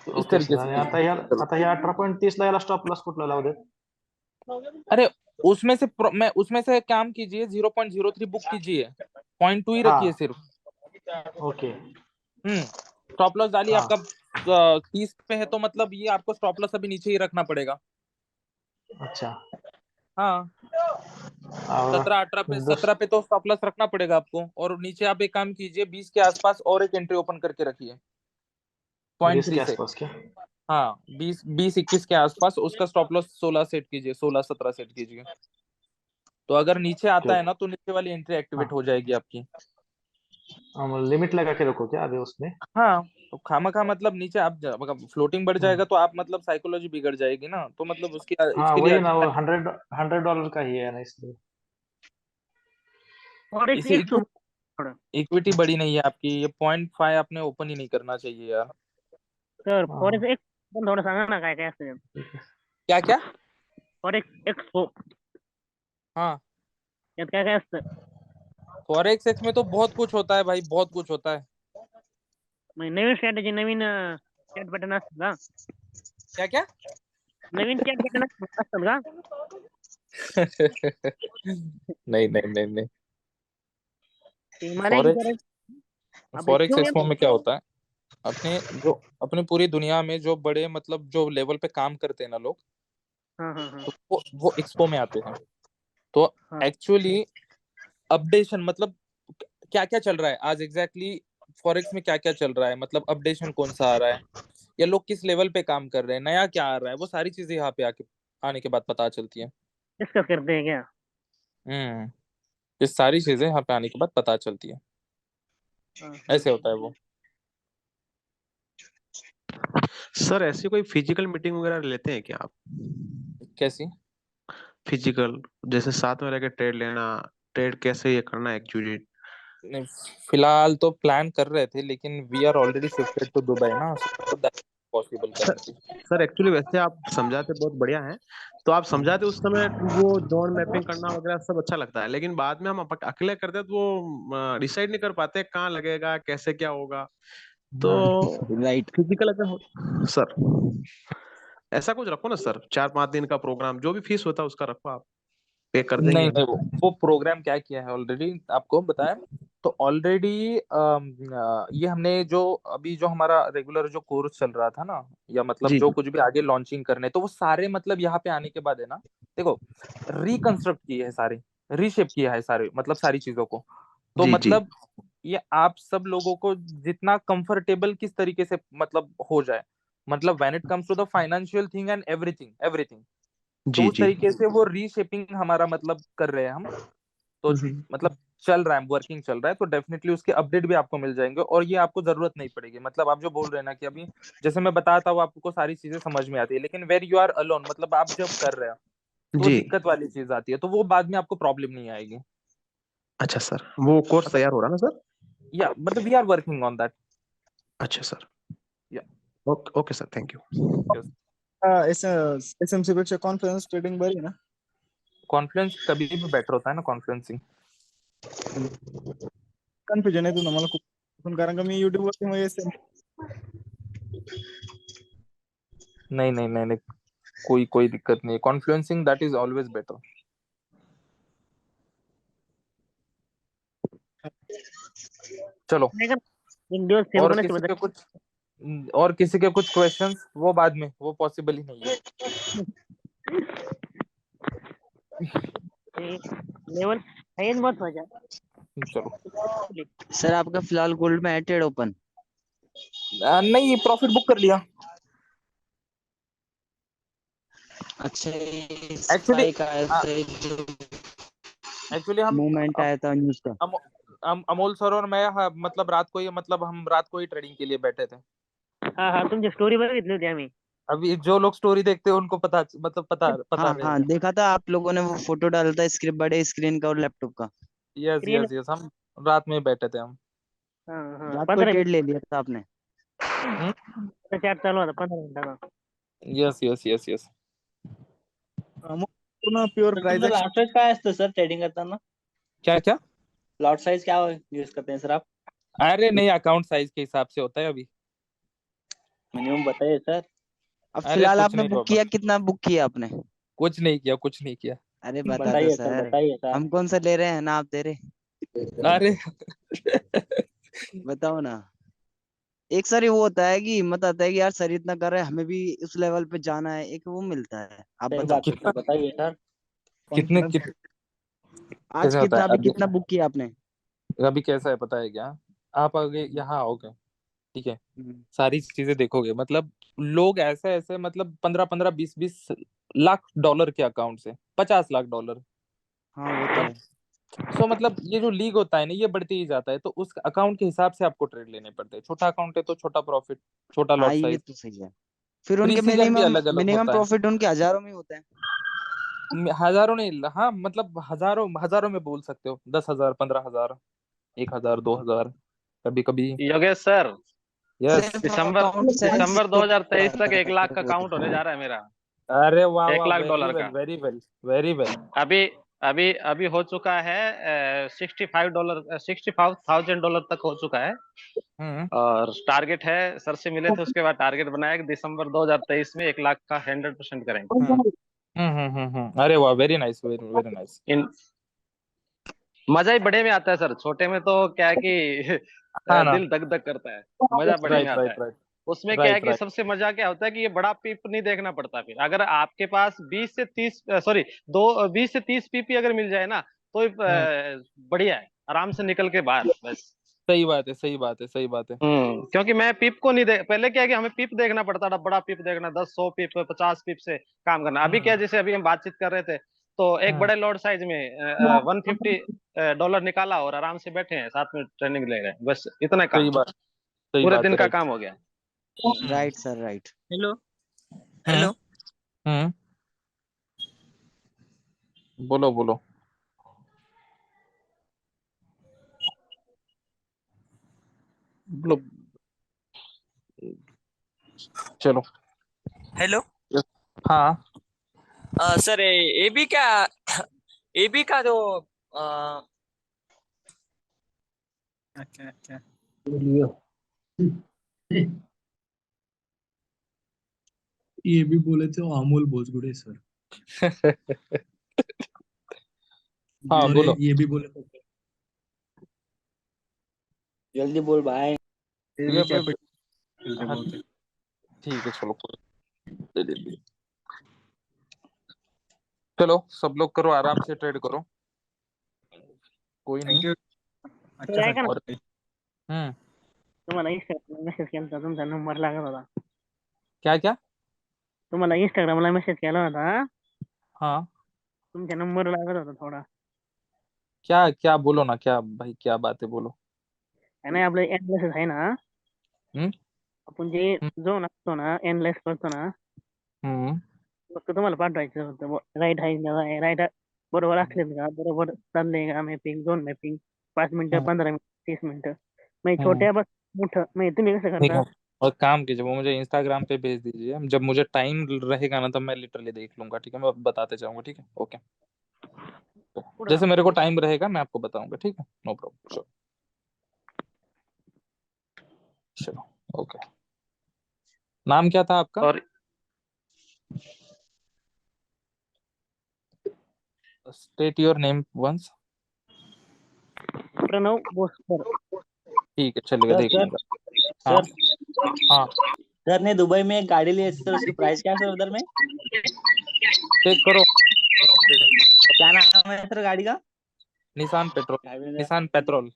तो इस ओके तरीके सर. से आणि आता ह्या 18.30 ला याला स्टॉप लॉस कुठला लावू देत? अरे उसमें से काम कीजिए, 0.03 बुक कीजिए, 0.2 ही रखिए सिर्फ. ओके. स्टॉप लॉस डालिए आपका 30 पे है, तो मतलब ये आपको स्टॉप लॉस अभी नीचे ही रखना पड़ेगा. अच्छा. हाँ, और 17 पे तो स्टॉप लॉस रखना पड़ेगा आपको. और नीचे आप एक काम कीजिए, 20 के आसपास और एक एंट्री ओपन करके रखिए 20 के 0.3 से. आसपास क्या? हाँ, 20-21 के आसपास उसका स्टॉप लॉस 16 सेट कीजिए, 16-17 सेट कीजिए. तो अगर नीचे आता है ना, तो नीचे वाली एंट्री एक्टिवेट हो जाएगी आपकी. लिमिट लगा के रखो क्या अभी उसमें? हाँ, तो खामखा मतलब नीचे आप अगर फ्लोटिंग बढ़ जाएगा तो आप मतलब साइकोलॉजी बिगड़ जाएगी ना, तो मतलब हाँ उसके लिए वही ना, वो $100 का ही है ना, इसलिए. और इसे इक्विटी बड़ी नहीं है आपकी, ये 0.5 आपने ओपन ही नहीं करना चाहिए यार. सर फॉरेक्स एक पण थोडं सांगा ना काय काय असतं. क्या क्या? फॉरेक्स एक्सपो हाँ, यात काय काय असतं? फॉरेक्स एक्स में तो बहुत कुछ होता है भाई, बहुत कुछ होता है. नवीन स्ट्रॅटेजी, नवीन चॅट बटन असतं का? क्या क्या? नवीन चॅट बटन असतात का? नहीं नहीं नहीं नहीं. मला फॉरेक्स एक्सपो में क्या होता है, अपने पूरी दुनिया में जो बड़े मतलब जो लेवल पे काम करते हैं ना लोग, तो वो एक्सपो में आते हैं. तो एक्चुअली अपडेशन मतलब क्या क्या चल रहा है आज एग्जैक्टली फॉरेक्स में, क्या क्या चल रहा है, मतलब अपडेशन कौन सा आ रहा है, या लोग किस लेवल पे काम कर रहे हैं, नया क्या आ रहा है, वो सारी चीजें यहाँ पे आने के बाद पता चलती है. डिस्कस करते हैं क्या? ये सारी चीजें यहाँ पे आने के बाद पता चलती है. ऐसे होता है वो. सर ऐसी कोई फिजिकल मीटिंग वगैरह लेते हैं क्या आप? कैसी फिजिकल, जैसे साथ में रह के ट्रेड लेना, ट्रेड कैसे ये करना एक्चुअली? फिलहाल तो प्लान कर रहे थे, लेकिन we are already shifted to Dubai ना, so that's possible currently. Sir actually वैसे आप समझाते बहुत बढ़िया है, तो आप समझाते उस समय वो जोन मैपिंग करना वगैरह सब अच्छा लगता है, लेकिन बाद में हम अकेले करते तो वो डिसाइड नहीं कर पाते कहाँ लगेगा, कैसे क्या होगा. तो राइट फिजिकल अगर सर ऐसा कुछ रखो ना सर, 4-5 दिन का प्रोग्राम, जो भी फीस होता है उसका रखो, आप पे कर देंगे. नहीं वो प्रोग्राम क्या किया है ऑलरेडी आपको बताया. तो ऑलरेडी ये हमने जो अभी जो हमारा रेगुलर जो कोर्स चल रहा था ना, या मतलब जी जो कुछ भी आगे लॉन्चिंग करने, तो वो सारे मतलब यहाँ पे आने के बाद है ना, देखो रिकंस्ट्रक्ट किए है सारे, रीशेप किया है सारे मतलब सारी चीजों को. तो जी, मतलब ये आप सब लोगों को जितना कंफर्टेबल किस तरीके से मतलब हो जाए, मतलब when it comes to the financial thing and everything, तो जी उस जी. तरीके से वो रीशेपिंग हमारा मतलब कर रहे हैं हम. तो मतलब चल रहा है, वर्किंग चल रहा है, तो डेफिनेटली उसके अपडेट भी आपको मिल जाएंगे. और ये आपको जरूरत नहीं पड़ेगी, मतलब आप जो बोल रहे हैं ना कि अभी जैसे मैं बताता हूँ आपको सारी चीजें समझ में आती है, लेकिन वेर यू आर अलोन, मतलब आप जब कर रहे हो तो जी दिक्कत वाली चीज आती है, तो वो बाद में आपको प्रॉब्लम नहीं आएगी. अच्छा सर, वो कोर्स तैयार हो रहा ना सर? या मतलब we are working on that. अच्छा सर. या okay sir, thank you. SMC पेक्षा कॉन्फिडन्स ट्रेडिंग बरी ना? कॉन्फ्लुएंस कभी भी बेटर होता है ना, कॉन्फ्लुएंसिंग. कन्फ्युजन येतो ना मला खूप पण, कारण का मी युट्यूबवरती मग SM नहीं नहीं नहीं नहीं, कोई कोई दिक्कत नहीं है, कॉन्फ्लुएंसिंग दैट इज ऑलवेज बेटर। चलो, एक दिवस फेल और होने से किसी बचा। के कुछ क्वेश्चंस, वो बाद में, वो पॉसिबल ही नहीं है। लेवल है बहुत मजा। चलो, सर आपका फिलहाल गोल्ड में है ट्रेड ओपन? नहीं, प्रॉफिट बुक कर लिया। अच्छा, एक्चुअली स्पाइक आया था जो हम मूवमेंट आया था न्यूज का। अमोल सर और मैं, हाँ, मतलब हम रात को ही ट्रेडिंग के लिए बैठे थे। हाँ हाँ, तुमची स्टोरी बघितली होती आम्ही। अभी जो लोग स्टोरी देखते हैं उनको पता पता हाँ रहेगा। हाँ, देखा था आप लोगों ने वो फोटो डाला था स्क्रिप्ट बड़े स्क्रीन का और लैपटॉप का। यस स्क्रीन यस यस, हम रात में बैठे थे हम। हाँ हाँ, रात को 15 ट्रेड ले लिया था आपने? मिनिट चॅट चालू होता 15 मिनिटाचा। Yes yes yes yes. पूर्ण प्युअर प्राइस लॉट साइज काय असतं सर ट्रेडिंग करताना? क्या क्या? लॉट साइज क्या यूज करते हैं सर आप? अरे नहीं, अकाउंट साइज के हिसाब से होता है अभी। मिनिमम बताइए सर। अब अरे फिलहाल कुछ आपने नहीं बुक बाबा, किया, कितना बुक किया आपने? कुछ नहीं किया। अरे बता दो बताइए सर, सर, बताइए सर। हम कौन सा ले रहे हैं ना आप दे रहे। अरे बताओ ना। एक सर वो होता है कि हिम्मत आता है कि यार सर इतना कर रहे हैं, हमें भी उस लेवल पे जाना है, एक वो मिलता है। आप सही बताओ बात है सर, बताइए सर। कितने आज कैसे होता कितना, है अभी अभी? कितना बुक किया आपने? अभी कैसा है पता है क्या? आप आगे यहाँ आओगे, ठीक है, सारी चीजें देखोगे, मतलब लोग ऐसे ऐसे, मतलब 15-15, 20-20 लाख डॉलर के अकाउंट से, 50 लाख डॉलर। हाँ वो तो है। सो मतलब ये जो लीग होता है ना, ये बढ़ते ही जाता है, तो उस अकाउंट के हिसाब से आपको ट्रेड लेने पड़ते हैं। छोटा अकाउंट है तो छोटा प्रॉफिट, छोटा हाँ लॉट ये साइज। तो सही है। फिर प्री उनके सीजन भी मिनिमम अलग अलग मिनिमम होता है। प्रॉफिट उनके हजारों में होता है। हजारों नहीं, हाँ, मतलब हजारों हजारों में बोल सकते हो, 10,000, 15,000, 1,000, 2,000, कभी कभी। Yogesh sir, yes. सिर्फ दिसंबर अकाउंट साइज दिसंबर के 2023 तक ऊपर 1 लाख का वो काउंट तो होने है। जा रहा है मेरा। अरे वाह 1 वाह, लाख वेरी डॉलर वेल का। Very well very well. अभी अभी अभी हो चुका है $65, $65,000 तक हो चुका है। और टारगेट है, सर से मिले थे उसके बाद टारगेट बनाया कि दिसंबर 2023 में 1 लाख का 100% करेंगे। अरे वाह, very nice, very very nice. इन मजा ही बड़े में आता है सर, छोटे में तो क्या है कि हाँ ना, दिल धक धक करता है। मजा बड़े में राइट आता राइट है। राइट उसमें क्या है राइट कि राइट। सबसे मजा क्या होता है कि ये बड़ा पीप नहीं देखना पड़ता। फिर अगर आपके पास 20 से 30 पीपी अगर मिल जाए ना, तो बढ़िया है, आराम से निकल के बाहर बस। सही बात है, सही बात है, सही बात है। क्योंकि मैं पीप को नहीं देख, पहले क्या है कि हमें पीप देखना पड़ता था, बड़ा पीप देखना, 10, 100 पीप, 50 पीप से काम करना। अभी क्या, जैसे अभी हम बातचीत कर रहे थे, तो एक बड़े लॉट साइज में $150 निकाला और आराम से बैठे हैं, साथ में ट्रेनिंग ले रहे हैं, बस इतना काम, सही बात, सही पूरे बात दिन है, का राइट। काम हो गया। Right sir, right. Hello hello. बोलो बोलो। बोलो। चलो। हेलो। हाँ। सर एबी का जो अच्छा अच्छा। ये भी बोले थे अमोल भोजगुड़े सर। हाँ और बोलो। ये भी बोले थे जल्दी बोल भाई। ये हाँ, ठीक है, चलो दे दे। चलो सब लोग करो, आराम से ट्रेड करो, कोई नहीं। सर ऐका ना, और तुम्हाला इंस्टाग्रामला मेसेज केला होता, तुमचा नंबर लागत होता। क्या क्या? तुम्हाला इंस्टाग्रामला मेसेज केला होता, हाँ, तुमचा नंबर लागत होता थोडा। क्या क्या बोलो ना, क्या भाई, क्या बात है, बोलो। आणि आपलं एनलेस आहे ना, हम्म आपण जे झोन असतो ना, एनलेस करतो ना, हम्म फक्त तुम्हाला पाठवायचं होतं, राईट आहे राईट बरोबर असलेत का, बरोबर चाललंय का मॅपिंग, झोन मॅपिंग, 5 मिनिटं, 15 मिनिटं, 30 मिनिटं, म्हणजे छोट्या बस मोठं, म्हणजे तुम्ही कसं ठीक करता? है, और काम कीजिए, वो मुझे इंस्टाग्राम पे भेज दीजिए, जब मुझे टाइम रहेगा ना, तब मैं लिटरली देख लूंगा, ठीक है, मैं बताते जाऊंगा, ठीक है, ओके। जैसे मेरे को टाइम रहेगा मैं आपको बताऊंगा, ठीक है, नो प्रॉब्लम। चलो ओके। नाम क्या था आपका? और state your name once. Pranav Boskar. ठीक है चलेगा, सर देख सर लूंगा। हाँ सर हाँ, सर ने दुबई में एक गाड़ी ली है सर, उसकी प्राइस क्या है सर उधर में? चेक करो। क्या नाम है सर गाड़ी का? Nissan petrol, Nissan petrol.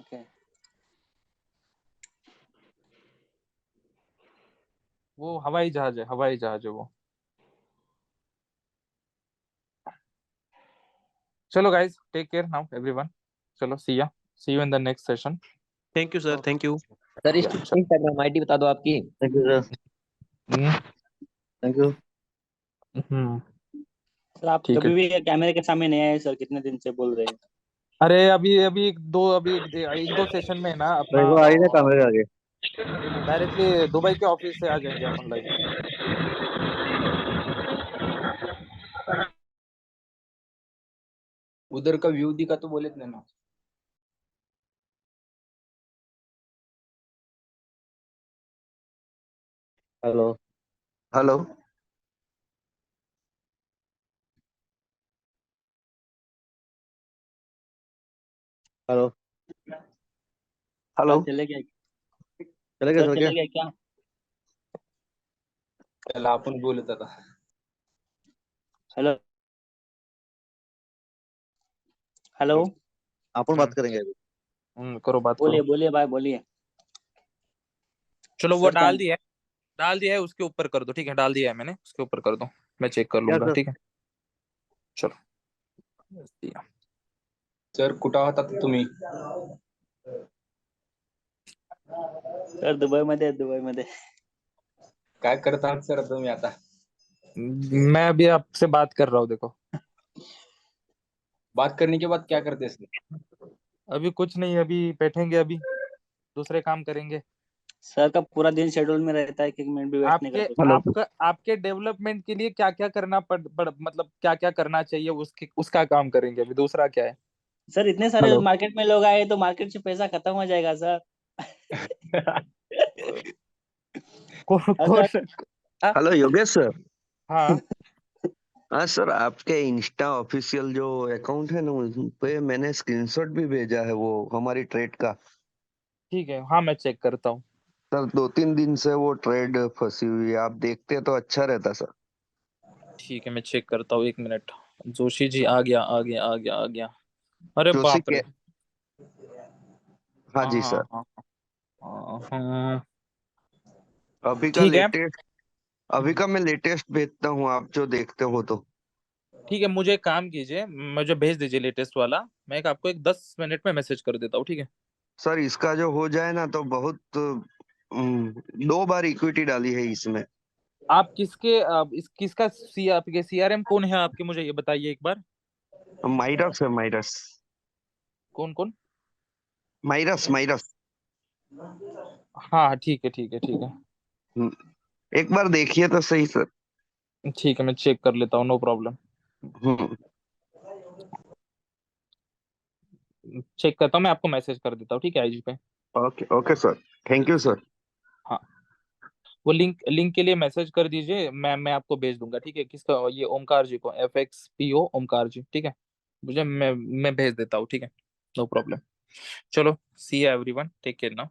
Okay. वो हवाई जहाज है, हवाई जहाज है वो। चलो guys, take care now everyone. चलो see you in the next session. Thank you sir, thank you. Sir Instagram ID बता दो आपकी। Thank you sir, thank you. Sir आप ठीक है। कभी भी कैमरे के सामने नहीं आए सर, कितने दिन से बोल रहे हैं। अरे अभी अभी एक दो सेशन में ना अपना देखो आई ना कैमरे आगे। डायरेक्टली दुबई के ऑफिस से आ जाएंगे अपन लाइव। उधर का व्यू दिखा तो बोले ना। Hello hello hello hello, sir चले गए? चले गए सर सर क्या? चले गए क्या? त्याला आपण बोलत आता. हेलो हेलो, अपन बात करेंगे अभी। करो बात बोलिए करो। बोलिए भाई बोलिए। चलो वो सर डाल दिया है उसके ऊपर कर दो, ठीक है? डाल दिया है मैंने, उसके ऊपर कर दो, मैं चेक कर क्या लूंगा, सर? ठीक है? चलो दिया। सर कुठं होतात तुम्ही? सर दुबई मध्ये, दुबई मध्ये। काय करत आहात सर तुम्ही आता? मैं अभी आपसे बात कर रहा हूँ, देखो। बात करने के बाद क्या करते सर? अभी कुछ नहीं, अभी बैठेंगे, अभी दूसरे काम करेंगे। सर का पूरा दिन शेड्यूल में रहता है, एक मिनट भी वेस्ट नहीं आपके करते। आपका आपके डेवलपमेंट के लिए क्या क्या करना मतलब क्या क्या करना चाहिए, उसका काम करेंगे। अभी दूसरा क्या है? सर इतने सारे हेलो। मार्केट में लोग आए तो मार्केट से पैसा खत्म हो जाएगा सर। कौन? Hello Yogesh sir. हाँ हाँ सर, आपके इंस्टा ऑफिशियल जो अकाउंट है ना, उस पे मैंने स्क्रीनशॉट भी भेजा है वो हमारी ट्रेड का। ठीक है, हाँ मैं चेक करता हूँ। सर 2-3 दिन से वो ट्रेड फंसी हुई है, आप देखते तो अच्छा रहता सर। ठीक है, मैं चेक करता हूँ, 1 मिनट। जोशी जी आ गया आ गया आ गया आ गया। अरे जोशी बाप के, रे। हाँ हाँ जी हाँ सर। हाँ हाँ, अभी का ठीक है लेटेस्ट, अभी का मैं लेटेस्ट भेजता हूँ, आप जो देखते हो तो। ठीक है। मुझे एक काम कीजिए, मुझे भेज दीजिए लेटेस्ट वाला, मैं आपको 10 मिनट में मैसेज कर देता हूँ, ठीक है? सर इसका जो हो जाए ना तो बहुत 2 बार इक्विटी डाली है इसमें। आप किसका आपके सीआरएम कौन है आपके, मुझे ये बताइए एक बार। माइरस है, माइरस। कौन कौन? माइरस माइरस। हाँ ठीक है ठीक है ठीक है एक बार देखिए तो सही सर। ठीक है, मैं चेक कर लेता हूँ, नो प्रॉब्लम। हम्म, चेक करता हूँ, मैं आपको मैसेज कर देता हूँ, ठीक है? आईजी पे। Okay okay sir, thank you sir. हाँ, वो लिंक लिंक के लिए मैसेज कर दीजिए, मैं आपको भेज दूंगा, ठीक है? किसका? ये ओमकार जी को, FXPO ओमकार जी, ठीक है? मुझे मैं भेज देता हूँ, ठीक है? No problem. चलो see everyone, take care now.